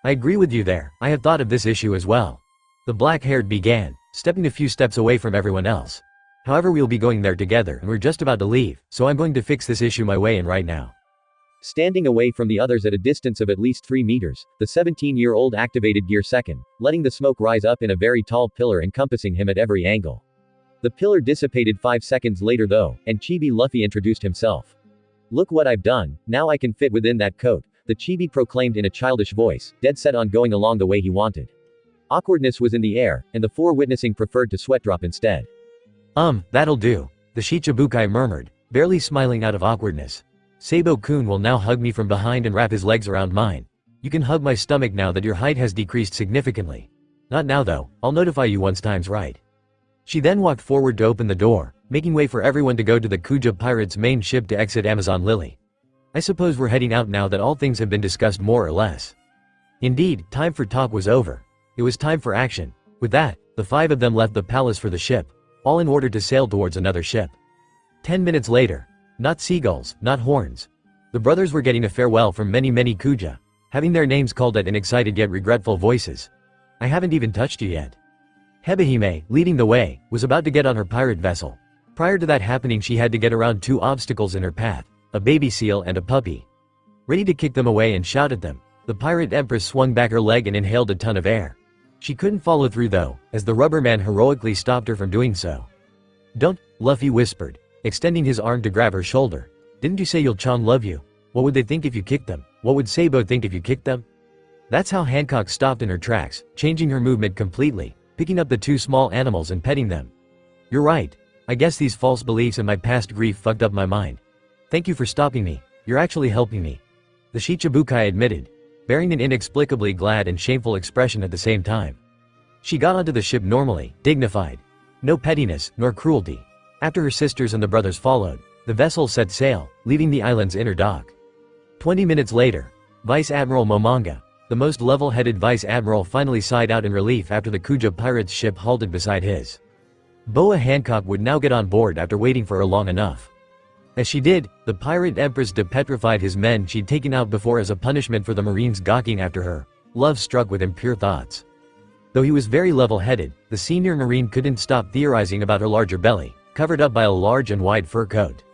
"I agree with you there, I have thought of this issue as well," the black-haired began, stepping a few steps away from everyone else. "However, we'll be going there together and we're just about to leave, so I'm going to fix this issue my way in right now." Standing away from the others at a distance of at least 3 meters, the 17-year-old activated Gear Second, letting the smoke rise up in a very tall pillar encompassing him at every angle. The pillar dissipated 5 seconds later though, and Chibi Luffy introduced himself. "Look what I've done, now I can fit within that coat," the Chibi proclaimed in a childish voice, dead set on going along the way he wanted. Awkwardness was in the air, and the 4 witnessing preferred to sweat drop instead. That'll do," the Shichibukai murmured, barely smiling out of awkwardness. "Sabo-kun will now hug me from behind and wrap his legs around mine. You can hug my stomach now that your height has decreased significantly. Not now though, I'll notify you once time's right." She then walked forward to open the door, making way for everyone to go to the Kuja pirates' main ship to exit Amazon Lily. "I suppose we're heading out now that all things have been discussed more or less." Indeed, time for talk was over. It was time for action. With that, the 5 of them left the palace for the ship, all in order to sail towards another ship. 10 minutes later, not seagulls, not horns. The brothers were getting a farewell from many Kuja, having their names called out in excited yet regretful voices. "I haven't even touched you yet." Hebehime, leading the way, was about to get on her pirate vessel. Prior to that happening, she had to get around two obstacles in her path, a baby seal and a puppy. Ready to kick them away and shout at them, the pirate empress swung back her leg and inhaled a ton of air. She couldn't follow through though, as the rubber man heroically stopped her from doing so. "Don't," Luffy whispered, extending his arm to grab her shoulder. "Didn't you say you'll Chan love you? What would they think if you kicked them? What would Sabo think if you kicked them?" That's how Hancock stopped in her tracks, changing her movement completely, picking up the two small animals and petting them. "You're right. I guess these false beliefs and my past grief fucked up my mind. Thank you for stopping me. You're actually helping me," the Shichibukai admitted, bearing an inexplicably glad and shameful expression at the same time. She got onto the ship normally, dignified. No pettiness, nor cruelty. After her sisters and the brothers followed, the vessel set sail, leaving the island's inner dock. 20 minutes later, Vice Admiral Momonga, the most level-headed vice admiral, finally sighed out in relief after the Kuja pirates' ship halted beside his. Boa Hancock would now get on board after waiting for her long enough. As she did, the pirate empress depetrified his men she'd taken out before as a punishment for the marines gawking after her, love struck with impure thoughts. Though he was very level-headed, the senior marine couldn't stop theorizing about her larger belly, covered up by a large and wide fur coat.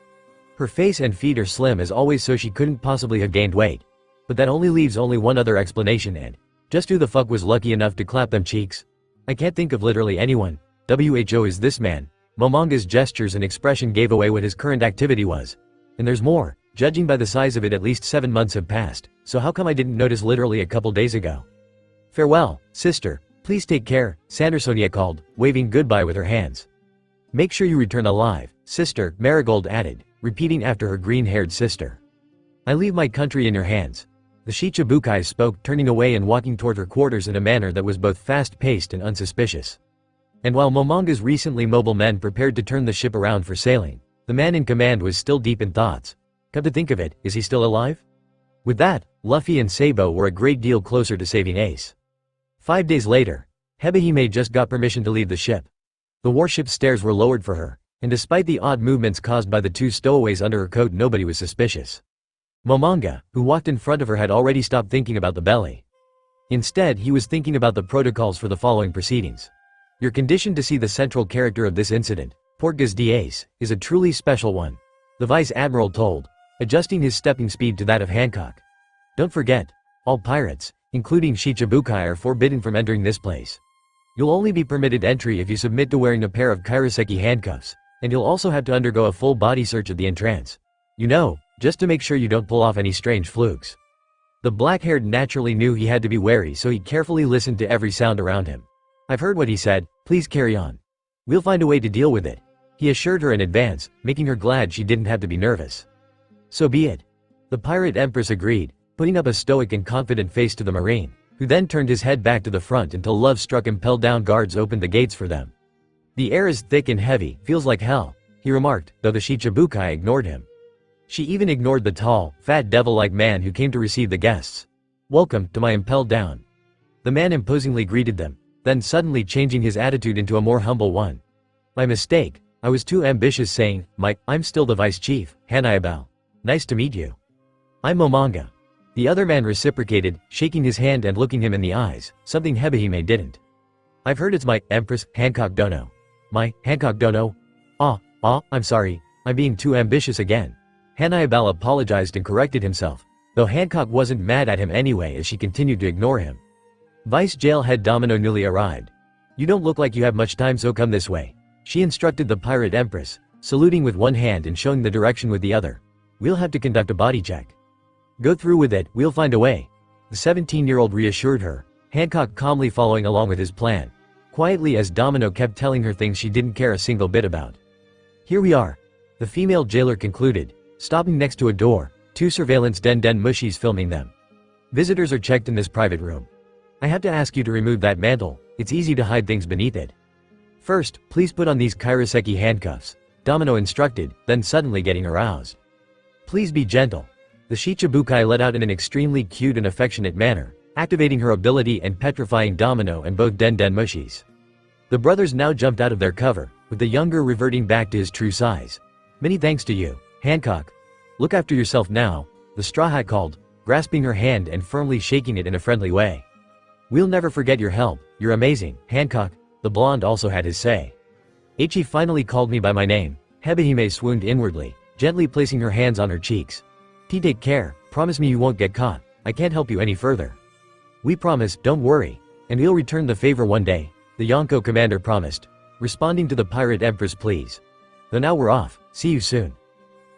Her face and feet are slim as always, so she couldn't possibly have gained weight. But that only leaves one other explanation, and just who the fuck was lucky enough to clap them cheeks? I can't think of literally anyone. Who is this man? Momonga's gestures and expression gave away what his current activity was. And there's more. Judging by the size of it, at least 7 months have passed, so how come I didn't notice literally a couple days ago? "Farewell, sister. Please take care," Sandersonia called, waving goodbye with her hands. "Make sure you return alive, sister," Marigold added, repeating after her green-haired sister. "I leave my country in your hands." The Shichibukai spoke, turning away and walking toward her quarters in a manner that was both fast-paced and unsuspicious. And while Momonga's recently mobile men prepared to turn the ship around for sailing, the man in command was still deep in thoughts. Come to think of it, is he still alive? With that, Luffy and Sabo were a great deal closer to saving Ace. 5 days later, Hebehime just got permission to leave the ship. The warship's stairs were lowered for her, and despite the odd movements caused by the two stowaways under her coat, nobody was suspicious. Momonga, who walked in front of her, had already stopped thinking about the belly. Instead, he was thinking about the protocols for the following proceedings. You're conditioned to see the central character of this incident, Portgas d'Ace, is a truly special one, the Vice Admiral told, adjusting his stepping speed to that of Hancock. Don't forget, all pirates, including Shichibukai, are forbidden from entering this place. You'll only be permitted entry if you submit to wearing a pair of kairoseki handcuffs, and you'll also have to undergo a full body search at the entrance. You know, just to make sure you don't pull off any strange flukes. The black-haired naturally knew he had to be wary, so he carefully listened to every sound around him. I've heard what he said, please carry on. We'll find a way to deal with it, he assured her in advance, making her glad she didn't have to be nervous. So be it. The pirate empress agreed, putting up a stoic and confident face to the marine, who then turned his head back to the front until love-struck impelled-down guards opened the gates for them. The air is thick and heavy, feels like hell, he remarked, though the Shichibukai ignored him. She even ignored the tall, fat devil-like man who came to receive the guests. Welcome to my impelled down. The man imposingly greeted them, then suddenly changing his attitude into a more humble one. My mistake, I was too ambitious, saying, I'm still the vice chief, Hanayabao. Nice to meet you. I'm Momonga. The other man reciprocated, shaking his hand and looking him in the eyes, something Hebehime didn't. I've heard it's my Empress, Hancock Dono. My, Hancock Dono? I'm sorry, I'm being too ambitious again. Hanayabao apologized and corrected himself, though Hancock wasn't mad at him anyway as she continued to ignore him. Vice Jailhead Domino newly arrived. You don't look like you have much time, so come this way. She instructed the pirate empress, saluting with one hand and showing the direction with the other. We'll have to conduct a body check. Go through with it, we'll find a way. The 17-year-old reassured her, Hancock calmly following along with his plan, quietly as Domino kept telling her things she didn't care a single bit about. Here we are, the female jailer concluded, stopping next to a door, two surveillance den mushis filming them. Visitors are checked in this private room. I have to ask you to remove that mantle, it's easy to hide things beneath it. First, please put on these kairoseki handcuffs, Domino instructed, then suddenly getting aroused. Please be gentle. The Shichibukai let out in an extremely cute and affectionate manner, activating her ability and petrifying Domino and both den mushis. The brothers now jumped out of their cover, with the younger reverting back to his true size. Many thanks to you, Hancock. Look after yourself now, the Straw Hat called, grasping her hand and firmly shaking it in a friendly way. We'll never forget your help, you're amazing, Hancock. the blonde also had his say. Ichi finally called me by my name. Hebehime swooned inwardly, gently placing her hands on her cheeks. Take care, promise me you won't get caught. I can't help you any further. We promise, don't worry. And we'll return the favor one day, the Yonko commander promised, responding to the pirate empress pleas. Though now we're off, see you soon.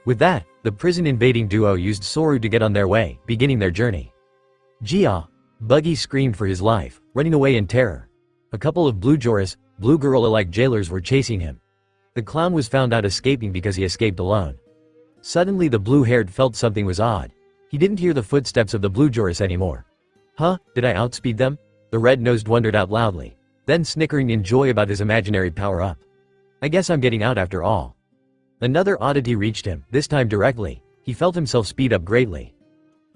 With that, the prison invading duo used Soru to get on their way, beginning their journey. Gia! Buggy screamed for his life, running away in terror. A couple of blue Joris, blue gorilla-like jailers were chasing him. The clown was found out escaping because he escaped alone. Suddenly the blue-haired felt something was odd. He didn't hear the footsteps of the blue Joris anymore. Huh, did I outspeed them? The red-nosed wondered out loudly, then snickering in joy about his imaginary power-up. I guess I'm getting out after all. Another oddity reached him, this time directly. He felt himself speed up greatly.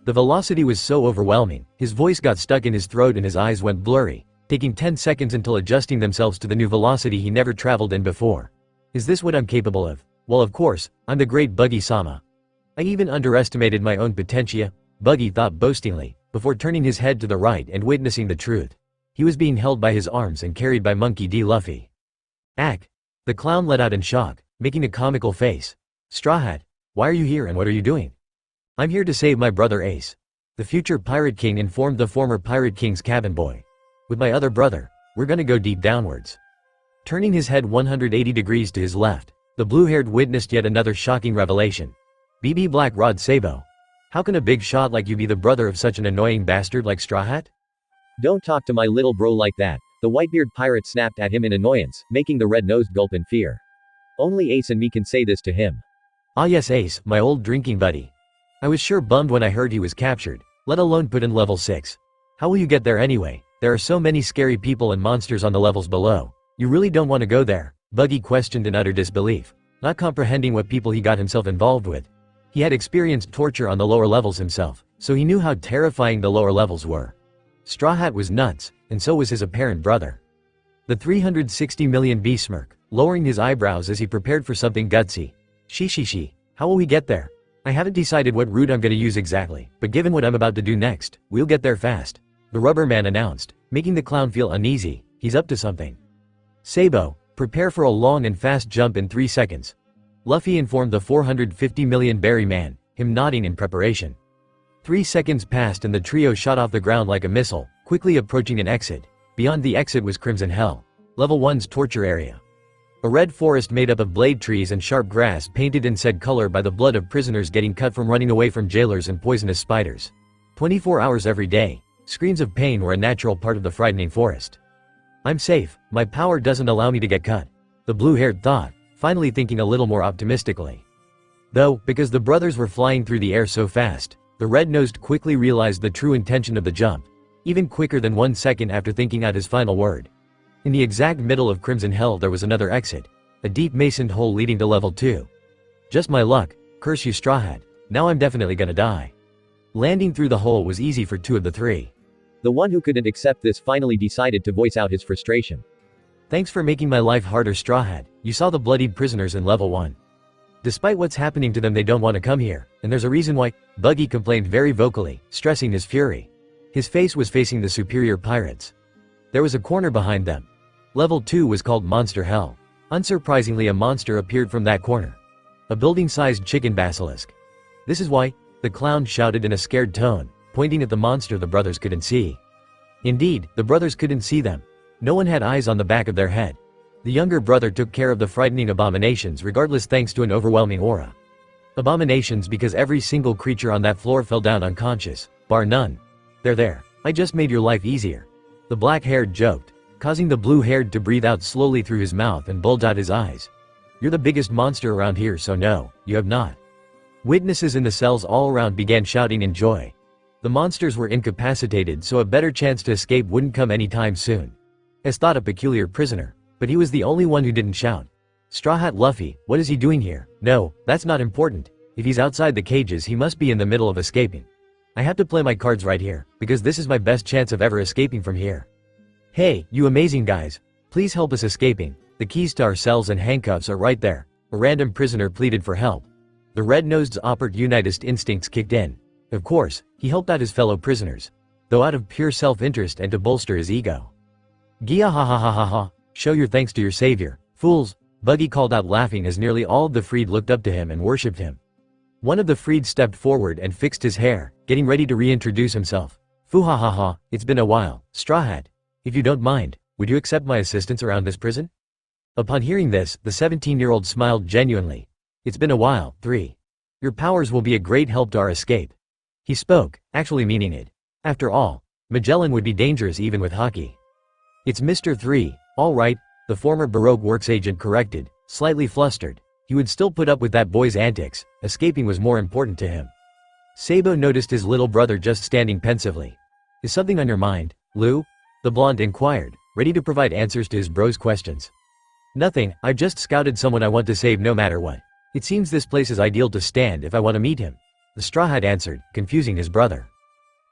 The velocity was so overwhelming, his voice got stuck in his throat and his eyes went blurry, taking 10 seconds until adjusting themselves to the new velocity he never traveled in before. Is this what I'm capable of? Well, of course, I'm the great Buggy-sama. I even underestimated my own potentia, Buggy thought boastingly, before turning his head to the right and witnessing the truth. He was being held by his arms and carried by Monkey D. Luffy. Ack! The clown let out in shock, making a comical face. Straw Hat, why are you here and what are you doing? I'm here to save my brother Ace. The future Pirate King informed the former Pirate King's cabin boy. With my other brother, we're gonna go deep downwards. Turning his head 180 degrees to his left, the blue-haired witnessed yet another shocking revelation. BB Black Rod Sabo. How can a big shot like you be the brother of such an annoying bastard like Straw Hat? Don't talk to my little bro like that, the Whitebeard pirate snapped at him in annoyance, making the red-nosed gulp in fear. Only Ace and me can say this to him. Ah yes Ace, my old drinking buddy. I was sure bummed when I heard he was captured, let alone put in level 6. How will you get there anyway? There are so many scary people and monsters on the levels below. You really don't want to go there? Buggy questioned in utter disbelief, not comprehending what people he got himself involved with. He had experienced torture on the lower levels himself, so he knew how terrifying the lower levels were. Straw Hat was nuts, and so was his apparent brother. The 360 million B smirk, lowering his eyebrows as he prepared for something gutsy. She, how will we get there? I haven't decided what route I'm gonna use exactly, but given what I'm about to do next, we'll get there fast. The rubber man announced, making the clown feel uneasy. He's up to something. Sabo, prepare for a long and fast jump in 3 seconds. Luffy informed the 450 million berry man, him nodding in preparation. 3 seconds passed and the trio shot off the ground like a missile, quickly approaching an exit. Beyond the exit was Crimson Hell, level 1's torture area. A red forest made up of blade trees and sharp grass painted in said color by the blood of prisoners getting cut from running away from jailers and poisonous spiders. 24 hours every day, screams of pain were a natural part of the frightening forest. I'm safe, my power doesn't allow me to get cut, the blue-haired thought, finally thinking a little more optimistically. Though, because the brothers were flying through the air so fast, the red-nosed quickly realized the true intention of the jump, even quicker than 1 second after thinking out his final word. In the exact middle of Crimson Hell there was another exit, a deep masoned hole leading to level 2. Just my luck, curse you Straw Hat, now I'm definitely gonna die. Landing through the hole was easy for 2 of the 3. The one who couldn't accept this finally decided to voice out his frustration. Thanks for making my life harder Straw Hat, you saw the bloodied prisoners in level 1. Despite what's happening to them they don't want to come here, and there's a reason why, Buggy complained very vocally, stressing his fury. His face was facing the superior pirates. There was a corner behind them. Level 2 was called Monster Hell. Unsurprisingly a monster appeared from that corner. A building-sized chicken basilisk. This is why, the clown shouted in a scared tone, pointing at the monster the brothers couldn't see. Indeed, the brothers couldn't see them. No one had eyes on the back of their head. The younger brother took care of the frightening abominations regardless thanks to an overwhelming aura. Abominations because every single creature on that floor fell down unconscious, bar none. There, I just made your life easier. The black-haired joked, causing the blue-haired to breathe out slowly through his mouth and bulge out his eyes. You're the biggest monster around here so no, you have not. Witnesses in the cells all around began shouting in joy. The monsters were incapacitated so a better chance to escape wouldn't come anytime soon. As thought a peculiar prisoner, but he was the only one who didn't shout. Straw Hat Luffy, what is he doing here? No, that's not important. If he's outside the cages he must be in the middle of escaping. I have to play my cards right here, because this is my best chance of ever escaping from here. Hey, you amazing guys. Please help us escaping. The keys to our cells and handcuffs are right there. A random prisoner pleaded for help. The red-nosed's opportunist instincts kicked in. Of course, he helped out his fellow prisoners, though out of pure self-interest and to bolster his ego. Gia ha ha ha ha ha. show your thanks to your savior. Fools, Buggy called out laughing as nearly all of the freed looked up to him and worshipped him. One of the freed stepped forward and fixed his hair, getting ready to reintroduce himself. Foo ha ha ha, it's been a while, Straw Hat. If you don't mind, would you accept my assistance around this prison? Upon hearing this, the 17-year-old smiled genuinely. It's been a while, 3. Your powers will be a great help to our escape. He spoke, actually meaning it. After all, Magellan would be dangerous even with Haki. It's Mr. 3, all right, the former Baroque Works agent corrected, slightly flustered. He would still put up with that boy's antics, escaping was more important to him. Sabo noticed his little brother just standing pensively. Is something on your mind, Lou? The blonde inquired, ready to provide answers to his bro's questions. Nothing, I've just scouted someone I want to save no matter what. It seems this place is ideal to stand if I want to meet him. The Straw Hat answered, confusing his brother.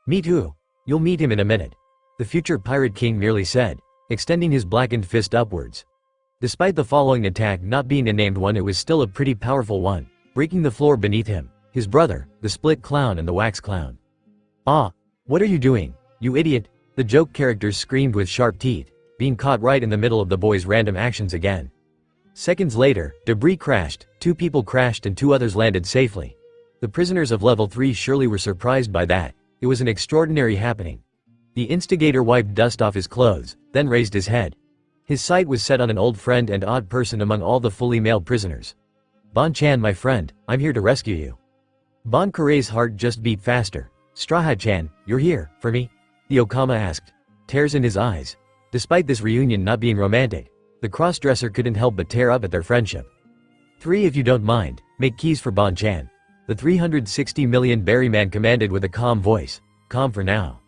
Meet who? You'll meet him in a minute. The future Pirate King merely said, extending his blackened fist upwards. Despite the following attack not being a named one, it was still a pretty powerful one, breaking the floor beneath him, his brother, the split clown and the wax clown. Ah, what are you doing, you idiot? The joke characters screamed with sharp teeth, being caught right in the middle of the boy's random actions again. Seconds later, debris crashed, 2 people crashed and 2 others landed safely. The prisoners of level 3 surely were surprised by that. It was an extraordinary happening. The instigator wiped dust off his clothes, then raised his head. His sight was set on an old friend and odd person among all the fully male prisoners. Bon-chan, my friend, I'm here to rescue you. Bon-Kurei's heart just beat faster. Straw Hat-chan, you're here, for me? The Okama asked, tears in his eyes. Despite this reunion not being romantic, the cross-dresser couldn't help but tear up at their friendship. 3 if you don't mind, make keys for Bon-chan. The 360 million berry man commanded with a calm voice. Calm for now.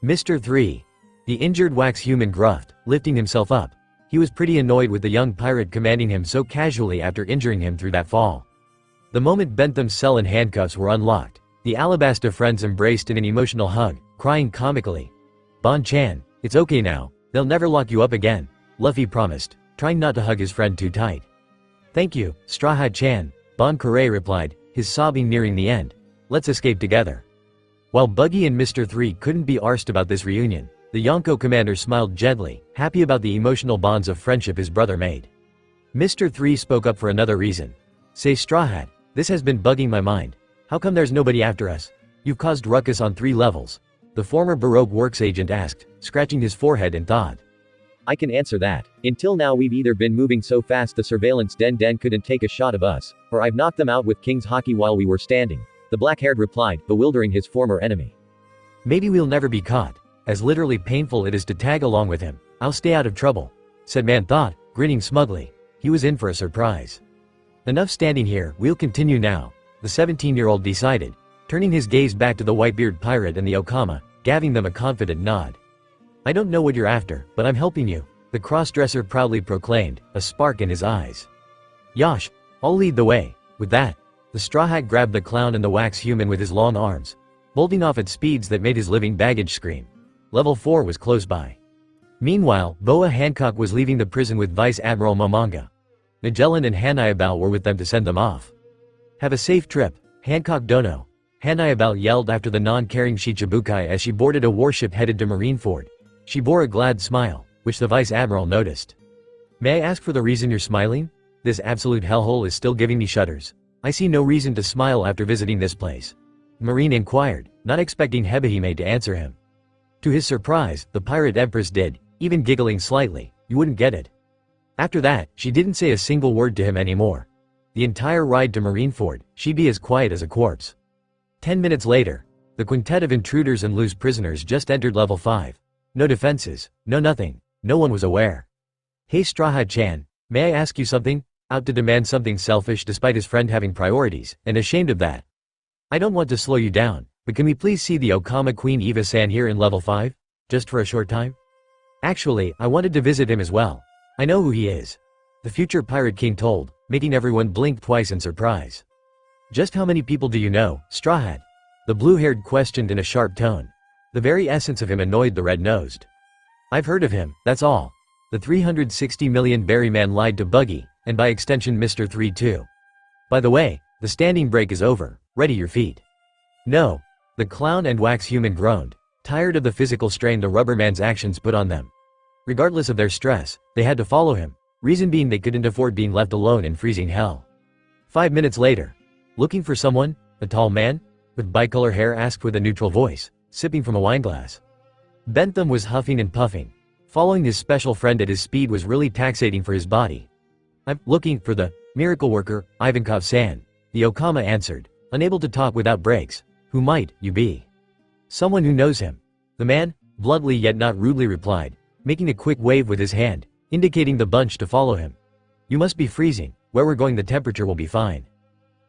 Mr. 3. The injured wax human gruffed, lifting himself up. He was pretty annoyed with the young pirate commanding him so casually after injuring him through that fall. The moment Bentham's cell and handcuffs were unlocked, the Alabasta friends embraced in an emotional hug, crying comically. Bon-chan, it's okay now, they'll never lock you up again, Luffy promised, trying not to hug his friend too tight. Thank you, Straw Hat-chan, Bon-Kurei replied, his sobbing nearing the end. Let's escape together. While Buggy and Mr. 3 couldn't be arsed about this reunion, the Yonko commander smiled gently, happy about the emotional bonds of friendship his brother made. Mr. 3 spoke up for another reason. Say Straw Hat, this has been bugging my mind. How come there's nobody after us? You've caused ruckus on 3 levels. The former Baroque Works agent asked, scratching his forehead in thought. I can answer that. Until now we've either been moving so fast the surveillance den couldn't take a shot of us, or I've knocked them out with King's Haki while we were standing, the black-haired replied, bewildering his former enemy. Maybe we'll never be caught. As literally painful it is to tag along with him, I'll stay out of trouble, said Man Thought, grinning smugly. He was in for a surprise. Enough standing here, we'll continue now, the 17-year-old decided, turning his gaze back to the Whitebeard pirate and the Okama, giving them a confident nod. I don't know what you're after, but I'm helping you, the cross-dresser proudly proclaimed, a spark in his eyes. Yosh, I'll lead the way. With that, the Straw Hat grabbed the clown and the wax human with his long arms, bolting off at speeds that made his living baggage scream. Level 4 was close by. Meanwhile, Boa Hancock was leaving the prison with Vice Admiral Momonga. Magellan and Hanayabal were with them to send them off. Have a safe trip, Hancock Dono, Hanayabal yelled after the non-caring Shichibukai as she boarded a warship headed to Marineford. She bore a glad smile, which the Vice Admiral noticed. May I ask for the reason you're smiling? This absolute hellhole is still giving me shudders. I see no reason to smile after visiting this place. Marine inquired, not expecting Hebehime to answer him. To his surprise, the pirate empress did, even giggling slightly. You wouldn't get it. After that, she didn't say a single word to him anymore. The entire ride to Marineford, she'd be as quiet as a corpse. 10 minutes later, the quintet of intruders and loose prisoners just entered level 5. No defenses, no nothing, no one was aware. Hey Straw Hat-chan, may I ask you something? Out to demand something selfish despite his friend having priorities, and ashamed of that. I don't want to slow you down, but can we please see the Okama Queen Eva-san here in level 5? Just for a short time? Actually, I wanted to visit him as well. I know who he is. The future Pirate King told, making everyone blink twice in surprise. Just how many people do you know, Straw Hat? The blue-haired questioned in a sharp tone. The very essence of him annoyed the red-nosed. I've heard of him, that's all. The 360 million berry man lied to Buggy, and by extension Mr. 3 too. By the way, the standing break is over, ready your feet. No. The clown and wax human groaned, tired of the physical strain the rubber man's actions put on them. Regardless of their stress, they had to follow him, reason being they couldn't afford being left alone in freezing hell. 5 minutes later. Looking for someone? A tall man with bicolor hair asked with a neutral voice, sipping from a wineglass. Bentham was huffing and puffing. Following his special friend at his speed was really taxating for his body. I'm looking for the miracle worker, Ivankov-san, the Okama answered, unable to talk without breaks. Who might you be? Someone who knows him. The man, bluntly yet not rudely replied, making a quick wave with his hand, indicating the bunch to follow him. You must be freezing. Where we're going the temperature will be fine.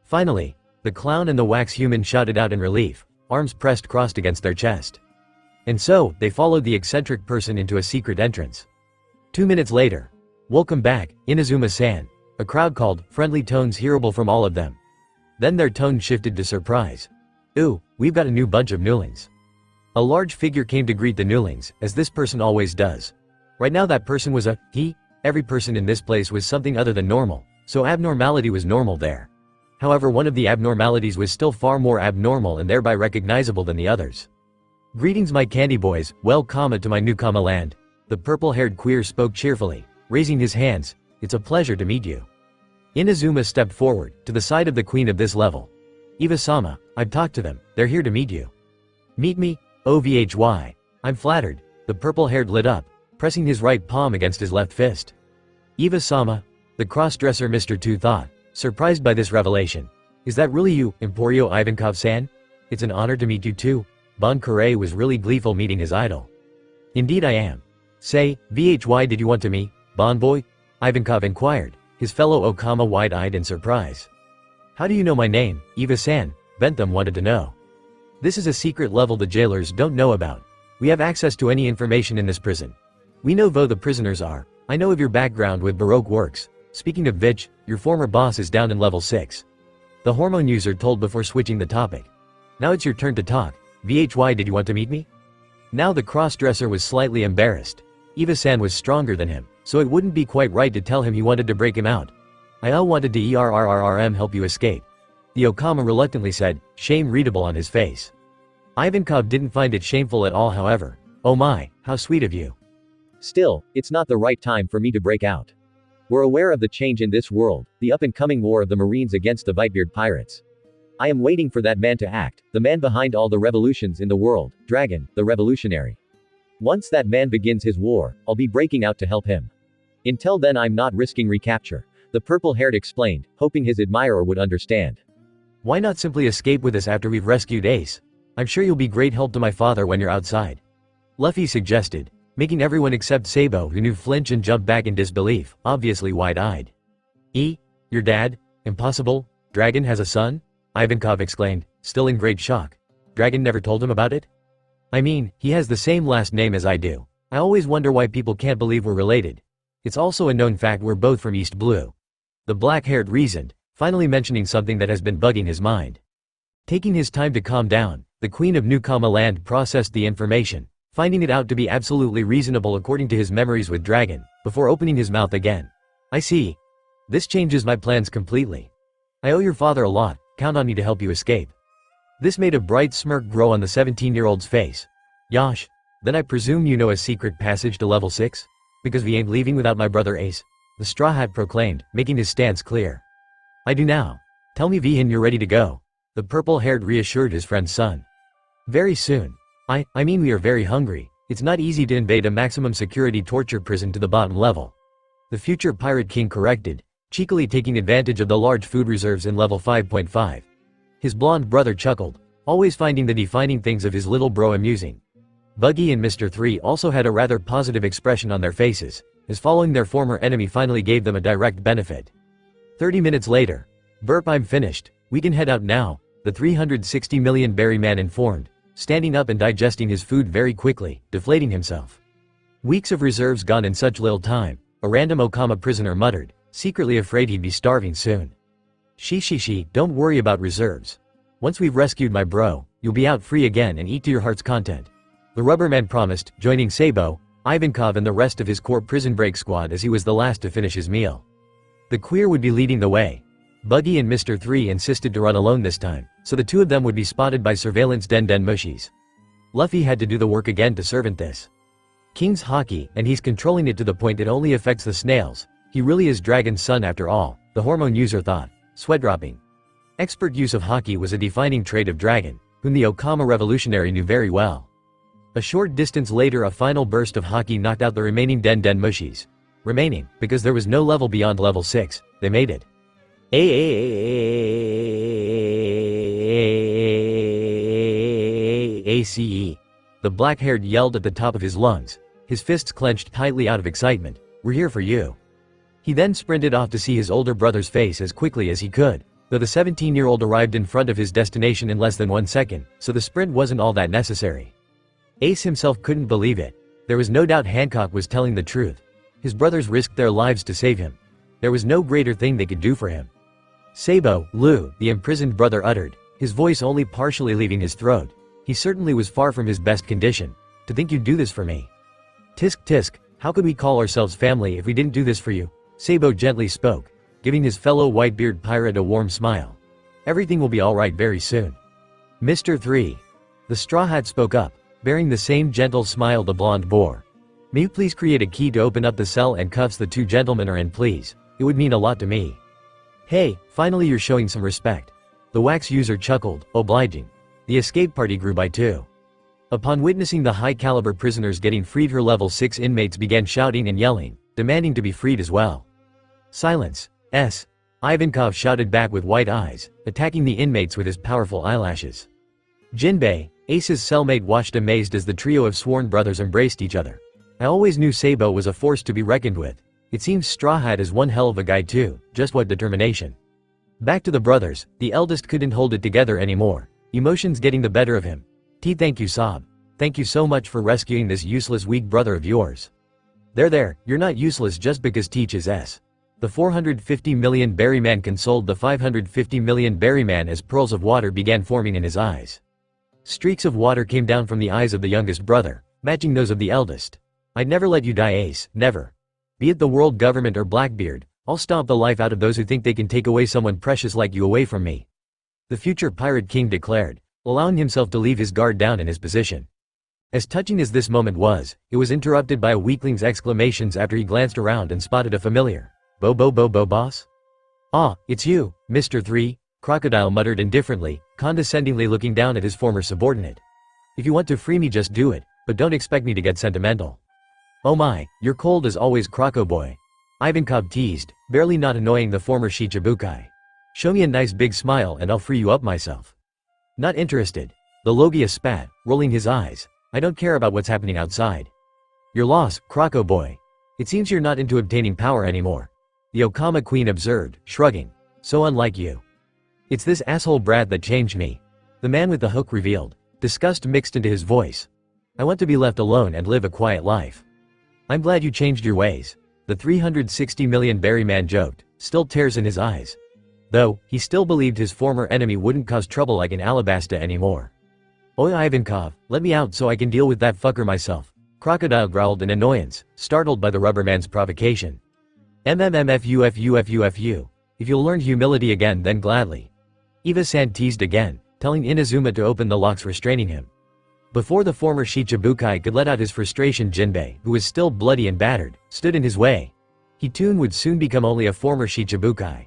Finally, the clown and the wax human shouted out in relief, arms pressed crossed against their chest. And so, they followed the eccentric person into a secret entrance. 2 minutes later. Welcome back, Inazuma-san. A crowd called, friendly tones hearable from all of them. Then their tone shifted to surprise. Ooh, we've got a new bunch of newlings. A large figure came to greet the newlings, as this person always does. Right now that person was a he. Every person in this place was something other than normal, so abnormality was normal there. However, one of the abnormalities was still far more abnormal and thereby recognizable than the others. Greetings my candy boys, welcome to my nakama land. The purple-haired queer spoke cheerfully, raising his hands. It's a pleasure to meet you. Inazuma stepped forward, to the side of the queen of this level. Eva-sama, I've talked to them, they're here to meet you. Meet me? OVHY. I'm flattered. The purple-haired lit up, pressing his right palm against his left fist. Eva-sama, the cross-dresser Mr. Tu thought, surprised by this revelation. Is that really you, Emporio Ivankov-san? It's an honor to meet you too. Katakurii was really gleeful meeting his idol. Indeed I am. Say, VHY did you want to meet, Bon boy? Ivankov inquired, his fellow Okama wide-eyed in surprise. How do you know my name, Eva-san? Bentham wanted to know. This is a secret level the jailers don't know about. We have access to any information in this prison. We know who the prisoners are. I know of your background with Baroque works. Speaking of which, your former boss is down in level 6. The hormone user told before switching the topic. Now it's your turn to talk. VHY did you want to meet me? Now the cross-dresser was slightly embarrassed. Eva-san was stronger than him, so it wouldn't be quite right to tell him he wanted to break him out. I wanted to help you escape. The Okama reluctantly said, shame readable on his face. Ivankov didn't find it shameful at all however. Oh my, how sweet of you. Still, it's not the right time for me to break out. We're aware of the change in this world, the up-and-coming war of the Marines against the Whitebeard pirates. I am waiting for that man to act, the man behind all the revolutions in the world, Dragon, the revolutionary. Once that man begins his war, I'll be breaking out to help him. Until then I'm not risking recapture, the purple-haired explained, hoping his admirer would understand. Why not simply escape with us after we've rescued Ace? I'm sure you'll be great help to my father when you're outside. Luffy suggested, making everyone except Sabo who knew flinch and jump back in disbelief, obviously wide-eyed. Your dad? Impossible? Dragon has a son? Ivankov exclaimed, still in great shock. Dragon never told him about it? I mean, he has the same last name as I do. I always wonder why people can't believe we're related. It's also a known fact we're both from East Blue. The black-haired reasoned, finally mentioning something that has been bugging his mind. Taking his time to calm down, the Queen of Nakama Land processed the information, finding it out to be absolutely reasonable according to his memories with Dragon, before opening his mouth again. I see. This changes my plans completely. I owe your father a lot, count on me to help you escape. This made a bright smirk grow on the 17-year-old's face. Yash, then I presume you know a secret passage to level 6? Because we ain't leaving without my brother Ace, the Straw Hat proclaimed, making his stance clear. I do now. Tell me Vihin you're ready to go. The purple-haired reassured his friend's son. Very soon. I mean we are very hungry. It's not easy to invade a maximum security torture prison to the bottom level. The future Pirate King corrected, cheekily taking advantage of the large food reserves in level 5.5. His blonde brother chuckled, always finding the defining things of his little bro amusing. Buggy and Mr. 3 also had a rather positive expression on their faces, as following their former enemy finally gave them a direct benefit. 30 minutes later. Burp, I'm finished. We can head out now, the 360 million berry man informed, standing up and digesting his food very quickly, deflating himself. Weeks of reserves gone in such little time, a random Okama prisoner muttered, secretly afraid he'd be starving soon. She, don't worry about reserves. Once we've rescued my bro, you'll be out free again and eat to your heart's content. The rubberman promised, joining Sabo, Ivankov and the rest of his core prison break squad as he was the last to finish his meal. The queer would be leading the way. Buggy and Mr. 3 insisted to run alone this time, so the two of them would be spotted by surveillance Den mushies. Luffy had to do the work again to servant this. King's Haki, and he's controlling it to the point it only affects the snails. He really is Dragon's son after all, the hormone user thought. Sweat dropping. Expert use of Haki was a defining trait of Dragon, whom the Okama revolutionary knew very well. A short distance later a final burst of Haki knocked out the remaining Den Den Mushies. Remaining, because there was no level beyond level 6, they made it. ACE. The black-haired yelled at the top of his lungs, his fists clenched tightly out of excitement. We're here for you. He then sprinted off to see his older brother's face as quickly as he could, though the 17-year-old arrived in front of his destination in less than 1 second, so the sprint wasn't all that necessary. Ace himself couldn't believe it. There was no doubt Hancock was telling the truth. His brothers risked their lives to save him. There was no greater thing they could do for him. Sabo, Lu, the imprisoned brother uttered, his voice only partially leaving his throat. He certainly was far from his best condition. To think you'd do this for me. Tisk tisk, how could we call ourselves family if we didn't do this for you? Sabo gently spoke, giving his fellow Whitebeard pirate a warm smile. Everything will be alright very soon. Mr. 3. The Straw Hat spoke up, bearing the same gentle smile the blonde bore. May you please create a key to open up the cell and cuffs the 2 gentlemen are in, please. It would mean a lot to me. Hey, finally you're showing some respect. The wax user chuckled, obliging. The escape party grew by 2. Upon witnessing the high-caliber prisoners getting freed, her level 6 inmates began shouting and yelling, demanding to be freed as well. Silence. Ivankov shouted back with white eyes, attacking the inmates with his powerful eyelashes. Jinbei, Ace's cellmate, watched amazed as the trio of sworn brothers embraced each other. I always knew Sabo was a force to be reckoned with. It seems Straw Hat is one hell of a guy too, just what determination. Back to the brothers, the eldest couldn't hold it together anymore. Emotions getting the better of him. Thank you, Sob. Thank you so much for rescuing this useless weak brother of yours. There, you're not useless just because Teach is S. The 450 million berry man consoled the 550 million berry man as pearls of water began forming in his eyes. Streaks of water came down from the eyes of the youngest brother, matching those of the eldest. I'd never let you die, Ace, never. Be it the world government or Blackbeard, I'll stomp the life out of those who think they can take away someone precious like you away from me. The future Pirate King declared, allowing himself to leave his guard down in his position. As touching as this moment was, it was interrupted by a weakling's exclamations after he glanced around and spotted a familiar. Bo boss? Ah, it's you, Mr. 3, Crocodile muttered indifferently, condescendingly looking down at his former subordinate. If you want to free me, just do it, but don't expect me to get sentimental. Oh my, you're cold as always, Croco boy. Ivankov teased, barely not annoying the former Shichibukai. Show me a nice big smile and I'll free you up myself. Not interested. The Logia spat, rolling his eyes. I don't care about what's happening outside. Your loss, Croco boy. It seems you're not into obtaining power anymore. The Okama queen observed, shrugging. So unlike you. It's this asshole brat that changed me. The man with the hook revealed, disgust mixed into his voice. I want to be left alone and live a quiet life. I'm glad you changed your ways. The 360 million berry man joked, still tears in his eyes. Though, he still believed his former enemy wouldn't cause trouble like in Alabasta anymore. Oi Ivankov, let me out so I can deal with that fucker myself. Crocodile growled in annoyance, startled by the rubberman's provocation. MMMFUFUFUFU. If you'll learn humility again, then gladly. Eva-san teased again, telling Inazuma to open the locks restraining him. Before the former Shichibukai could let out his frustration, Jinbei, who was still bloody and battered, stood in his way. Hitun would soon become only a former Shichibukai.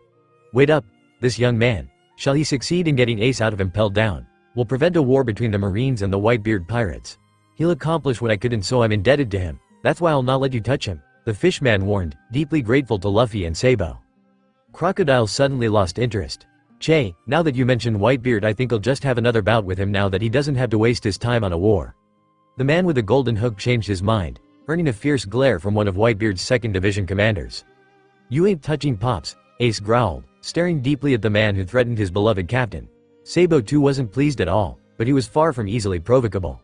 Wait up, this young man. Shall he succeed in getting Ace out of him impelled down, will prevent a war between the Marines and the Whitebeard pirates. He'll accomplish what I couldn't, so I'm indebted to him. That's why I'll not let you touch him. The fishman warned, deeply grateful to Luffy and Sabo. Crocodile suddenly lost interest. Che, now that you mention Whitebeard, I think I'll just have another bout with him now that he doesn't have to waste his time on a war. The man with the golden hook changed his mind, earning a fierce glare from one of Whitebeard's 2nd Division commanders. You ain't touching Pops, Ace growled, staring deeply at the man who threatened his beloved captain. Sabo too wasn't pleased at all, but he was far from easily provocable.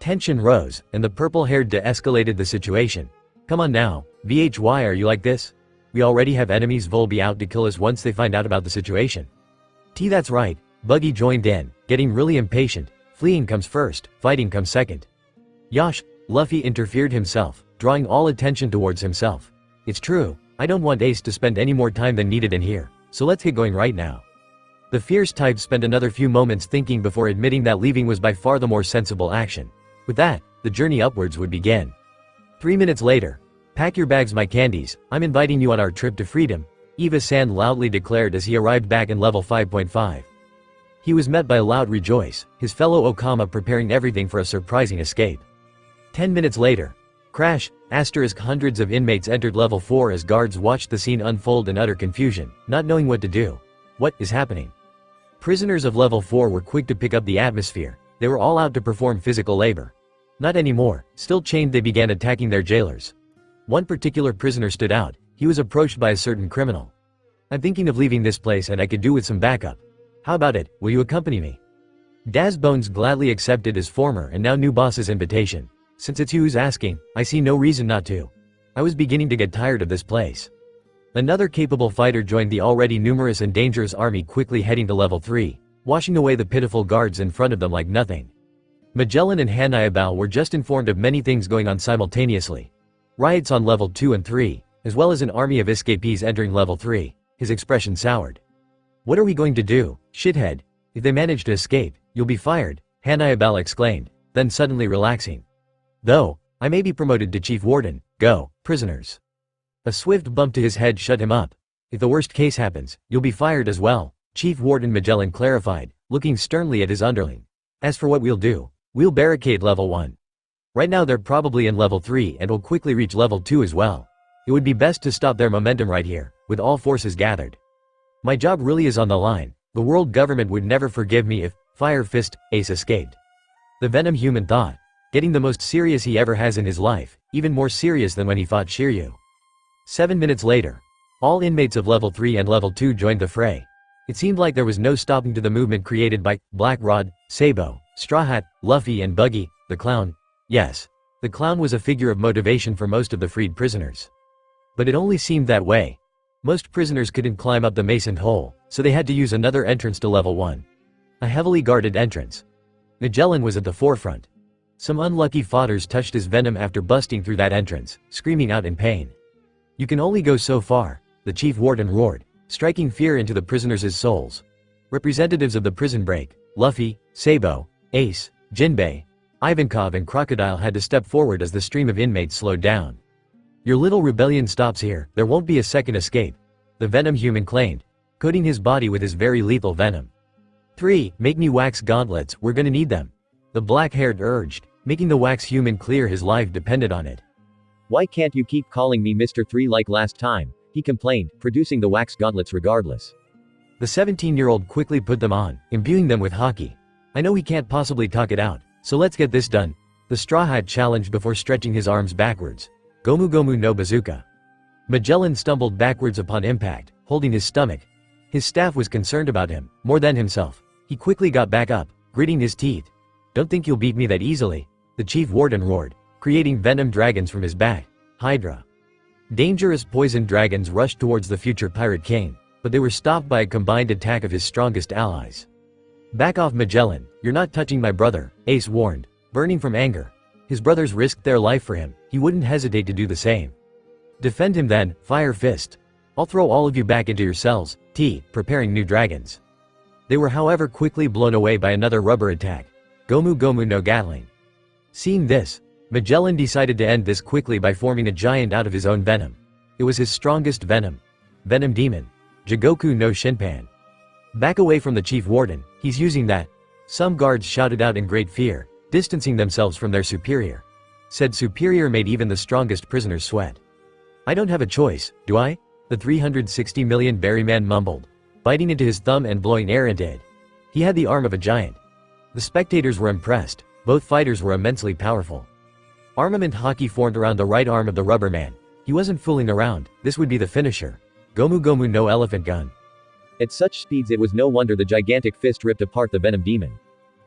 Tension rose, and the purple-haired de-escalated the situation. Come on now, why are you like this? We already have enemies. Vol be out to kill us once they find out about the situation. That's right, Buggy joined in, getting really impatient. Fleeing comes first, fighting comes second. Yosh, Luffy interfered himself, drawing all attention towards himself. It's true, I don't want Ace to spend any more time than needed in here, so let's get going right now. The fierce type spent another few moments thinking before admitting that leaving was by far the more sensible action. With that, the journey upwards would begin. 3 minutes later. Pack your bags, my candies, I'm inviting you on our trip to freedom, Eva-san loudly declared as he arrived back in level 5.5. He was met by a loud rejoice, his fellow Okama preparing everything for a surprising escape. 10 minutes later. Crash, *, hundreds of inmates entered level 4 as guards watched the scene unfold in utter confusion, not knowing what to do. What is happening? Prisoners of level 4 were quick to pick up the atmosphere, they were all out to perform physical labor. Not anymore, still chained they began attacking their jailers. One particular prisoner stood out, he was approached by a certain criminal. I'm thinking of leaving this place and I could do with some backup. How about it, will you accompany me? Daz Bones gladly accepted his former and now new boss's invitation. Since it's you who's asking, I see no reason not to. I was beginning to get tired of this place. Another capable fighter joined the already numerous and dangerous army, quickly heading to level 3, washing away the pitiful guards in front of them like nothing. Magellan and Hanayabao were just informed of many things going on simultaneously. Riots on level 2 and 3, as well as an army of escapees entering level 3, his expression soured. What are we going to do, shithead? If they manage to escape, you'll be fired, Hanayabao exclaimed, then suddenly relaxing. Though, I may be promoted to Chief Warden, go, prisoners. A swift bump to his head shut him up. If the worst case happens, you'll be fired as well, Chief Warden Magellan clarified, looking sternly at his underling. As for what we'll do, we'll barricade level 1. Right now they're probably in level 3 and will quickly reach level 2 as well. It would be best to stop their momentum right here, with all forces gathered. My job really is on the line, the world government would never forgive me if, Fire Fist, Ace escaped. The Venom human thought. Getting the most serious he ever has in his life, even more serious than when he fought Shiryu. 7 minutes later. All inmates of level 3 and level 2 joined the fray. It seemed like there was no stopping to the movement created by Black Rod, Sabo, Straw Hat, Luffy and Buggy, the clown. Yes, the clown was a figure of motivation for most of the freed prisoners. But it only seemed that way. Most prisoners couldn't climb up the masoned hole, so they had to use another entrance to level 1. A heavily guarded entrance. Magellan was at the forefront. Some unlucky fodders touched his venom after busting through that entrance, screaming out in pain. You can only go so far, the chief warden roared, striking fear into the prisoners' souls. Representatives of the prison break, Luffy, Sabo, Ace, Jinbei, Ivankov and Crocodile had to step forward as the stream of inmates slowed down. Your little rebellion stops here, there won't be a second escape, the Venom human claimed, coating his body with his very lethal venom. 3. Make me wax gauntlets, we're gonna need them. The black-haired urged, making the wax human clear his life depended on it. Why can't you keep calling me Mr. 3 like last time, he complained, producing the wax gauntlets regardless. The 17-year-old quickly put them on, imbuing them with haki. I know he can't possibly talk it out, so let's get this done. The Straw Hat challenged before stretching his arms backwards. Gomu Gomu no bazooka. Magellan stumbled backwards upon impact, holding his stomach. His staff was concerned about him, more than himself. He quickly got back up, gritting his teeth. Don't think you'll beat me that easily, the chief warden roared, creating venom dragons from his back. Hydra. Dangerous poison dragons rushed towards the future Pirate King, but they were stopped by a combined attack of his strongest allies. Back off, Magellan, you're not touching my brother, Ace warned, burning from anger. His brothers risked their life for him, he wouldn't hesitate to do the same. Defend him then, Fire Fist. I'll throw all of you back into your cells, preparing new dragons. They were however quickly blown away by another rubber attack. Gomu Gomu no Gatling. Seeing this, Magellan decided to end this quickly by forming a giant out of his own venom. It was his strongest venom. Venom Demon. Jigoku no Shinpan. Back away from the chief warden, he's using that. Some guards shouted out in great fear, distancing themselves from their superior. Said superior made even the strongest prisoners sweat. I don't have a choice, do I? The 360 million berryman mumbled, biting into his thumb and blowing air into it. He had the arm of a giant. The spectators were impressed, both fighters were immensely powerful. Armament haki formed around the right arm of the rubber man. He wasn't fooling around, this would be the finisher. Gomu Gomu no elephant gun. At such speeds it was no wonder the gigantic fist ripped apart the venom demon.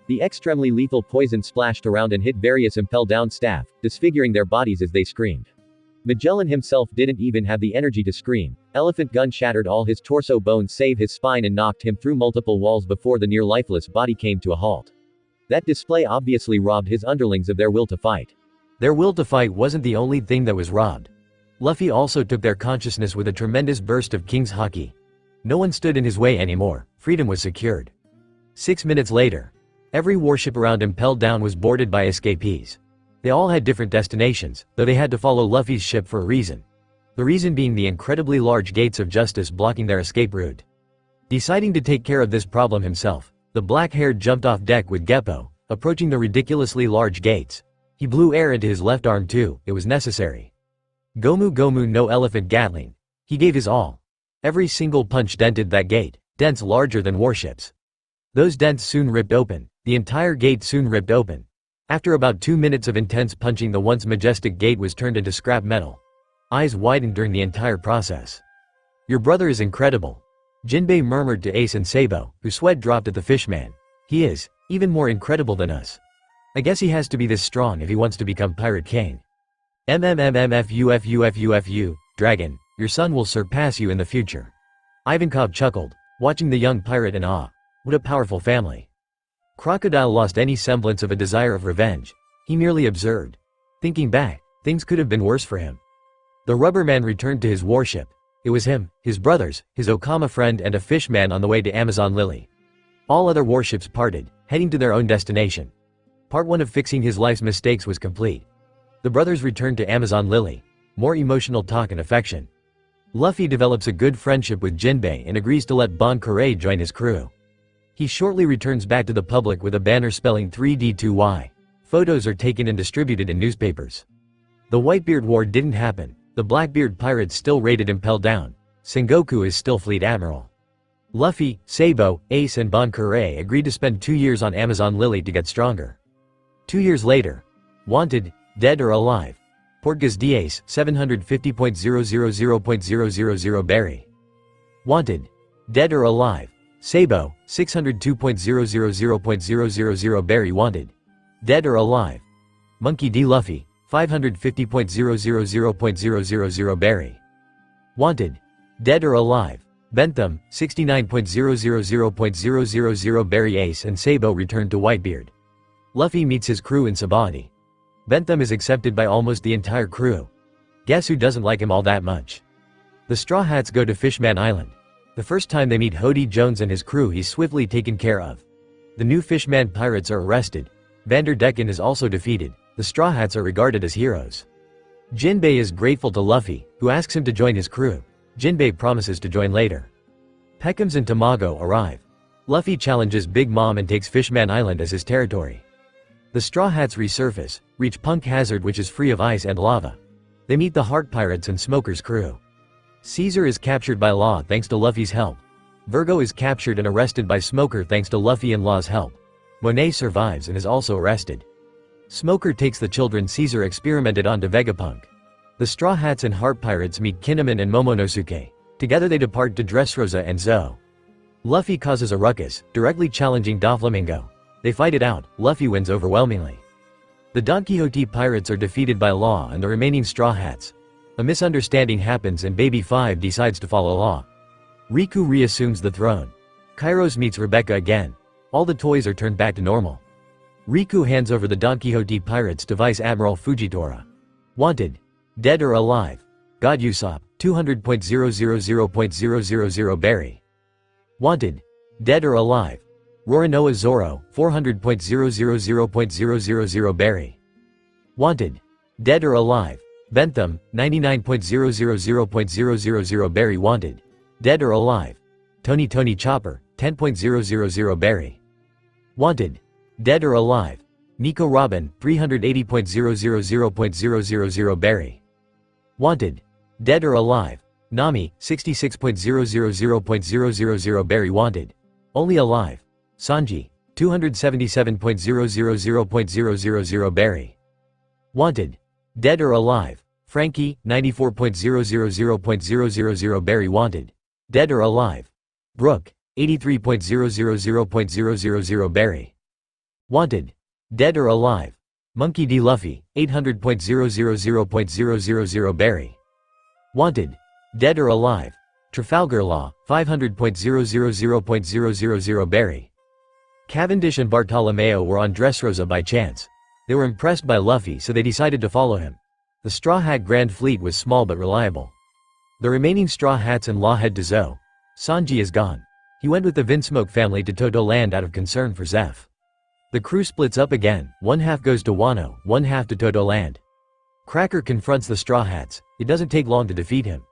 The extremely lethal poison splashed around and hit various impel-down staff, disfiguring their bodies as they screamed. Magellan himself didn't even have the energy to scream. Elephant gun shattered all his torso bones save his spine and knocked him through multiple walls before the near-lifeless body came to a halt. That display obviously robbed his underlings of their will to fight. Their will to fight wasn't the only thing that was robbed. Luffy also took their consciousness with a tremendous burst of King's haki. No one stood in his way anymore, freedom was secured. 6 minutes later. Every warship around Impelled Down was boarded by escapees. They all had different destinations, though they had to follow Luffy's ship for a reason. The reason being the incredibly large gates of justice blocking their escape route. Deciding to take care of this problem himself, the black-haired jumped off deck with Geppo, approaching the ridiculously large gates. He blew air into his left arm too, it was necessary. Gomu Gomu no elephant Gatling. He gave his all. Every single punch dented that gate, dents larger than warships. Those dents soon ripped open, the entire gate soon ripped open. After about 2 minutes of intense punching, the once majestic gate was turned into scrap metal. Eyes widened during the entire process. "Your brother is incredible," Jinbei murmured to Ace and Sabo, whose sweat dropped at the fishman. "He is, even more incredible than us. I guess he has to be this strong if he wants to become Pirate King." "MMMMFUFUFUFU, dragon, your son will surpass you in the future." Ivankov chuckled, watching the young pirate in awe. What a powerful family. Crocodile lost any semblance of a desire of revenge. He merely observed. Thinking back, things could have been worse for him. The rubber man returned to his warship. It was him, his brothers, his Okama friend and a fishman on the way to Amazon Lily. All other warships parted, heading to their own destination. Part 1 of fixing his life's mistakes was complete. The brothers returned to Amazon Lily. More emotional talk and affection. Luffy develops a good friendship with Jinbei and agrees to let Katakurii join his crew. He shortly returns back to the public with a banner spelling 3D2Y. Photos are taken and distributed in newspapers. The Whitebeard War didn't happen. The Blackbeard pirates still raided Impel Down. Sengoku is still fleet admiral. Luffy, Sabo, Ace and Katakurii agreed to spend 2 years on Amazon Lily to get stronger. 2 years later. Wanted, dead or alive. Portgas Diaz, 750.000.000 Berry. Wanted, dead or alive. Sabo, 602.000.000 Berry. Wanted, dead or alive. Monkey D. Luffy, 550.000.000 Berry. Wanted, dead or alive. Bentham, 69.000.000 Berry. Ace and Sabo returned to Whitebeard. Luffy meets his crew in Sabaody. Bentham is accepted by almost the entire crew. Guess who doesn't like him all that much? The Straw Hats go to Fishman Island. The first time they meet Hody Jones and his crew, he's swiftly taken care of. The new Fishman pirates are arrested. Vanderdecken is also defeated. The Straw Hats are regarded as heroes. Jinbei is grateful to Luffy, who asks him to join his crew. Jinbei promises to join later. Peckham's and Tamago arrive. Luffy challenges Big Mom and takes Fishman Island as his territory. The Straw Hats resurface, reach Punk Hazard, which is free of ice and lava. They meet the Heart Pirates and Smoker's crew. Caesar is captured by Law thanks to Luffy's help. Virgo is captured and arrested by Smoker thanks to Luffy and Law's help. Monet survives and is also arrested. Smoker takes the children Caesar experimented on to Vegapunk. The Straw Hats and Heart Pirates meet Kinemon and Momonosuke. Together they depart to Dressrosa and Zoe. Luffy causes a ruckus, directly challenging Doflamingo. They fight it out. Luffy wins overwhelmingly. The Don Quixote pirates are defeated by Law and the remaining Straw Hats. A misunderstanding happens and Baby 5 decides to follow Law. Riku reassumes the throne. Kairos meets Rebecca again. All the toys are turned back to normal. Riku hands over the Don Quixote pirates to Vice Admiral Fujitora. Wanted, dead or alive. God Usopp, 200.000.000 Berry. Wanted, dead or alive. Roronoa Zoro, 400.000.000 Berry. Wanted, dead or alive. Bentham, 99.000.000 Berry. Wanted, dead or alive. Tony Chopper, 10.000 Berry. Wanted, dead or alive. Nico Robin, 380.000.000 Berry. Wanted, dead or alive. Nami, 66.000.000 Berry. Wanted, only alive. Sanji, 277.000.000 Berry. Wanted, dead or alive. Frankie, 94.000.000 Berry. Wanted, dead or alive. Brooke, 83.000.000 Berry. Wanted, dead or alive. Monkey D. Luffy, 800.000.000 Berry. Wanted, dead or alive. Trafalgar Law, 500.000.000 Berry. Cavendish and Bartolomeo were on Dressrosa by chance. They were impressed by Luffy, so they decided to follow him. The Straw Hat Grand Fleet was small but reliable. The remaining Straw Hats and Law head to Zoe. Sanji is gone. He went with the Vinsmoke family to Toto Land out of concern for Zeph. The crew splits up again, one half goes to Wano, one half to Toto Land. Cracker confronts the Straw Hats. It doesn't take long to defeat him.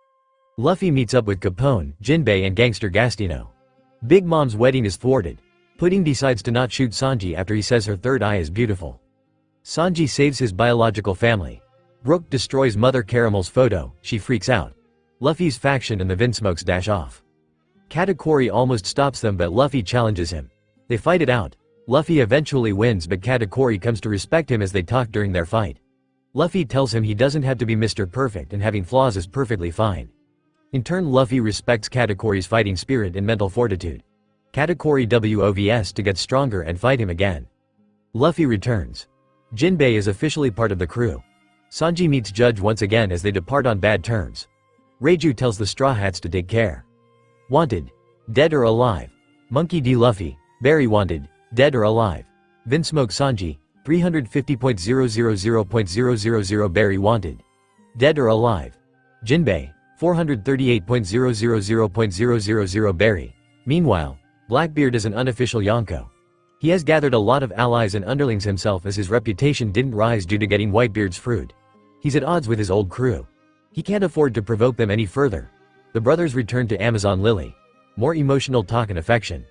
Luffy meets up with Capone, Jinbei and Gangster Gastino. Big Mom's wedding is thwarted. Pudding decides to not shoot Sanji after he says her third eye is beautiful. Sanji saves his biological family. Brook destroys Mother Caramel's photo, she freaks out. Luffy's faction and the Vinsmokes dash off. Katakuri almost stops them but Luffy challenges him. They fight it out. Luffy eventually wins but Katakuri comes to respect him as they talk during their fight. Luffy tells him he doesn't have to be Mr. Perfect and having flaws is perfectly fine. In turn Luffy respects Katakuri's fighting spirit and mental fortitude. Katakuri WOVs to get stronger and fight him again. Luffy returns. Jinbei is officially part of the crew. Sanji meets Judge once again as they depart on bad terms. Reiju tells the Straw Hats to take care. Wanted. Dead or alive. Monkey D. Luffy. Berry wanted. Dead or alive. Vinsmoke Sanji. 350.000.000 Berry wanted. Dead or alive. Jinbei. 438.000.000 Berry. Meanwhile, Blackbeard is an unofficial Yonko. He has gathered a lot of allies and underlings himself as his reputation didn't rise due to getting Whitebeard's fruit. He's at odds with his old crew. He can't afford to provoke them any further. The brothers return to Amazon Lily. More emotional talk and affection.